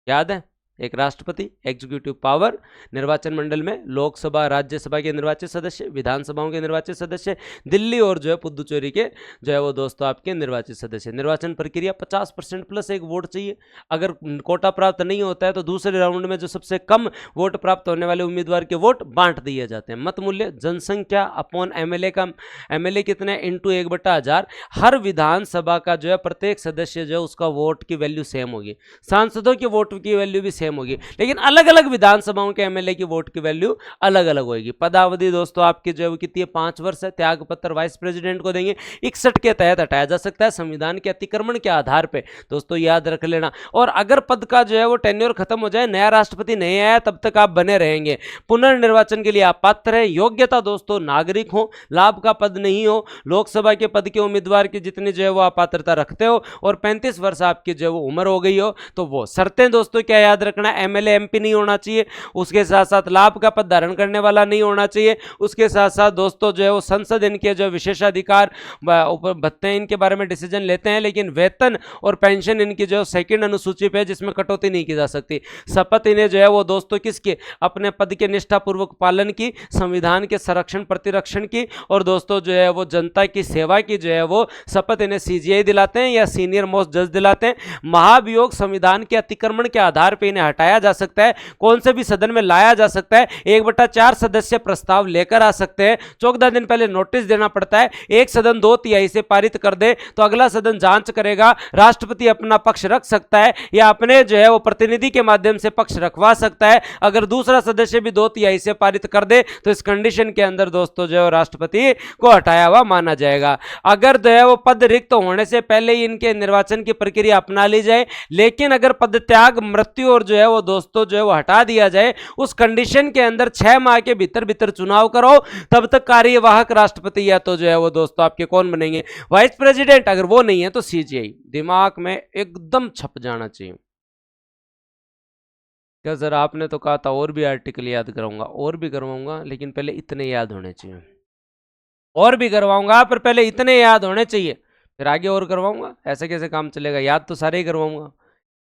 याद है? एक राष्ट्रपति, एग्जीक्यूटिव पावर, निर्वाचन मंडल में लोकसभा राज्यसभा के निर्वाचित सदस्य, विधानसभाओं के निर्वाचित सदस्य, दिल्ली और जो है पुदुचेरी के जो है वो दोस्तों आपके निर्वाचित सदस्य। निर्वाचन प्रक्रिया 50% प्लस एक वोट चाहिए। अगर कोटा प्राप्त नहीं होता है तो दूसरे राउंड में जो सबसे कम वोट प्राप्त होने वाले उम्मीदवार के वोट बांट दिए जाते हैं। मत मूल्य जनसंख्या अपॉन एमएलए का, एमएलए कितने इंटू 1/1000। हर विधानसभा का जो है प्रत्येक सदस्य जो है उसका वोट की वैल्यू सेम होगी, सांसदों के वोट की वैल्यू भी होगी, लेकिन अलग अलग विधानसभाओं के एमएलए की वोट की वैल्यू अलग अलग होगी। पदावधि दोस्तों आपकी जो है कितनी है? 5 वर्ष है। त्याग पत्र वाइस प्रेसिडेंट को देंगे। 61 के तहत हटाया जा सकता है संविधान के अतिक्रमण के आधार पे, दोस्तों याद रख लेना। और अगर पद का जो है वो टेन्योर खत्म हो जाए, नया राष्ट्रपति नहीं आया, तब तक आप बने रहेंगे। पुनर्निर्वाचन के लिए आप पात्र हैं। योग्यता दोस्तों नागरिक हो, लाभ का पद नहीं हो, लोकसभा के पद के उम्मीदवार की जितनी जो है वो आप पात्रता रखते हो, और 35 वर्ष आपकी जो है वो उम्र हो गई हो। तो वो शर्तें दोस्तों क्या याद रख रखना है एमएलए एमपी नहीं होना चाहिए, उसके साथ साथ लाभ का पद धारण करने वाला नहीं होना चाहिए, उसके साथ साथ दोस्तों जो है वो संसद इनके जो विशेषाधिकार भत्ते हैं इनके बारे में डिसीजन लेते हैं, लेकिन वेतन और पेंशन इनकी जो सेकंड अनुसूची पे है जिसमें कटौती नहीं की जा सकती। शपथ इन्हें जो है वो दोस्तों किसके, अपने पद के निष्ठापूर्वक पालन की, संविधान के संरक्षण प्रतिरक्षण की, और दोस्तों जो है वो जनता की सेवा की जो है वो शपथ इन्हें सीजीआई दिलाते हैं या सीनियर मोस्ट जज दिलाते हैं। महाभियोग संविधान के अतिक्रमण के आधार पर इन्हें हटाया जा सकता है, कौन से भी सदन में लाया जा सकता है, 1/4 सदस्य प्रस्ताव लेकर आ सकते हैं, 14 दिन पहले नोटिस देना पड़ता है, एक सदन 2/3 से पारित कर दे तो अगला सदन जांच करेगा, राष्ट्रपति अपना पक्ष रख सकता है या अपने जो है वो प्रतिनिधि के माध्यम से पक्ष रखवा सकता है। अगर दूसरा सदस्य भी 2/3 से पारित कर दे तो इस कंडीशन के अंदर दोस्तों जो है राष्ट्रपति को हटाया हुआ माना जाएगा। अगर जो है वो पद रिक्त होने से पहले ही इनके निर्वाचन की प्रक्रिया अपना ली जाए, लेकिन अगर पद त्याग, मृत्यु और जो है वो दोस्तों जो है वो हटा दिया जाए, उस कंडीशन के अंदर 6 माह के भीतर चुनाव करो, तब तक कार्यवाहक राष्ट्रपति या तो जो है वो दोस्तों आपके कौन बनेंगे, वाइस प्रेसिडेंट, अगर वो नहीं है तो सीजीआई। दिमाग में एकदम छप जाना चाहिए। क्या सर आपने तो कहा था और भी आर्टिकल याद कराऊंगा, और भी करवाऊंगा, लेकिन पहले इतने याद होने चाहिए। और भी करवाऊंगा पर पहले इतने याद होने चाहिए, फिर आगे और करवाऊंगा। ऐसे कैसे काम चलेगा, याद तो सारे ही करवाऊंगा,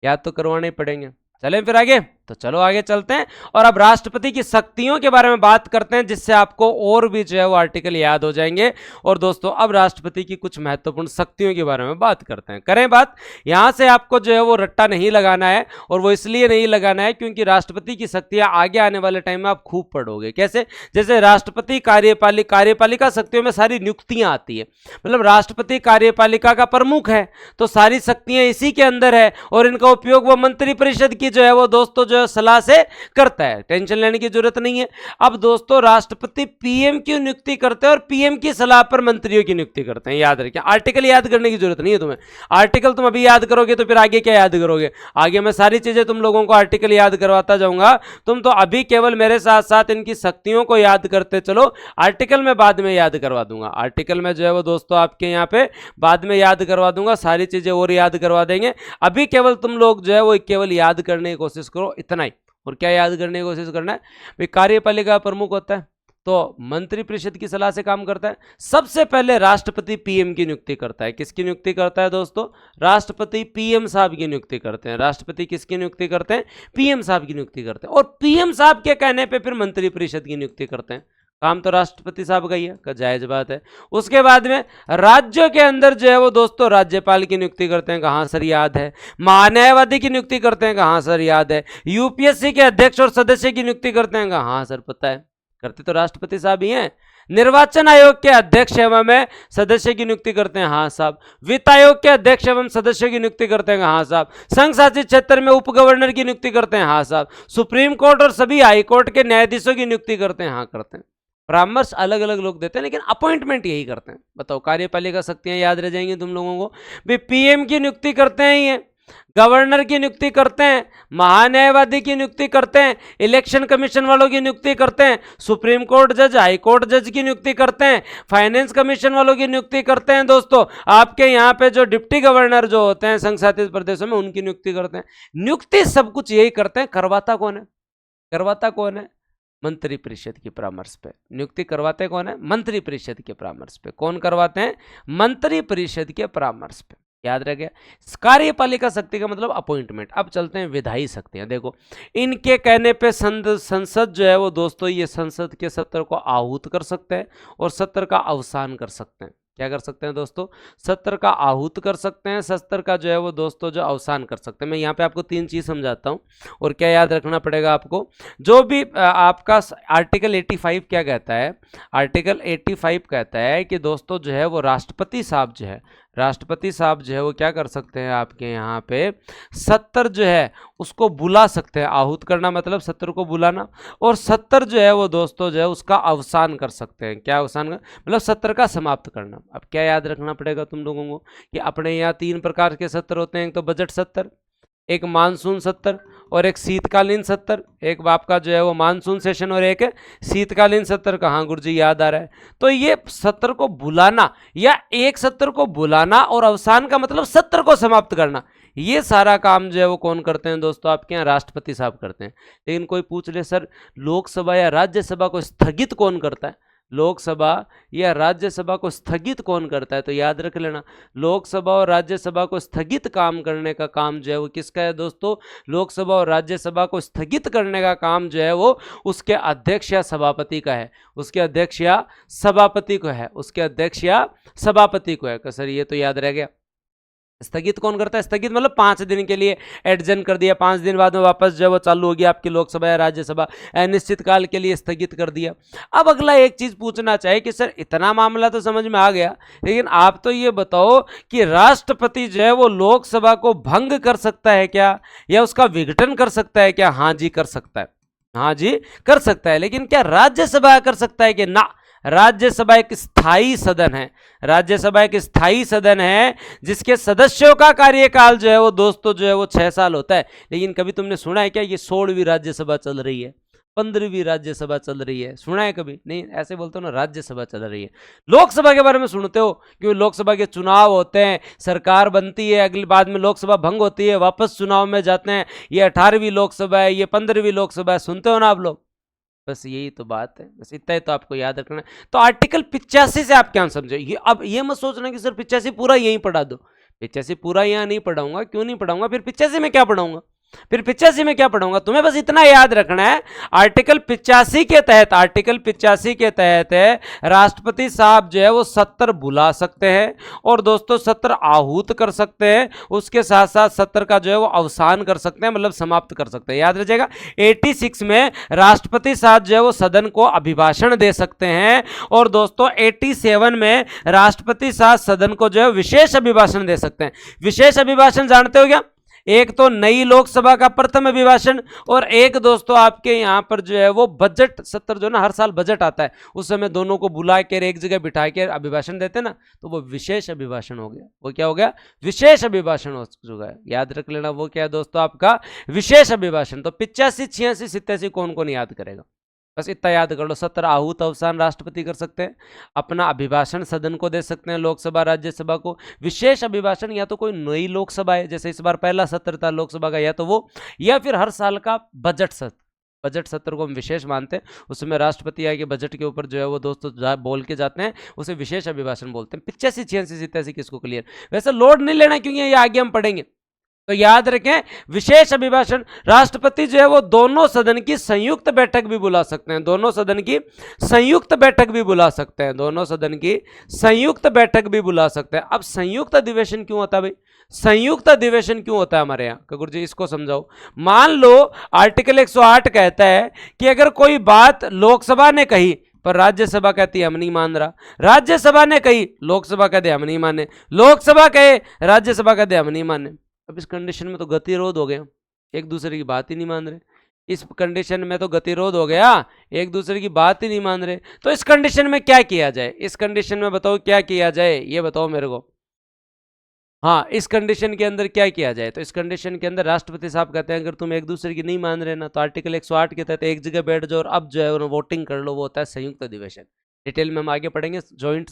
याद तो करवाने ही पड़ेंगे। चलें फिर आगे, तो चलो आगे चलते हैं और अब राष्ट्रपति की शक्तियों के बारे में बात करते हैं, जिससे आपको और भी जो है वो आर्टिकल याद हो जाएंगे। और दोस्तों अब राष्ट्रपति की कुछ महत्वपूर्ण शक्तियों के बारे में बात करते हैं। करें बात, यहां से आपको जो है वो रट्टा नहीं लगाना है, और वो इसलिए नहीं लगाना है क्योंकि राष्ट्रपति की शक्तियां आगे आने वाले टाइम में आप खूब पढ़ोगे। कैसे, जैसे राष्ट्रपति कार्यपालिका शक्तियों में सारी नियुक्तियां आती है, मतलब राष्ट्रपति कार्यपालिका का प्रमुख है तो सारी शक्तियां इसी के अंदर है, और इनका उपयोग वो मंत्रिपरिषद की जो है वो दोस्तों जो सलाह से करता है, टेंशन लेने की जरूरत नहीं है। अब दोस्तों राष्ट्रपति पीएम की नियुक्ति करते हैं और पीएम की सलाह पर मंत्रियों की नियुक्ति करते हैं। याद रखिए, आर्टिकल याद करने की जरूरत नहीं है तुम्हें। आर्टिकल तुम अभी याद करोगे तो फिर आगे क्या याद करोगे, आगे मैं सारी चीजें तुम लोगों को आर्टिकल याद करवाता जाऊंगा, तुम तो अभी केवल मेरे साथ साथ इनकी शक्तियों को याद करते चलो। आर्टिकल में बाद में याद करवा दूंगा, आर्टिकल में जो है वो दोस्तों आपके यहाँ पे बाद में याद करवा दूंगा, सारी चीजें और याद करवा देंगे। अभी केवल तुम लोग जो है वो केवल याद करने की कोशिश करो, इतना ही। और क्या याद करने की कोशिश करना है भाई, कार्यपालिका प्रमुख होता है तो मंत्रिपरिषद की सलाह से काम करता है। सबसे पहले राष्ट्रपति पीएम की नियुक्ति करता है। किसकी नियुक्ति करता है दोस्तों, राष्ट्रपति पीएम साहब की नियुक्ति करते हैं। राष्ट्रपति किसकी नियुक्ति करते हैं, पीएम साहब की नियुक्ति करते हैं, और पीएम साहब के कहने पे फिर मंत्रिपरिषद की नियुक्ति करते हैं। काम तो राष्ट्रपति साहब का ही है, जायज बात है। उसके बाद में राज्यों के अंदर जो है वो दोस्तों राज्यपाल की नियुक्ति करते हैं, कहां सर याद है। महान्यायवादी की नियुक्ति करते हैं, कहां सर याद है। यूपीएससी के अध्यक्ष और सदस्य की नियुक्ति करते हैं, कहां सर पता है, करते तो राष्ट्रपति साहब ही हैं। निर्वाचन आयोग के अध्यक्ष एवं सदस्य की नियुक्ति करते हैं, हाँ साहब। वित्त आयोग के अध्यक्ष एवं सदस्य की नियुक्ति करते हैं, हाँ साहब। संघ शासित क्षेत्र में उप गवर्नर की नियुक्ति करते हैं, हाँ साहब। सुप्रीम कोर्ट और सभी हाई कोर्ट के न्यायाधीशों की नियुक्ति करते हैं, हाँ करते हैं। परामर्श अलग अलग लोग देते हैं लेकिन अपॉइंटमेंट यही करते हैं। बताओ, कार्यपालिका शक्तियां याद रह जाएंगी तुम लोगों को भी। पीएम की नियुक्ति करते हैं ये, गवर्नर की नियुक्ति करते हैं, महान्यायवादी की नियुक्ति करते हैं, इलेक्शन कमीशन वालों की नियुक्ति करते हैं, सुप्रीम कोर्ट जज, हाई कोर्ट जज की नियुक्ति करते हैं, फाइनेंस कमीशन वालों की नियुक्ति करते हैं। दोस्तों आपके यहाँ पे जो डिप्टी गवर्नर जो होते हैं संघ शासित प्रदेशों में, उनकी नियुक्ति करते हैं। नियुक्ति सब कुछ यही करते हैं, करवाता कौन है, करवाता कौन है, मंत्रिपरिषद के परामर्श पे। नियुक्ति करवाते कौन है, मंत्रिपरिषद के परामर्श पे। कौन करवाते हैं, मंत्रिपरिषद के परामर्श पे। याद रह गया। कार्यपालिका शक्ति का मतलब अपॉइंटमेंट। अब चलते हैं विधायी शक्तियां। देखो, इनके कहने पे संसद जो है वो दोस्तों ये संसद के सत्र को आहूत कर सकते हैं और सत्र का अवसान कर सकते हैं। क्या कर सकते हैं दोस्तों, सत्र का आहूत कर सकते हैं, सत्र का जो है वो दोस्तों जो अवसान कर सकते हैं। मैं यहाँ पे आपको 3 चीज़ समझाता हूँ और क्या याद रखना पड़ेगा आपको। जो भी आपका आर्टिकल 85 क्या कहता है, आर्टिकल 85 कहता है कि दोस्तों जो है वो राष्ट्रपति साहब जो है वो क्या कर सकते हैं, आपके यहाँ पे सत्र जो है उसको बुला सकते हैं। आहूत करना मतलब सत्र को बुलाना, और सत्र जो है वो दोस्तों जो है उसका अवसान कर सकते हैं। क्या अवसान कर, मतलब सत्र का समाप्त करना। अब क्या याद रखना पड़ेगा तुम लोगों को कि अपने यहाँ 3 प्रकार के सत्र होते हैं। एक तो बजट सत्र, एक मानसून सत्र और एक शीतकालीन सत्र। एक आपका जो है वो मानसून सेशन और एक शीतकालीन सत्र। कहाँ गुरुजी याद आ रहा है। तो ये सत्र को बुलाना या एक सत्र को बुलाना और अवसान का मतलब सत्र को समाप्त करना, ये सारा काम जो है वो कौन करते हैं दोस्तों, आपके यहाँ राष्ट्रपति साहब करते हैं। लेकिन कोई पूछ ले सर लोकसभा या राज्यसभा को स्थगित कौन करता है, लोकसभा या राज्यसभा को स्थगित कौन करता है, तो याद रख लेना लोकसभा और राज्यसभा को स्थगित काम करने का काम जो है वो किसका है दोस्तों, लोकसभा और राज्यसभा को स्थगित करने का काम जो है वो उसके अध्यक्ष या सभापति का है, उसके अध्यक्ष या सभापति को है, उसके अध्यक्ष या सभापति को है। सर ये तो याद रह गया। स्थगित कौन करता है, स्थगित मतलब 5 दिन के लिए एडजन कर दिया, 5 दिन बाद में वापस जो वो चालू होगी आपकी लोकसभा या राज्यसभा, अनिश्चित काल के लिए स्थगित कर दिया। अब अगला एक चीज पूछना चाहिए कि सर इतना मामला तो समझ में आ गया, लेकिन आप तो ये बताओ कि राष्ट्रपति जो है वो लोकसभा को भंग कर सकता है क्या, या उसका विघटन कर सकता है क्या? हाँ जी कर सकता है, हाँ जी कर सकता है। लेकिन क्या राज्यसभा कर सकता है कि ना? राज्यसभा एक स्थायी सदन है, राज्यसभा एक स्थायी सदन है जिसके सदस्यों का कार्यकाल जो है वो दोस्तों जो है वो 6 साल होता है। लेकिन कभी तुमने सुना है क्या ये 16वीं राज्यसभा चल रही है, 15वीं राज्यसभा चल रही है? सुना है कभी? नहीं, ऐसे बोलते हो ना राज्यसभा चल रही है। लोकसभा के बारे में सुनते हो क्योंकि लोकसभा के चुनाव होते हैं, सरकार बनती है, अगली बाद में लोकसभा भंग होती है, वापस चुनाव में जाते हैं, ये 18वीं लोकसभा है, ये 15वीं लोकसभा है, सुनते हो ना आप लोग? बस यही तो बात है, बस इतना ही तो आपको याद रखना है। तो आर्टिकल 85 से आप क्या समझो, ये अब ये मत सोचना कि सर 85 पूरा यहीं पढ़ा दो। 85 पूरा यहाँ नहीं पढ़ाऊंगा, क्यों नहीं पढ़ाऊंगा, फिर 85 में क्या पढ़ाऊंगा, फिर 85 में क्या पढ़ाऊंगा? तुम्हें बस इतना याद रखना है आर्टिकल 85 के तहत, आर्टिकल 85 के तहत है राष्ट्रपति साहब जो है वो सत्र बुला सकते हैं और दोस्तों सत्र आहूत कर सकते हैं, उसके साथ साथ सत्र का जो है वो अवसान कर सकते हैं, मतलब समाप्त कर सकते हैं। याद रखिएगा 86 में राष्ट्रपति साहब जो है वो सदन को अभिभाषण दे सकते हैं और दोस्तों 87 में राष्ट्रपति साहब सदन को जो है विशेष अभिभाषण दे सकते हैं। विशेष अभिभाषण जानते हो क्या? एक तो नई लोकसभा का प्रथम अभिभाषण और एक दोस्तों आपके यहाँ पर जो है वो बजट सत्र, जो ना हर साल बजट आता है उस समय दोनों को बुला कर एक जगह बिठा के अभिभाषण देते ना, तो वो विशेष अभिभाषण हो गया। वो क्या हो गया? विशेष अभिभाषण हो चुका है। याद रख लेना वो क्या है दोस्तों, आपका विशेष अभिभाषण। तो 85, 86, 87 कौन कौन याद करेगा? बस इतना याद कर लो। सत्र आहूत अवसान राष्ट्रपति कर सकते हैं, अपना अभिभाषण सदन को दे सकते हैं, लोकसभा राज्यसभा को। विशेष अभिभाषण या तो कोई नई लोकसभा है, जैसे इस बार पहला सत्र था लोकसभा का, या तो वो, या फिर हर साल का बजट सत्र, बजट सत्र को हम विशेष मानते हैं, उसमें राष्ट्रपति आके बजट के ऊपर जो है वो दोस्तों बोल के जाते हैं, उसे विशेष अभिभाषण बोलते हैं। 85, 86, 87 किसको क्लियर? वैसे लोड नहीं लेना क्योंकि ये आगे हम पढ़ेंगे। तो याद रखें विशेष अभिभाषण, राष्ट्रपति जो है वो दोनों सदन की संयुक्त बैठक भी बुला सकते हैं, दोनों सदन की संयुक्त बैठक भी बुला सकते हैं, दोनों सदन की संयुक्त बैठक भी बुला सकते हैं। अब संयुक्त अधिवेशन क्यों होता है भाई? संयुक्त अधिवेशन क्यों होता है हमारे यहाँ? कपूर जी इसको समझाओ। मान लो आर्टिकल 108 कहता है कि अगर कोई बात लोकसभा ने कही पर राज्यसभा कहती है हम नहीं मान रहा, राज्यसभा ने कही लोकसभा कहते हम नहीं माने, लोकसभा कहे राज्यसभा कहते हम नहीं माने। अब इस कंडीशन में तो गतिरोध हो गया, एक दूसरे की बात ही नहीं मान रहे। इस कंडीशन में तो गतिरोध हो गया, एक दूसरे की बात ही नहीं मान रहे। तो इस कंडीशन में क्या किया जाए? इस कंडीशन में बताओ क्या किया जाए, ये बताओ मेरे को। हाँ, इस कंडीशन के अंदर क्या किया जाए? तो इस कंडीशन के अंदर राष्ट्रपति साहब कहते हैं अगर तुम एक दूसरे की नहीं मान रहे ना, तो आर्टिकल 108 के तहत एक जगह बैठ जाओ और अब जो है वोटिंग कर लो। वो होता है संयुक्त अधिवेशन। डिटेल में हम आगे पढ़ेंगे। जॉइंट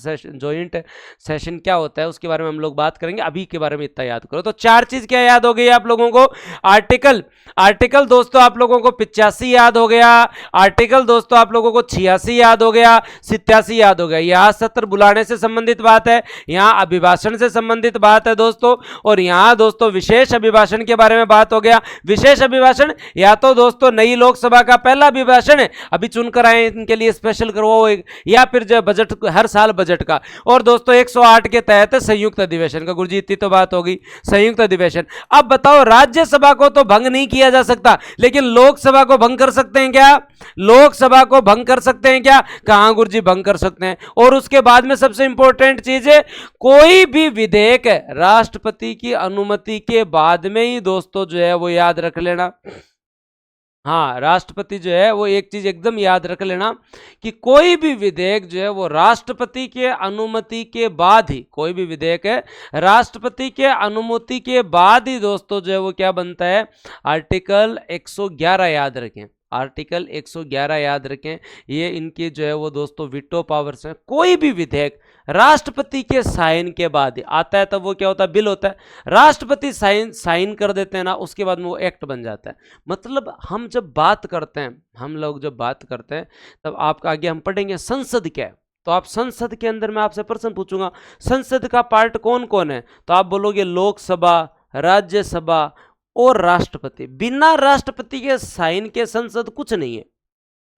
सेशन क्या होता है उसके बारे में हम लोग बात करेंगे, अभी के बारे में इतना याद करो। तो 4 चीज क्या याद हो गई आप लोगों को? आर्टिकल दोस्तों आप लोगों को 85 याद हो गया, आर्टिकल दोस्तों आप लोगों को 86 याद हो गया, 87 याद हो गया। यहाँ सत्र बुलाने से संबंधित बात है, यहाँ अभिभाषण से संबंधित बात है दोस्तों, और यहाँ दोस्तों विशेष अभिभाषण के बारे में बात हो गया। विशेष अभिभाषण या तो दोस्तों नई लोकसभा का पहला अभिभाषण है, अभी चुनकर आए इनके लिए स्पेशल करवाओ, या फिर जो बजट हर साल बजट का। और दोस्तों 108 के तहत संयुक्त अधिवेशन का। गुरुजी इतनी तो बात होगी, संयुक्त अधिवेशन। अब बताओ राज्यसभा को तो भंग नहीं किया जा सकता, लेकिन लोकसभा को भंग कर सकते हैं क्या? लोकसभा को भंग कर सकते हैं क्या? कहां गुरुजी भंग कर सकते हैं। और उसके बाद में सबसे इंपॉर्टेंट चीज है, कोई भी विधेयक राष्ट्रपति की अनुमति के बाद में ही दोस्तों जो है वो याद रख लेना। हाँ, राष्ट्रपति जो है वो एक चीज एकदम याद रख लेना कि कोई भी विधेयक जो है वो राष्ट्रपति के अनुमति के बाद ही, कोई भी विधेयक है राष्ट्रपति के अनुमति के बाद ही दोस्तों जो है वो क्या बनता है? आर्टिकल 111 याद रखें, आर्टिकल 111 याद रखें। ये इनके जो है वो दोस्तों वीटो पावर्स हैं। कोई भी विधेयक राष्ट्रपति के साइन के बाद आता है, तब वो क्या होता है, बिल होता है। राष्ट्रपति साइन कर देते हैं ना, उसके बाद में वो एक्ट बन जाता है। मतलब हम जब बात करते हैं, हम लोग जब बात करते हैं, तब आपका आगे हम पढ़ेंगे संसद क्या है। तो आप संसद के अंदर मैं आपसे प्रश्न पूछूंगा, संसद का पार्ट कौन कौन है, तो आप बोलोगे लोकसभा, राज्यसभा और राष्ट्रपति। बिना राष्ट्रपति के साइन के संसद कुछ नहीं है।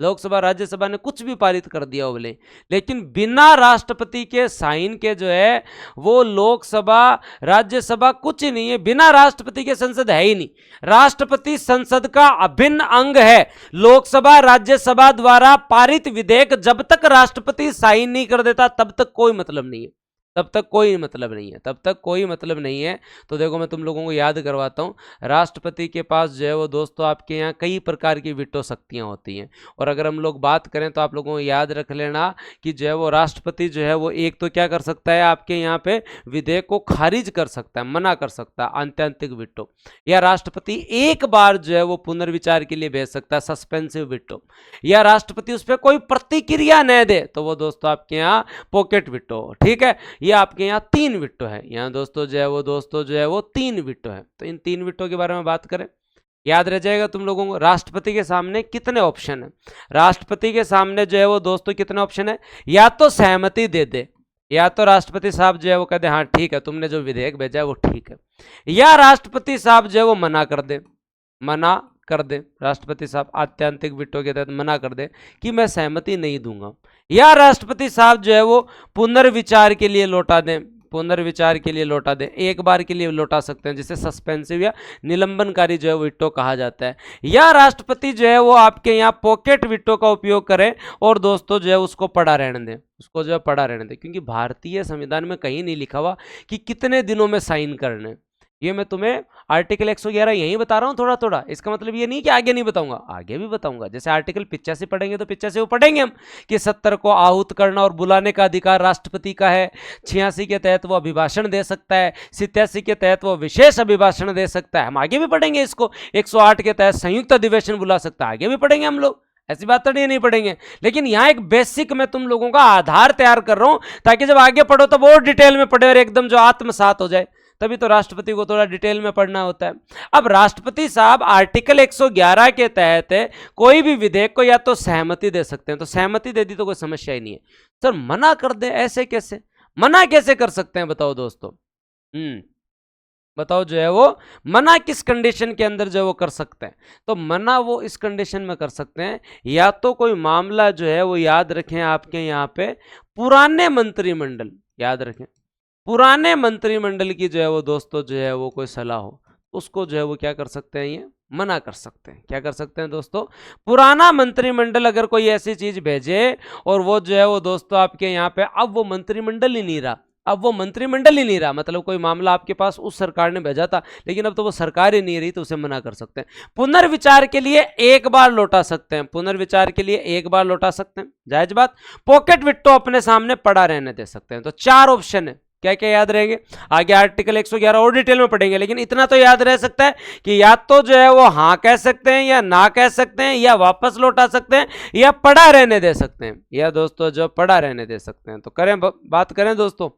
लोकसभा राज्यसभा ने कुछ भी पारित कर दिया बोले, लेकिन बिना राष्ट्रपति के साइन के जो है वो लोकसभा राज्यसभा कुछ ही नहीं है। बिना राष्ट्रपति के संसद है ही नहीं। राष्ट्रपति संसद का अभिन्न अंग है। लोकसभा राज्यसभा द्वारा पारित विधेयक जब तक राष्ट्रपति साइन नहीं कर देता तब तक कोई मतलब नहीं है, तब तक कोई मतलब नहीं है, तब तक कोई मतलब नहीं है। तो देखो मैं तुम लोगों को याद करवाता हूँ, राष्ट्रपति के पास जो है वो दोस्तों आपके यहाँ कई प्रकार की वीटो शक्तियाँ होती हैं। और अगर हम लोग बात करें तो आप लोगों को याद रख लेना कि जो है वो राष्ट्रपति जो है वो एक तो क्या कर सकता है, आपके यहाँ पे विधेयक को खारिज कर सकता है, मना कर सकता है, आत्यंतिक वीटो, या राष्ट्रपति एक बार जो है वो पुनर्विचार के लिए भेज सकता है, सस्पेंसिव वीटो, या राष्ट्रपति उस पर कोई प्रतिक्रिया न दे तो वो दोस्तों आपके यहाँ पॉकेट वीटो। ठीक है, ये आपके यहाँ 3 विट्टो है। यहाँ दोस्तों जो है वो 3 विट्टो है। तो इन 3 विट्टो के बारे में बात करें, याद रह जाएगा तुम लोगों को। राष्ट्रपति के सामने कितने ऑप्शन है, राष्ट्रपति के सामने जो है वो दोस्तों कितने ऑप्शन है, या तो सहमति दे दे, या तो राष्ट्रपति साहब जो है वो कहते हैं हाँ ठीक है तुमने जो विधेयक भेजा है वो ठीक है, या राष्ट्रपति साहब जो है वो मना कर दे, मना कर दे, राष्ट्रपति साहब आत्यंतिक वीटो के तहत मना कर दे कि मैं सहमति नहीं दूंगा, या राष्ट्रपति साहब जो है वो पुनर्विचार के लिए लौटा दें, पुनर्विचार के लिए लौटा दें, एक बार के लिए लौटा सकते हैं, जिसे सस्पेंसिव या निलंबनकारी जो है वीटो कहा जाता है, या राष्ट्रपति जो है वो आपके यहाँ पॉकेट वीटो का उपयोग करें और दोस्तों जो है उसको पड़ा रहने दें, उसको जो है पड़ा रहने दें, क्योंकि भारतीय संविधान में कहीं नहीं लिखा हुआ कि कितने दिनों में साइन करने। ये मैं तुम्हें आर्टिकल 111 यहीं बता रहा हूँ थोड़ा थोड़ा, इसका मतलब ये नहीं कि आगे नहीं बताऊंगा, आगे भी बताऊंगा। जैसे आर्टिकल 85 पढ़ेंगे तो 85 वो पढ़ेंगे हम कि 70 को आहूत करना और बुलाने का अधिकार राष्ट्रपति का है, 86 के तहत वो अभिभाषण दे सकता है, 87 के तहत वो विशेष अभिभाषण दे सकता है, हम आगे भी पढ़ेंगे इसको, 108 के तहत संयुक्त अधिवेशन बुला सकता है, आगे भी पढ़ेंगे हम लोग, ऐसी बात नहीं पढ़ेंगे। लेकिन यहाँ एक बेसिक मैं तुम लोगों का आधार तैयार कर रहा हूं ताकि जब आगे पढ़ो तो वो डिटेल में पढ़े और एकदम जो आत्मसात हो जाए। तभी तो राष्ट्रपति को थोड़ा डिटेल में पढ़ना होता है। अब राष्ट्रपति साहब आर्टिकल 111 के तहत कोई भी विधेयक को या तो सहमति दे सकते हैं, तो सहमति दे दी तो कोई समस्या ही नहीं है। सर मना कर दे, ऐसे कैसे, मना कैसे कर सकते हैं बताओ दोस्तों, बताओ जो है वो मना किस कंडीशन के अंदर जो है वो कर सकते हैं। तो मना वो इस कंडीशन में कर सकते हैं, या तो कोई मामला जो है वो याद रखें आपके यहाँ पे पुराने मंत्रिमंडल, याद रखें पुराने मंत्रिमंडल की जो है वो दोस्तों जो है वो कोई सलाह हो, उसको जो है वो क्या कर सकते हैं, ये मना कर सकते हैं। क्या कर सकते हैं दोस्तों, पुराना मंत्रिमंडल अगर कोई ऐसी चीज भेजे और वो जो है वो दोस्तों आपके यहाँ पे अब वो मंत्रिमंडल ही नहीं रहा, अब वो मंत्रिमंडल ही नहीं रहा, मतलब कोई मामला आपके पास उस सरकार ने भेजा था लेकिन अब तो वो सरकार ही नहीं रही, तो उसे मना कर सकते हैं। पुनर्विचार के लिए एक बार लौटा सकते हैं, पुनर्विचार के लिए एक बार लौटा सकते हैं, जायज बात। पॉकेट विट्टो अपने सामने पड़ा रहने दे सकते हैं। तो 4 ऑप्शन है, क्या क्या याद रहेंगे, आगे आर्टिकल 111 और डिटेल में पढ़ेंगे, लेकिन इतना तो याद रह सकता है कि या तो जो है वो हाँ कह सकते हैं, या ना कह सकते हैं, या वापस लौटा सकते हैं, या पड़ा रहने दे सकते हैं, या दोस्तों जो पड़ा रहने दे सकते हैं। तो करें बात करें दोस्तों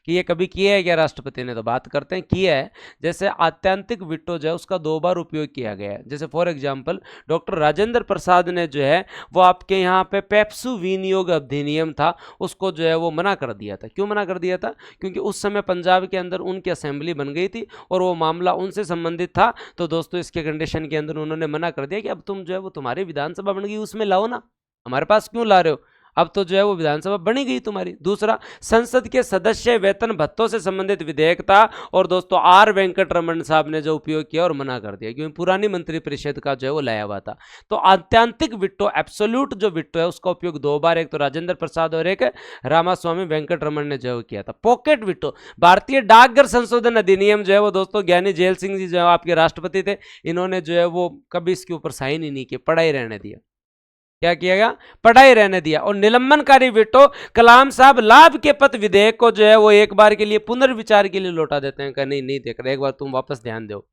कि ये कभी किया है क्या राष्ट्रपति ने, तो बात करते हैं किया है। जैसे आत्यंतिक विटो जो है उसका 2 बार उपयोग किया गया है। जैसे for example doctor Rajendra Prasad ने जो है वो आपके यहाँ पे पेप्सू विनियोग अधिनियम था, उसको जो है वो मना कर दिया था। क्यों मना कर दिया था, क्योंकि उस समय पंजाब के अंदर उनकी असेंबली बन गई थी और वो मामला उनसे संबंधित था। तो दोस्तों इसके कंडीशन के अंदर उन्होंने मना कर दिया कि अब तुम जो है वो तुम्हारी विधानसभा बन गई उसमें लाओ ना, हमारे पास क्यों ला रहे हो, अब तो जो है वो विधानसभा बनी गई तुम्हारी। दूसरा, संसद के सदस्य वेतन भत्तों से संबंधित विधेयक था और दोस्तों आर वेंकट रमन साहब ने जो उपयोग किया और मना कर दिया, क्योंकि पुरानी मंत्रिपरिषद का जो है वो लाया हुआ था। तो आत्यंतिक विट्टो, एब्सोल्यूट जो विट्टो है उसका उपयोग 2 बार, एक तो राजेंद्र प्रसाद और एक रामास्वामी वेंकट रमन ने जो किया था। पॉकेट विट्टो, भारतीय डाकघर संशोधन अधिनियम जो है वो दोस्तों ज्ञानी जेल सिंह जी जो है आपके राष्ट्रपति थे, इन्होंने जो है वो कभी इसके ऊपर साइन ही नहीं किया, पढ़ाई रहने दिया। क्या किया गया, पढ़ाई रहने दिया। और निलंबनकारी विटो, कलाम साहब लाभ के पथ विधेयक को जो है वो एक बार के लिए पुनर्विचार के लिए लौटा देते हैं, नहीं नहीं देख रहे, एक बार तुम वापस ध्यान दो,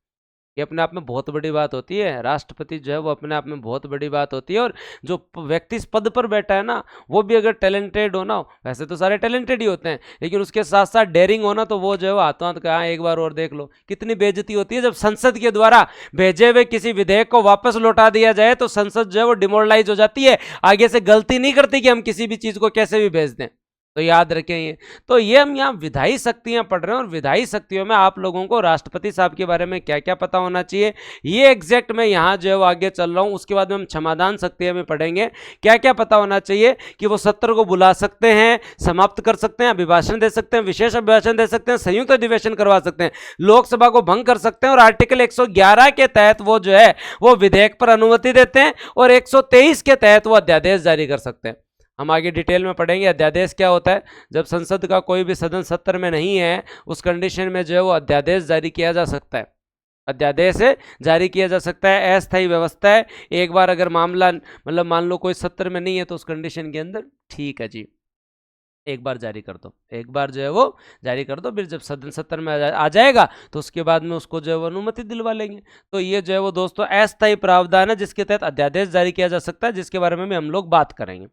ये अपने आप में बहुत बड़ी बात होती है। राष्ट्रपति जो है वो अपने आप में बहुत बड़ी बात होती है। और जो व्यक्ति इस पद पर बैठा है ना, वो भी अगर टैलेंटेड हो ना, वैसे तो सारे टैलेंटेड ही होते हैं, लेकिन उसके साथ साथ डेयरिंग होना, तो वो जो है वो हाथों हाथ कहा एक बार और देख लो कितनी बेइज्जती होती है जब संसद के द्वारा भेजे हुए किसी विधेयक को वापस लौटा दिया जाए, तो संसद जो है वो डिमोरलाइज हो जाती है, आगे से गलती नहीं करती कि हम किसी भी चीज को कैसे भी भेज दें। तो याद रखें ये। तो ये हम यहाँ विधायी शक्तियां पढ़ रहे हैं, और विधायी शक्तियों में आप लोगों को राष्ट्रपति साहब के बारे में क्या क्या पता होना चाहिए, ये एग्जैक्ट मैं यहाँ जो है वो आगे चल रहा हूँ। उसके बाद में हम क्षमादान शक्तियां में पढ़ेंगे क्या क्या पता होना चाहिए, कि वो सत्र को बुला सकते हैं, समाप्त कर सकते हैं, अभिभाषण दे सकते हैं, विशेष अभिभाषण दे सकते हैं, संयुक्त अधिवेशन करवा सकते हैं, लोकसभा को भंग कर सकते हैं, और आर्टिकल 111 के तहत वो जो है वो विधेयक पर अनुमति देते हैं, और 123 के तहत वो अध्यादेश जारी कर सकते हैं। हम आगे डिटेल में पढ़ेंगे अध्यादेश क्या होता है। जब संसद का कोई भी सदन सत्र में नहीं है, उस कंडीशन में जो है वो अध्यादेश जारी किया जा सकता है, अध्यादेश जारी किया जा सकता है। अस्थायी व्यवस्था है, एक बार अगर मामला मतलब मान लो कोई सत्र में नहीं है, तो उस कंडीशन के अंदर ठीक है जी, एक बार जारी कर दो, एक बार जो है वो जारी कर दो, फिर जब सदन सत्र में आ जाएगा तो उसके बाद में उसको जो है वो अनुमति दिलवा लेंगे। तो ये जो है वो दोस्तों अस्थायी प्रावधान है, जिसके तहत अध्यादेश जारी किया जा सकता है, जिसके बारे में भी हम लोग बात करेंगे,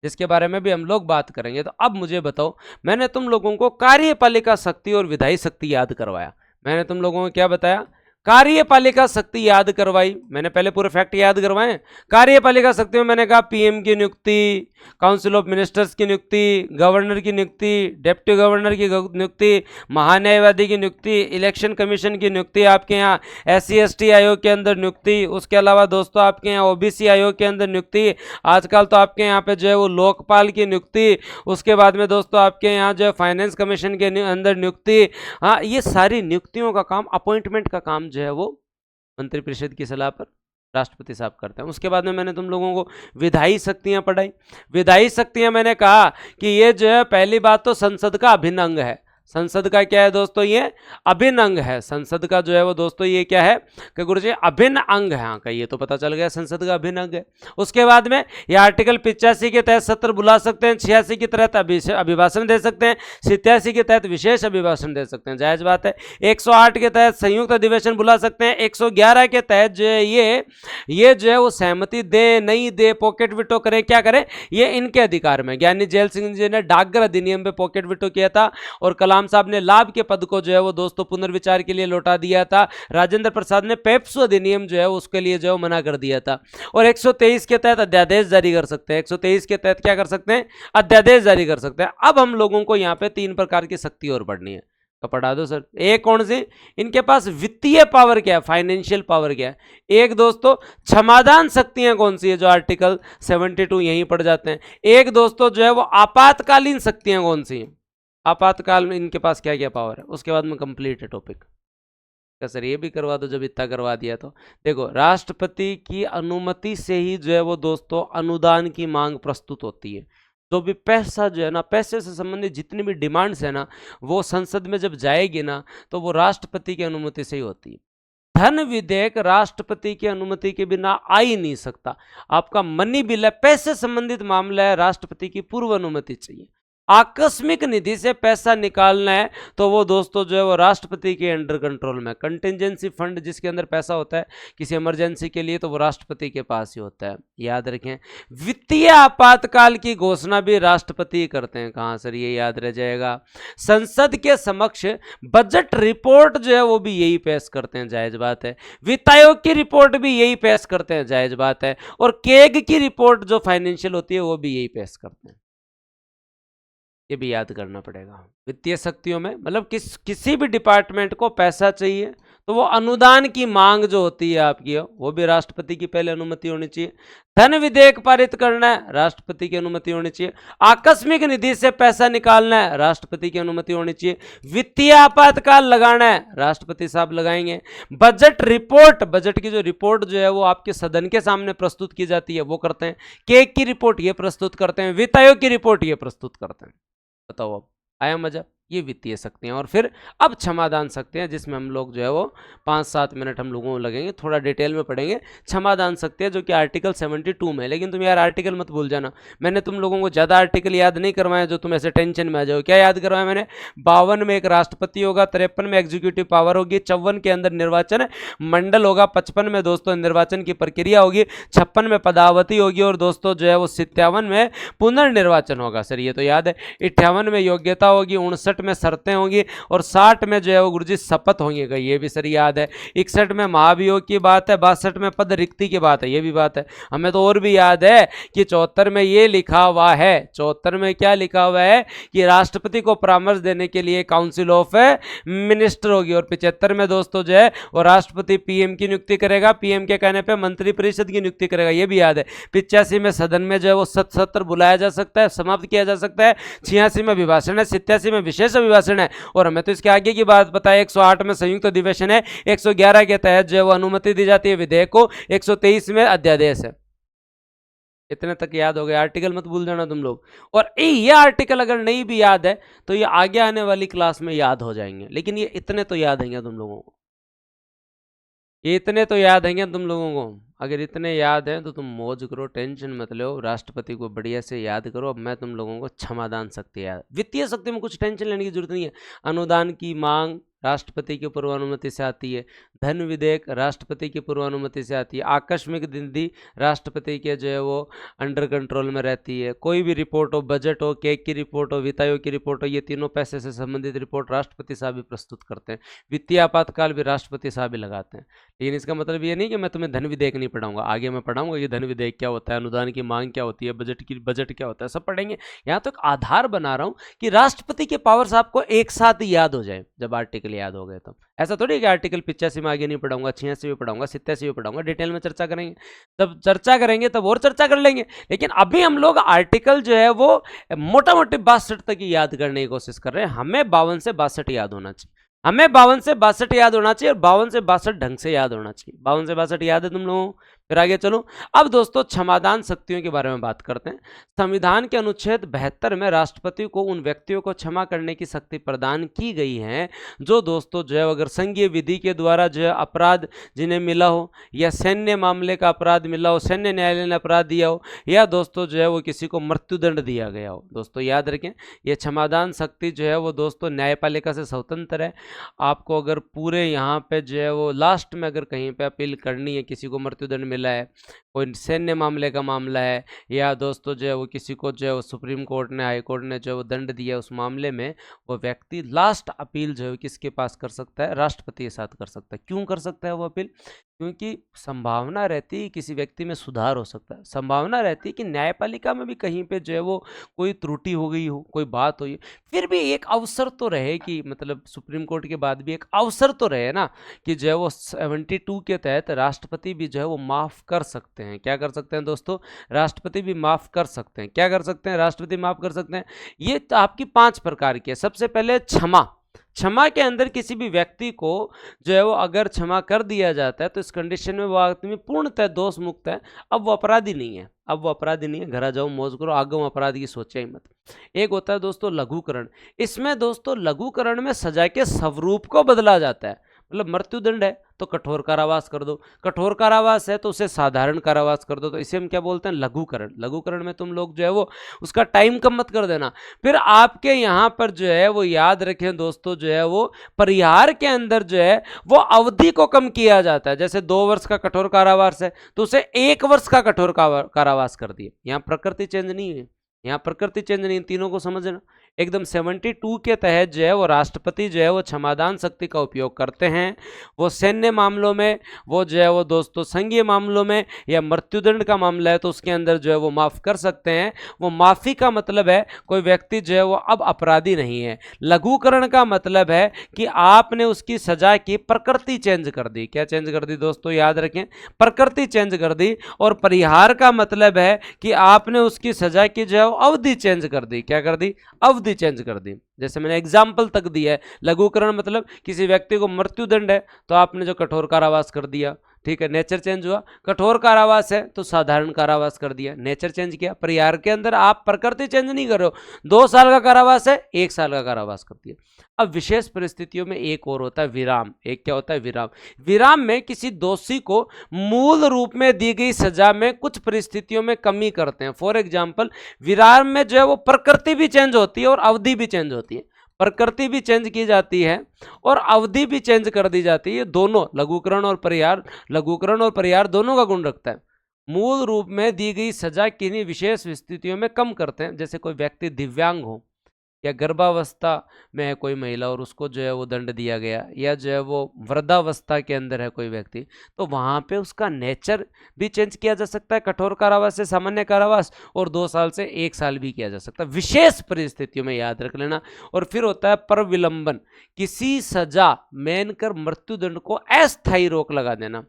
जिसके बारे में भी हम लोग बात करेंगे। तो अब मुझे बताओ, मैंने तुम लोगों को कार्यपालिका शक्ति और विधायी शक्ति याद करवाया, मैंने तुम लोगों को क्या बताया, कार्यपालिका शक्ति याद करवाई, मैंने पहले पूरे फैक्ट याद करवाए। कार्यपालिका शक्ति में मैंने कहा पीएम की नियुक्ति, काउंसिल ऑफ मिनिस्टर्स की नियुक्ति, गवर्नर की नियुक्ति, डिप्टी गवर्नर की नियुक्ति, महान्यायवादी की नियुक्ति, इलेक्शन कमीशन की नियुक्ति, आपके यहाँ SC/ST आयोग के अंदर नियुक्ति, उसके अलावा दोस्तों आपके यहाँ OBC आयोग के अंदर नियुक्ति, आजकल तो आपके यहाँ पे जो है वो लोकपाल की नियुक्ति, उसके बाद में दोस्तों आपके यहाँ जो है फाइनेंस कमीशन के अंदर नियुक्ति। हाँ, ये सारी नियुक्तियों का काम, अपॉइंटमेंट का काम जो है वो मंत्रिपरिषद की सलाह पर राष्ट्रपति साहब करते हैं। उसके बाद में मैंने तुम लोगों को विधायी शक्तियां पढ़ाई। विधायी शक्तियां मैंने कहा कि ये जो है पहली बात तो संसद का अभिन्न अंग है। संसद का क्या है दोस्तों, ये अभिन्न अंग है। संसद का जो है वो दोस्तों ये क्या है कि गुरु जी अभिन्न अंग है। हाँ का ये तो पता चल गया, संसद का अभिन्न अंग है। उसके बाद में ये आर्टिकल 85 के तहत सत्र बुला सकते हैं, 86 के तहत अभिभाषण दे सकते हैं, 87 के तहत विशेष अभिभाषण दे सकते हैं, जायज बात है। 108 के तहत संयुक्त अधिवेशन बुला सकते हैं। 111 के तहत जो है ये जो है वो सहमति दे नहीं दे, पॉकेट विटो करें, क्या करें, ये इनके अधिकार में। ज्ञानी जेल सिंह जी ने डाकघर अधिनियम पे पॉकेट विटो किया था, और कलाम साहब ने लाभ के पद को जो है वो दोस्तों पुनर्विचार के लिए लौटा दिया था। राजेंद्र प्रसाद ने पेप्सो अधिनियम जो है उसके लिए जो है मना कर दिया था। और 123 के तहत अध्यादेश जारी कर सकते हैं। 123 के तहत क्या कर सकते हैं, अध्यादेश जारी कर सकते हैं। अब हम लोगों को यहाँ पे 3 प्रकार की शक्ति और बढ़नी है, तो पढ़ा दो सर। एक कौन सी, इनके पास वित्तीय पावर क्या है, फाइनेंशियल पावर क्या है। एक दोस्तों क्षमादान शक्तियां कौन सी है, जो आर्टिकल 72 यहीं पढ़ जाते हैं। एक दोस्तों जो है वो आपातकालीन शक्तियां कौन सी हैं, आपातकाल में इनके पास क्या क्या पावर है। उसके बाद में कंप्लीट है टॉपिक। सर ये भी करवा दो, जब इतना करवा दिया तो देखो, राष्ट्रपति की अनुमति से ही जो है वो दोस्तों अनुदान की मांग प्रस्तुत होती है। तो भी पैसा जो है ना, पैसे से संबंधित जितनी भी डिमांड्स है ना, वो संसद में जब जाएगी ना, तो वो राष्ट्रपति की अनुमति से ही होती है। धन विधेयक राष्ट्रपति की अनुमति के बिना आ ही नहीं सकता। आपका मनी बिल है, पैसे संबंधित मामला है, राष्ट्रपति की पूर्व अनुमति चाहिए। आकस्मिक निधि से पैसा निकालना है तो वो दोस्तों जो है वो राष्ट्रपति के अंडर कंट्रोल में। कंटिजेंसी फंड जिसके अंदर पैसा होता है किसी इमरजेंसी के लिए, तो वो राष्ट्रपति के पास ही होता है, याद रखें। वित्तीय आपातकाल की घोषणा भी राष्ट्रपति करते हैं। कहाँ सर, ये याद रह जाएगा। संसद के समक्ष बजट रिपोर्ट जो है वो भी यही पेश करते हैं, जायज बात है। वित्त आयोग की रिपोर्ट भी यही पेश करते हैं, जायज बात है। और केग की रिपोर्ट जो फाइनेंशियल होती है वो भी यही पेश करते हैं, ये भी याद करना पड़ेगा। वित्तीय शक्तियों में मतलब किसी भी डिपार्टमेंट को पैसा चाहिए तो वो अनुदान की मांग जो होती है आपकी, वो भी राष्ट्रपति की पहले अनुमति होनी चाहिए। धन विधेयक पारित करना है, राष्ट्रपति की अनुमति होनी चाहिए। आकस्मिक निधि से पैसा निकालना है, राष्ट्रपति की अनुमति होनी चाहिए। वित्तीय आपातकाल लगाना है, राष्ट्रपति साहब लगाएंगे। बजट रिपोर्ट, बजट की जो रिपोर्ट जो है वो आपके सदन के सामने प्रस्तुत की जाती है, वो करते हैं। केग की रिपोर्ट ये प्रस्तुत करते हैं, वित्त आयोग की रिपोर्ट ये प्रस्तुत करते हैं। बताओ अब आया मजा। ये वित्तीय शक्तियाँ। और फिर अब क्षमादान शक्तियाँ, जिसमें हम लोग जो है वो 5-7 मिनट हम लोगों को लगेंगे, थोड़ा डिटेल में पढ़ेंगे। क्षमादान शक्तियाँ जो कि आर्टिकल 72 में है। लेकिन तुम यार आर्टिकल मत भूल जाना, मैंने तुम लोगों को ज़्यादा आर्टिकल याद नहीं करवाया जो तुम ऐसे टेंशन में आ जाओ। क्या याद करवाया मैंने? 52 में एक राष्ट्रपति होगा, 53 में एग्जीक्यूटिव पावर होगी, 54 के अंदर निर्वाचन मंडल होगा, 55 में दोस्तों निर्वाचन की प्रक्रिया होगी, 56 में पदावती होगी, और दोस्तों जो है वो 57 में पुनर्निर्वाचन होगा। सर ये तो याद है। 58 में योग्यता होगी, 59 में शर्तें होंगी, और 60 में जो है वो गुरुजी शपथ होंगे। ये भी सर याद है। 61 में महाभियोग की बात है, 62 में पद रिक्ति की बात है, ये भी बात है। हमें तो और भी याद है कि 74 में ये लिखा हुआ है, 74 में क्या लिखा हुआ है कि राष्ट्रपति को परामर्श देने के लिए काउंसिल ऑफ मिनिस्टर होगी, और 75 में दोस्तों जो है वो राष्ट्रपति पीएम की नियुक्ति करेगा, पीएम के कहने पे मंत्रिपरिषद की नियुक्ति करेगा, ये भी याद है। 85 में सदन में जो है वो सत्र बुलाया जा सकता है, समाप्त किया जा सकता है। 86 में अभिभाषण है, 87 में विशेष अभिभाषण है, और हमें तो इसके आगे की बात पता है। 108 में संयुक्त अधिवेशन है, 111 के तहत जो है वो अनुमति दी जाती है विधेयक को, 123 में अध्यादेश है। इतने तक याद हो गए, आर्टिकल मत भूल जाना तुम लोग। और ये आर्टिकल अगर नहीं भी याद है तो ये आगे आने वाली क्लास में याद हो जाएंगे, लेकिन ये इतने तो याद हैं तुम लोगों को, ये इतने तो याद हैं तुम लोगों को। अगर इतने याद हैं तो तुम मौज करो, टेंशन मत लो, राष्ट्रपति को बढ़िया से याद करो। अब मैं तुम लोगों को क्षमादान शक्ति याद, वित्तीय शक्ति में कुछ टेंशन लेने की जरूरत नहीं है। अनुदान की मांग राष्ट्रपति की पूर्वानुमति से आती है, धन विधेयक राष्ट्रपति की पूर्वानुमति से आती है, आकस्मिक निधि राष्ट्रपति के जो है वो अंडर कंट्रोल में रहती है, कोई भी रिपोर्ट हो, बजट हो, केक की रिपोर्ट हो, वित्त आयोग की रिपोर्ट हो, ये तीनों पैसे से संबंधित रिपोर्ट राष्ट्रपति साहब भी प्रस्तुत करते हैं। वित्तीय आपातकाल भी राष्ट्रपति साहब भी लगाते हैं। लेकिन इसका मतलब ये नहीं कि मैं तुम्हें धन विधेयक नहीं पढ़ाऊंगा, आगे मैं पढ़ाऊंगा ये धन विधेयक क्या होता है, अनुदान की मांग क्या होती है, बजट क्या होता है, सब पढ़ेंगे। यहाँ तो एक आधार बना रहा हूँ कि राष्ट्रपति के पावर्स आपको एक साथ ही याद हो जाए जब आर्टिकल याद हो गए। तो ऐसा थोड़ी है कि आर्टिकल 85 में आगे नहीं पढ़ाऊंगा, 86 में पढ़ाऊंगा, 87 में पढ़ाऊंगा, डिटेल में चर्चा करेंगे। तब चर्चा करेंगे तब और चर्चा कर लेंगे। लेकिन अभी हम लोग आर्टिकल जो है वो मोटा मोटी 62 तक ही याद करने की कोशिश कर रहे हैं। हमें 52 से 62 याद होना चाहिए, हमें 52 से 62 याद होना चाहिए, और 52 से 62 ढंग से याद होना चाहिए। 52 से 62 याद है तुम लोगों? फिर आगे चलो। अब दोस्तों क्षमादान शक्तियों के बारे में बात करते हैं। संविधान के अनुच्छेद 72 में राष्ट्रपति को उन व्यक्तियों को क्षमा करने की शक्ति प्रदान की गई है जो दोस्तों जो है अगर संघीय विधि के द्वारा जो है अपराध जिन्हें मिला हो, या सैन्य मामले का अपराध मिला हो, सैन्य न्यायालय ने अपराध दिया हो, या दोस्तों जो है वो किसी को मृत्युदंड दिया गया हो। दोस्तों याद रखें, ये क्षमादान शक्ति जो है वो दोस्तों न्यायपालिका से स्वतंत्र है। आपको अगर पूरे यहाँ पे जो है वो लास्ट में अगर कहीं पे अपील करनी है, किसी को मृत्युदंड मिला है, कोई सैन्य मामले का मामला है, या दोस्तों जो है वो किसी को जो है वो सुप्रीम कोर्ट ने, हाई कोर्ट ने जो है वो दंड दिया, उस मामले में वो व्यक्ति लास्ट अपील जो है किसके पास कर सकता है? राष्ट्रपति के साथ कर सकता है। क्यों कर सकता है वो अपील? क्योंकि संभावना रहती है किसी व्यक्ति में सुधार हो सकता है, संभावना रहती है कि न्यायपालिका में भी कहीं पे जो है वो कोई त्रुटि हो गई हो, कोई बात हुई, फिर भी एक अवसर तो रहे कि मतलब सुप्रीम कोर्ट के बाद भी एक अवसर तो रहे ना कि जो है वो 72 के तहत राष्ट्रपति भी जो है वो माफ़ कर सकते हैं। क्या कर सकते हैं दोस्तों? राष्ट्रपति भी माफ़ कर सकते हैं। क्या कर सकते हैं? राष्ट्रपति माफ़ कर सकते हैं। ये तो आपकी 5 प्रकार की है। सबसे पहले क्षमा। क्षमा के अंदर किसी भी व्यक्ति को जो है वो अगर क्षमा कर दिया जाता है तो इस कंडीशन में वो आदमी पूर्णतः दोष मुक्त है, अब वो अपराधी नहीं है, अब वो अपराधी नहीं है। घर आ जाओ, मौज करो, आगो अपराध की सोचे ही मत। एक होता है दोस्तों लघुकरण। इसमें दोस्तों लघुकरण में सजा के स्वरूप को बदला जाता है। मतलब मृत्युदंड है तो कठोर कारावास कर दो, कठोर कारावास है तो उसे साधारण कारावास कर दो, तो इसे हम क्या बोलते हैं? लघुकरण। लघुकरण में तुम लोग जो है वो उसका टाइम कम मत कर देना। फिर आपके यहाँ पर जो है वो याद रखें दोस्तों, जो है वो परिहार के अंदर जो है वो अवधि को कम किया जाता है। जैसे 2 वर्ष का कठोर कारावास है तो उसे 1 वर्ष का कठोर कारावास कर दिए। यहाँ प्रकृति चेंज नहीं है, यहाँ प्रकृति चेंज नहीं, तीनों को समझना एकदम। 72 के तहत जो है वो राष्ट्रपति जो है वो क्षमादान शक्ति का उपयोग करते हैं। वो सैन्य मामलों में, वो जो है वो दोस्तों संघीय मामलों में, या मृत्युदंड का मामला है तो उसके अंदर जो है वो माफ़ कर सकते हैं। वो माफ़ी का मतलब है कोई व्यक्ति जो है वो अब अपराधी नहीं है। लघुकरण का मतलब है कि आपने उसकी सजा की प्रकृति चेंज कर दी। क्या चेंज कर दी दोस्तों? याद रखें, प्रकृति चेंज कर दी। और परिहार का मतलब है कि आपने उसकी सजा की जो है अवधि चेंज कर दी। क्या कर दी? अवधि चेंज कर दी। जैसे मैंने एग्जाम्पल तक दिया है। लघुकरण मतलब किसी व्यक्ति को मृत्युदंड है तो आपने जो कठोर कारावास कर दिया, ठीक है, नेचर चेंज हुआ। कठोर कारावास है तो साधारण कारावास कर दिया, नेचर चेंज किया। परिहार के अंदर आप प्रकृति चेंज नहीं कर रहे हो, 2 साल का कारावास है, 1 साल का कारावास कर दिया। अब विशेष परिस्थितियों में एक और होता है विराम। एक क्या होता है? विराम। विराम में किसी दोषी को मूल रूप में दी गई सजा में कुछ परिस्थितियों में कमी करते हैं। फॉर एग्जाम्पल, विराम में जो है वो प्रकृति भी चेंज होती है और अवधि भी चेंज होती है। प्रकृति भी चेंज की जाती है और अवधि भी चेंज कर दी जाती है। दोनों लघुकरण और परिहार दोनों का गुण रखता है। मूल रूप में दी गई सजा किन्हीं विशेष स्थितियों में कम करते हैं। जैसे कोई व्यक्ति दिव्यांग हो या गर्भावस्था में है कोई महिला और उसको जो है वो दंड दिया गया, या जो है वो वृद्धावस्था के अंदर है कोई व्यक्ति, तो वहाँ पे उसका नेचर भी चेंज किया जा सकता है, कठोर कारावास से सामान्य कारावास, और 2 साल से 1 साल भी किया जा सकता है विशेष परिस्थितियों में, याद रख लेना। और फिर होता है परविलंबन, किसी सजा मानकर मृत्युदंड को अस्थायी रोक लगा देना।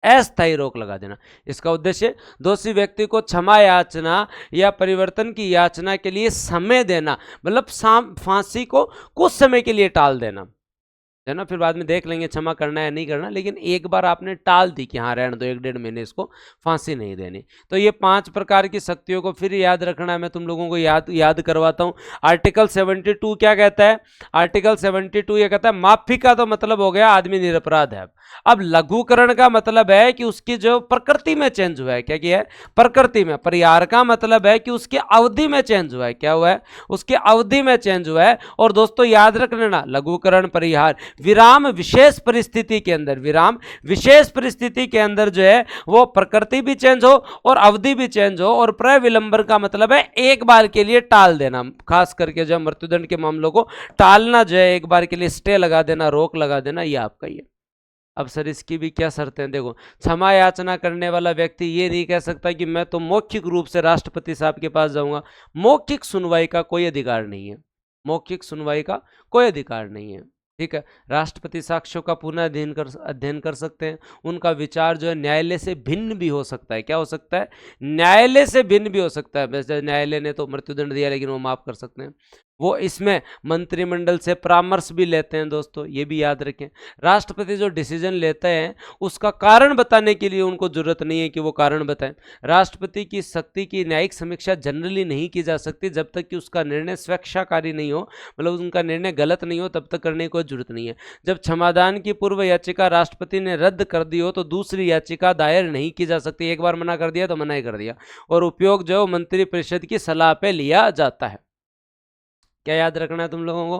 अस्थायी रोक लगा देना। इसका उद्देश्य दोषी व्यक्ति को क्षमा याचना या परिवर्तन की याचना के लिए समय देना, मतलब फांसी को कुछ समय के लिए टाल देना है ना। फिर बाद में देख लेंगे क्षमा करना है नहीं करना, लेकिन एक बार आपने टाल दी कि हाँ रहने दो, 1-1.5 महीने इसको फांसी नहीं देनी। तो ये 5 प्रकार की शक्तियों को फिर याद रखना है। मैं तुम लोगों को याद करवाता हूँ। आर्टिकल 72 क्या कहता है? आर्टिकल 72 ये कहता है माफी का तो मतलब हो गया आदमी निरपराध है। अब लघुकरण का मतलब है कि उसकी जो प्रकृति में चेंज हुआ है, क्या किया है? प्रकृति में। परिहार का मतलब है कि उसकी अवधि में चेंज हुआ है, क्या हुआ है? उसकी अवधि में चेंज हुआ है। और दोस्तों याद रख लेना, लघुकरण, परिहार, विराम विशेष परिस्थिति के अंदर, विराम विशेष परिस्थिति के अंदर जो है वो प्रकृति भी चेंज हो और अवधि भी चेंज हो। और प्रविलंबन का मतलब है एक बार के लिए टाल देना, खास करके जब मृत्युदंड के मामलों को टालना जो है, एक बार के लिए स्टे लगा देना, रोक लगा देना, ये आपका ही है। अब सर इसकी भी क्या शर्तें हैं? देखो, क्षमा याचना करने वाला व्यक्ति ये नहीं कह सकता कि मैं तो मौखिक रूप से राष्ट्रपति साहब के पास जाऊंगा। मौखिक सुनवाई का कोई अधिकार नहीं है, मौखिक सुनवाई का कोई अधिकार नहीं है, ठीक है। राष्ट्रपति साक्ष्यों का पुनः अध्ययन कर सकते हैं। उनका विचार जो है न्यायालय से भिन्न भी हो सकता है। क्या हो सकता है? न्यायालय से भिन्न भी हो सकता है। वैसे न्यायालय ने तो मृत्युदंड दिया लेकिन वो माफ कर सकते हैं। वो इसमें मंत्रिमंडल से परामर्श भी लेते हैं दोस्तों, ये भी याद रखें। राष्ट्रपति जो डिसीजन लेते हैं उसका कारण बताने के लिए उनको जरूरत नहीं है कि वो कारण बताएं। राष्ट्रपति की शक्ति की न्यायिक समीक्षा जनरली नहीं की जा सकती जब तक कि उसका निर्णय स्वेच्छाकारी नहीं हो, मतलब उनका निर्णय गलत नहीं हो, तब तक करने की कोई जरूरत नहीं है। जब क्षमादान की पूर्व याचिका राष्ट्रपति ने रद्द कर दी हो तो दूसरी याचिका दायर नहीं की जा सकती। एक बार मना कर दिया तो मना ही कर दिया। और उपयोग जो मंत्रिपरिषद की सलाह पे लिया जाता है। क्या याद रखना है तुम लोगों को?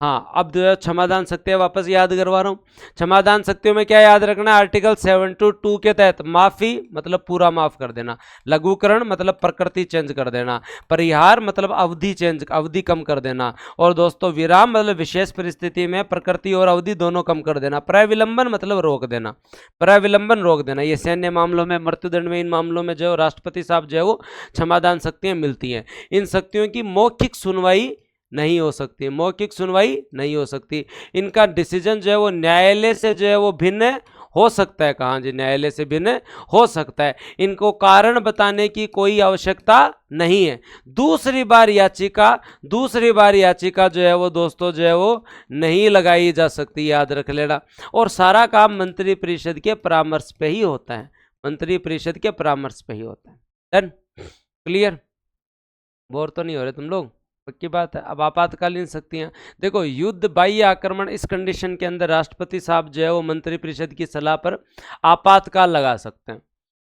हाँ, अब जो है क्षमादान शक्तियां वापस याद करवा रहा हूँ। क्षमादान शक्तियों में क्या याद रखना है? आर्टिकल 72 के तहत माफी मतलब पूरा माफ कर देना, लघुकरण मतलब प्रकृति चेंज कर देना, परिहार मतलब अवधि कम कर देना, और दोस्तों विराम मतलब विशेष परिस्थिति में प्रकृति और अवधि दोनों कम कर देना, प्रविलंबन मतलब रोक देना, प्रविलंबन रोक देना। ये सैन्य मामलों में, मृत्युदंड में, इन मामलों में जो राष्ट्रपति साहब जो है वो क्षमादान शक्तियां मिलती हैं। इन शक्तियों की मौखिक सुनवाई नहीं हो सकती, मौखिक सुनवाई नहीं हो सकती। इनका डिसीजन जो है वो न्यायालय से जो है वो भिन्न हो सकता है। कहाँ जी? न्यायालय से भिन्न हो सकता है। इनको कारण बताने की कोई आवश्यकता नहीं है। दूसरी बार याचिका जो है वो दोस्तों जो है वो नहीं लगाई जा सकती, याद रख लेना। और सारा काम मंत्रिपरिषद के परामर्श पे ही होता है, मंत्रिपरिषद के परामर्श पे ही होता है। डन? क्लियर? बोर तो नहीं हो रहे तुम लोग? पक्की बात है। अब आपातकालीन शक्तियां देखो, युद्ध, बाह्य आक्रमण, इस कंडीशन के अंदर राष्ट्रपति साहब जो है वो मंत्रिपरिषद की सलाह पर आपातकाल लगा सकते हैं।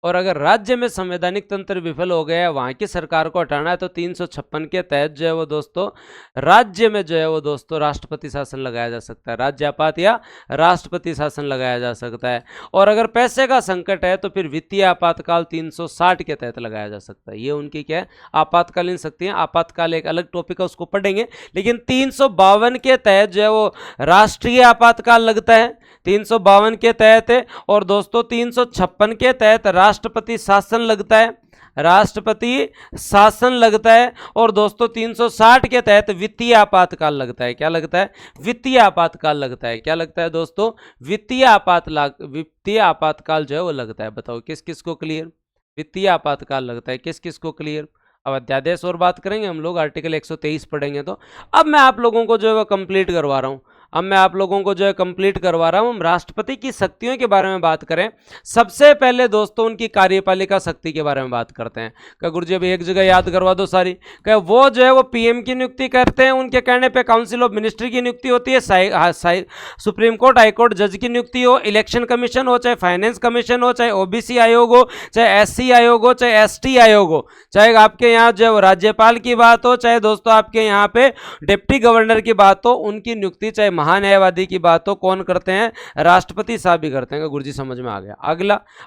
और अगर राज्य में संवैधानिक तंत्र विफल हो गया है, वहाँ की सरकार को हटाना है, तो 356 के तहत जो है वो दोस्तों राज्य में जो है वो दोस्तों राष्ट्रपति शासन लगाया जा सकता है, राज्य आपात या राष्ट्रपति शासन लगाया जा सकता है। और अगर पैसे का संकट है तो फिर वित्तीय आपातकाल 360 के तहत लगाया जा सकता है। ये उनकी क्या है? आपातकालीन शक्तियाँ। आपातकाल एक अलग टॉपिक है, उसको पढ़ेंगे। लेकिन 352 के तहत जो है वो राष्ट्रीय आपातकाल लगता है, 352 के तहत है। और दोस्तों 356 के तहत राष्ट्रपति शासन लगता है, राष्ट्रपति शासन लगता है। और दोस्तों 360 के तहत वित्तीय आपातकाल लगता है। क्या लगता है? वित्तीय आपातकाल लगता है। क्या लगता है दोस्तों? वित्तीय आपातकाल जो है वो लगता है। बताओ किस किस को क्लियर? वित्तीय आपातकाल लगता है, किस किस को क्लियर? अब अध्यादेश और बात करेंगे हम लोग, आर्टिकल 123 पढ़ेंगे। तो अब मैं आप लोगों को जो है वो कंप्लीट करवा रहा हूँ। अब मैं आप लोगों को जो है कंप्लीट करवा रहा हूं। हम राष्ट्रपति की शक्तियों के बारे में बात करें, सबसे पहले दोस्तों उनकी कार्यपालिका शक्ति के बारे में बात करते हैं। क्या गुरुजी अभी एक जगह याद करवा दो सारी। क्या वो जो है वो पीएम की नियुक्ति करते हैं, उनके कहने पे काउंसिल ऑफ मिनिस्ट्री की नियुक्ति होती है, सुप्रीम कोर्ट हाई कोर्ट जज की नियुक्ति हो, इलेक्शन कमीशन हो, चाहे फाइनेंस कमीशन हो, चाहे ओबीसी आयोग हो, चाहे एससी आयोग हो, चाहे एसटी आयोग हो, चाहे आपके यहाँ जो राज्यपाल की बात हो, चाहे दोस्तों आपके यहाँ पे डिप्टी गवर्नर की बात हो, उनकी नियुक्ति चाहे महान्यायवादी की बात हो, कौन करते हैं? राष्ट्रपति साहब भी करते हैं। गुरुजी समझ में आ गया।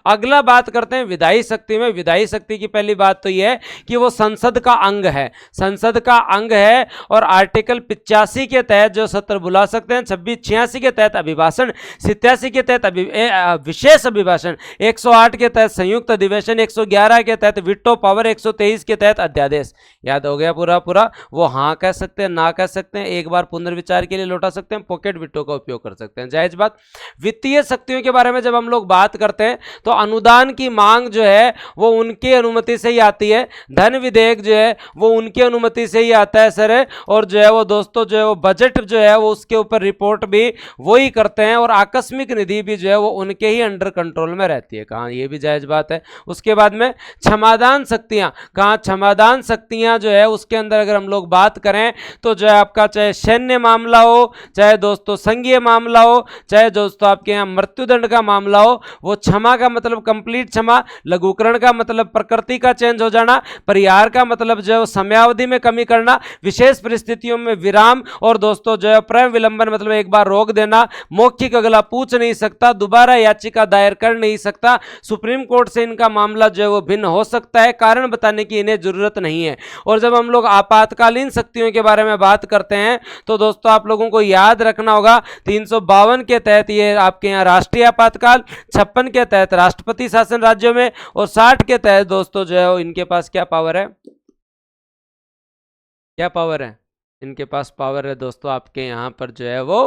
अगला बात करते हैं विधायी शक्ति में। विधायी शक्ति की पहली बात तो यह है कि वो संसद का अंग है, संसद का अंग है, और आर्टिकल 85 के तहत जो सत्र बुला सकते हैं, 2686 के तहत अभिभाषण, 87 के तहत विशेष अभिभाषण, 108 के तहत संयुक्त अधिवेशन, 111 के तहत विटो पावर, 123 के तहत अध्यादेश। याद हो गया पूरा। वो हाँ कह सकते हैं, ना कह सकते हैं, एक बार पुनर्विचार के लिए लौटा सकते हैं, पॉकेट विटो का उपयोग कर सकते हैं, जायज बात। वित्तीय शक्तियों के बारे में जब हम लोग बात करते हैं तो अनुदान की मांग जो है वो उनकी अनुमति से ही आती है, धन विधेयक जो है वो उनकी अनुमति से ही आता है सर, और जो है वो दोस्तों जो है वो बजट जो है वो उसके ऊपर रिपोर्ट भी वो ही करते हैं, और आकस्मिक निधि भी जो है वो उनके ही अंडर कंट्रोल में रहती है। कहाँ, ये भी जायज बात है। उसके बाद में क्षमादान शक्तियां, कहाँ क्षमादान शक्तियां जो है उसके अंदर अगर हम लोग बात करें तो जो है आपका चाहे सैन्य मामला हो, चाहे दोस्तों संघीय मामला हो, चाहे दोस्तों आपके यहाँ मृत्युदंड का मामला हो, वो क्षमा का मतलब कंप्लीट क्षमा, लघुकरण का मतलब प्रकृति का चेंज हो जाना, परिहार का मतलब जो है समयावधि में कमी करना, विशेष परिस्थितियों में विराम, और दोस्तों जो है प्रेम विलंबन मतलब एक बार रोक देना, मौखिक अगला पूछ नहीं सकता, दोबारा याचिका दायर कर नहीं सकता, सुप्रीम कोर्ट से इनका मामला जो है वो भिन्न हो सकता है, कारण बताने की इन्हें जरूरत नहीं है। और जब हम लोग आपातकालीन शक्तियों के बारे में बात करते हैं तो दोस्तों आप लोगों को याद रखना होगा 352 के तहत ये आपके यहाँ राष्ट्रीय आपातकाल, 56 के तहत राष्ट्रपति शासन राज्यों में, और 60 के तहत दोस्तों जो है इनके पास क्या पावर है? क्या पावर है इनके पास? पावर है दोस्तों आपके यहाँ पर जो है वो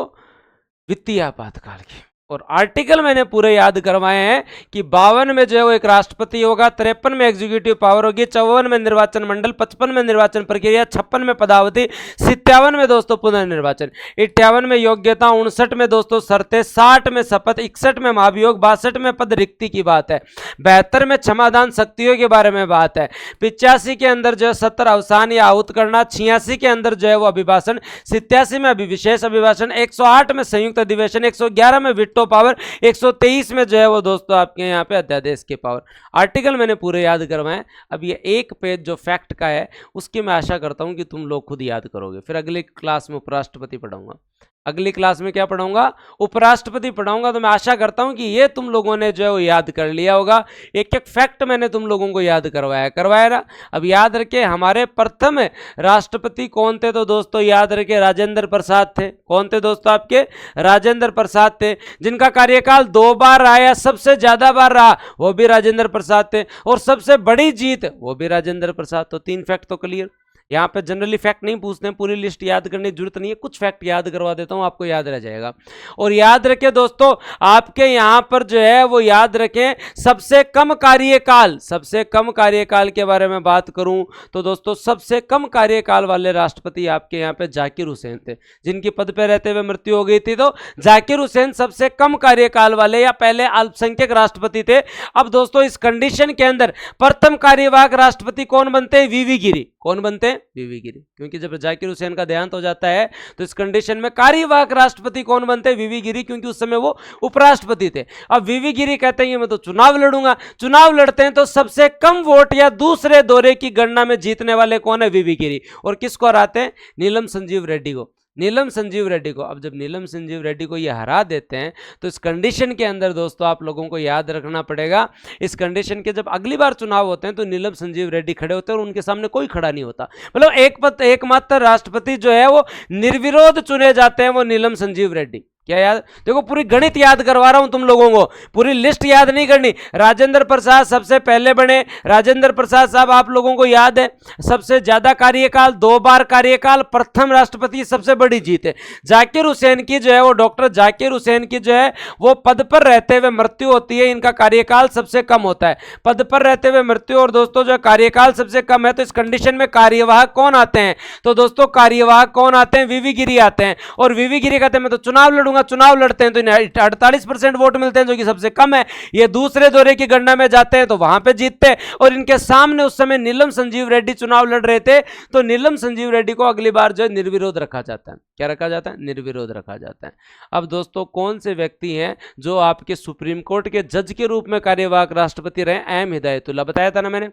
वित्तीय आपातकाल की। और आर्टिकल मैंने पूरे याद करवाए हैं कि 52 में जो है वो एक राष्ट्रपति होगा, 53 में एग्जीक्यूटिव पावर होगी, 54 में निर्वाचन मंडल, 55 में निर्वाचन प्रक्रिया, 56 में पदावधि, 57 में दोस्तों पुनर्निर्वाचन, 58 में योग्यता, 59 में दोस्तों शर्तें, 60 में शपथ, 61 में महाभियोग, 62 में पद रिक्ति की बात है, 72 में क्षमादान शक्तियों के बारे में बात है, 85 के अंदर जो है सत्र अवसान या आहूत करना, 86 के अंदर जो है वो अभिभाषण, 87 में विशेष अभिभाषण, 108 में संयुक्त अधिवेशन, 111 में विटो पावर, 123 में जो है वो दोस्तों आपके यहाँ पे अध्यादेश के पावर। आर्टिकल मैंने पूरे याद करवाए। अब ये एक पेज जो फैक्ट का है उसकी मैं आशा करता हूं कि तुम लोग खुद याद करोगे। फिर अगली क्लास में उपराष्ट्रपति पढ़ाऊंगा, अगली क्लास में क्या पढ़ाऊंगा? उपराष्ट्रपति पढ़ाऊंगा। तो मैं आशा करता हूं कि ये तुम लोगों ने जो है वो याद कर लिया होगा। एक एक फैक्ट मैंने तुम लोगों को याद करवाया ना। अब याद रखे हमारे प्रथम राष्ट्रपति कौन थे? तो दोस्तों याद रखे राजेंद्र प्रसाद थे। कौन थे दोस्तों? आपके राजेंद्र प्रसाद थे, जिनका कार्यकाल 2 बार रहा या सबसे ज्यादा बार रहा वो भी राजेंद्र प्रसाद थे, और सबसे बड़ी जीत वो भी राजेंद्र प्रसाद। तो 3 फैक्ट तो क्लियर। यहाँ पे जनरली फैक्ट नहीं पूछते हैं, पूरी लिस्ट याद करने की जरूरत नहीं है, कुछ फैक्ट याद करवा देता हूँ, आपको याद रह जाएगा। और याद रखें दोस्तों आपके यहाँ पर जो है वो याद रखें सबसे कम कार्यकाल, सबसे कम कार्यकाल के बारे में बात करूं तो दोस्तों सबसे कम कार्यकाल वाले राष्ट्रपति आपके यहाँ पे जाकिर हुसैन थे, जिनकी पद पे रहते हुए मृत्यु हो गई थी। तो जाकिर हुसैन सबसे कम कार्यकाल वाले या पहले अल्पसंख्यक राष्ट्रपति थे। अब दोस्तों इस कंडीशन के अंदर प्रथम कार्यवाहक राष्ट्रपति कौन बनते हैं? वीवी गिरी। कौन बनते हैं? वीवी गिरी। क्योंकि जब जाकिर हुसैन का देहांत हो जाता है तो इस कंडीशन में कार्यवाहक राष्ट्रपति कौन बनते हैं? वीवी गिरी, क्योंकि उस समय वो उपराष्ट्रपति थे। अब वीवी गिरी कहते हैं मैं तो चुनाव लड़ूंगा। चुनाव लड़ते हैं तो सबसे कम वोट या दूसरे दौरे की गणना में जीतने वाले कौन है? वीवी गिरी। और किसको हराते हैं? नीलम संजीव रेड्डी को। नीलम संजीव रेड्डी को। अब जब नीलम संजीव रेड्डी को ये हरा देते हैं तो इस कंडीशन के अंदर दोस्तों आप लोगों को याद रखना पड़ेगा, इस कंडीशन के जब अगली बार चुनाव होते हैं तो नीलम संजीव रेड्डी खड़े होते हैं और उनके सामने कोई खड़ा नहीं होता। मतलब एकमात्र राष्ट्रपति जो है वो निर्विरोध चुने जाते हैं, वो नीलम संजीव रेड्डी। क्या याद, देखो पूरी गणित याद करवा रहा हूं तुम लोगों को, पूरी लिस्ट याद नहीं करनी। राजेंद्र प्रसाद सबसे पहले बने, राजेंद्र प्रसाद साहब आप लोगों को याद है, सबसे ज्यादा कार्यकाल, 2 बार कार्यकाल, प्रथम राष्ट्रपति, सबसे बड़ी जीत है। जाकिर हुसैन की जो है वो, डॉक्टर जाकिर हुसैन की जो है वो पद पर रहते हुए मृत्यु होती है, इनका कार्यकाल सबसे कम होता है, पद पर रहते हुए मृत्यु। और दोस्तों जो कार्यकाल सबसे कम है, तो इस कंडीशन में कार्यवाहक कौन आते हैं, तो दोस्तों कार्यवाहक कौन आते हैं, वीवी गिरी आते हैं। और वीवी गिरी कहते हैं मैं तो चुनाव लड़ूंगा, चुनाव लड़ते हैं तो इन्हें 48% वोट मिलते हैं, जो कि सबसे कम है। ये दूसरे दौरे की गणना में जाते हैं तो वहां पे जीतते हैं। और इनके सामने उस समय नीलम संजीव रेड्डी चुनाव लड़ रहे थे, तो नीलम संजीव रेड्डी को अगली बार जो है निर्विरोध रखा जाता है। क्या रखा जाता है, निर्विरोध रखा जाता है। अब दोस्तों कौन से व्यक्ति हैं जो आपके सुप्रीम कोर्ट के जज के रूप में कार्यवाहक राष्ट्रपति रहे, एम हिदायतुल्लाह, बताया था ना मैंने।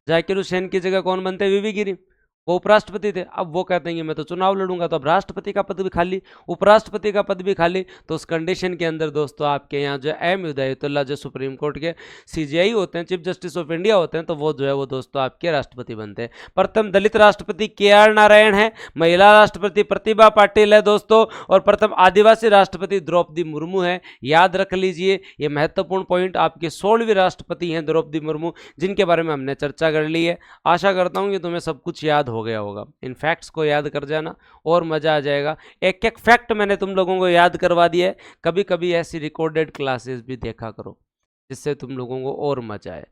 जाकिर हुसैन की जगह कौन बनते, वीवी गिरी, वो उपराष्ट्रपति थे। अब वो कहते हैं कि मैं तो चुनाव लड़ूंगा, तो अब राष्ट्रपति का पद भी खाली, उपराष्ट्रपति का पद भी खाली। तो उस कंडीशन के अंदर दोस्तों आपके यहाँ जो एम हिदायतुल्लाह जो सुप्रीम कोर्ट के सीजेआई होते हैं, चीफ जस्टिस ऑफ इंडिया होते हैं, तो वो जो है वो दोस्तों आपके राष्ट्रपति बनते हैं। प्रथम दलित राष्ट्रपति KR नारायण है, महिला राष्ट्रपति प्रतिभा पाटिल है दोस्तों, और प्रथम आदिवासी राष्ट्रपति द्रौपदी मुर्मू है। याद रख लीजिए ये महत्वपूर्ण पॉइंट, आपके 16वीं राष्ट्रपति हैं द्रौपदी मुर्मू, जिनके बारे में हमने चर्चा कर ली है। आशा करता हूँ कि तुम्हें सब कुछ याद हो गया होगा। इन फैक्ट्स को याद कर जाना और मजा आ जाएगा। एक एक फैक्ट मैंने तुम लोगों को याद करवा दिया है। कभी कभी ऐसी रिकॉर्डेड क्लासेस भी देखा करो, जिससे तुम लोगों को और मजा आए।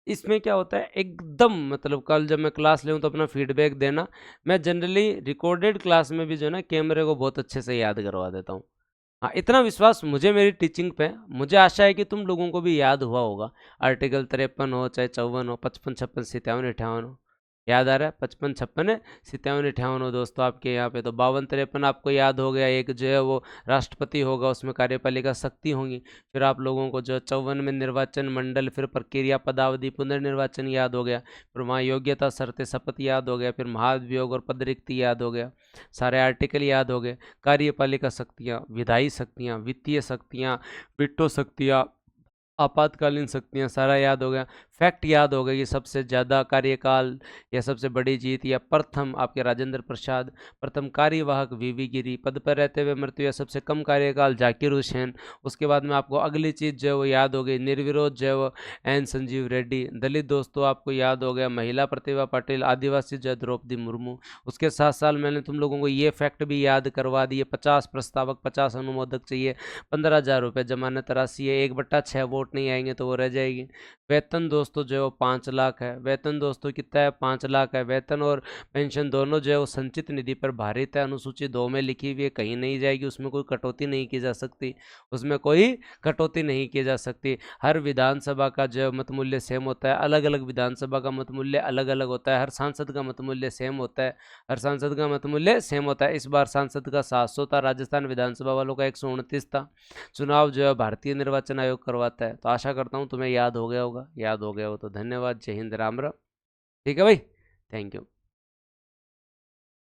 इसमें क्या होता है एकदम, मतलब कल जब मैं क्लास लूँ तो अपना फीडबैक देना। मैं जनरली रिकॉर्डेड क्लास में भी जो है ना कैमरे को बहुत अच्छे से याद करवा देता हूँ। हाँ, इतना विश्वास मुझे मेरी टीचिंग पे, मुझे आशा है कि तुम लोगों को भी याद हुआ होगा। आर्टिकल 53 हो चाहे 54 हो, 55, 56, 57, 58 हो, याद आ रहा है, 55, 56, 57, 58 हो दोस्तों आपके यहाँ पे। तो 52, 53 आपको याद हो गया। एक जो है वो राष्ट्रपति होगा, उसमें कार्यपालिका शक्ति होंगी। फिर आप लोगों को जो 54 में निर्वाचन मंडल, फिर प्रक्रिया, पदावधि, पुनर्निर्वाचन याद हो गया। फिर वहाँ योग्यता, शर्तें, शपथ याद हो गया। फिर महाभियोग और पद रिक्ति याद हो गया। सारे आर्टिकल याद हो गए। कार्यपालिका शक्तियाँ, विधायी शक्तियाँ, वित्तीय शक्तियाँ, विटो शक्तियाँ, आपातकालीन शक्तियाँ, सारा याद हो गया। फैक्ट याद हो गया कि सबसे ज़्यादा कार्यकाल या सबसे बड़ी जीत या प्रथम आपके राजेंद्र प्रसाद, प्रथम कार्यवाहक वीवी गिरी, पद पर रहते हुए मृत्यु या सबसे कम कार्यकाल जाकिर हुसैन। उसके बाद में आपको अगली चीज़ जो है वो याद हो गई, निर्विरोध जो है वो एन संजीव रेड्डी। दलित दोस्तों आपको याद हो गया, महिला प्रतिभा पाटिल, आदिवासी जो है द्रौपदी मुर्मू। उसके साथ साथ मैंने तुम लोगों को ये फैक्ट भी याद करवा दिए, 50 प्रस्तावक, 50 अनुमोदक चाहिए, 15,000 रुपये जमानत राशि है, 1/6 वोट नहीं आएंगे तो वो रह जाएगी। वेतन दोस्तों जो है वो 5 लाख है। वेतन दोस्तों कितना है, 5 लाख है। वेतन और पेंशन दोनों जो है वो संचित निधि पर भारित है, अनुसूची 2 में लिखी हुई है, कहीं नहीं जाएगी, उसमें कोई कटौती नहीं की जा सकती, उसमें कोई कटौती नहीं की जा सकती। हर विधानसभा का जो मत मूल्य सेम होता है, अलग अलग विधानसभा का मत मूल्य अलग अलग होता है। हर सांसद का मत मूल्य सेम होता है, हर सांसद का मत मूल्य सेम होता है। इस बार सांसद का 700 था, राजस्थान विधानसभा वालों का 129 था। चुनाव जो है भारतीय निर्वाचन आयोग करवाता है। तो आशा करता हूँ तुम्हें याद हो गया होगा। याद हो गया हो तो धन्यवाद। जय हिंद, राम राम। ठीक है भाई, थैंक यू।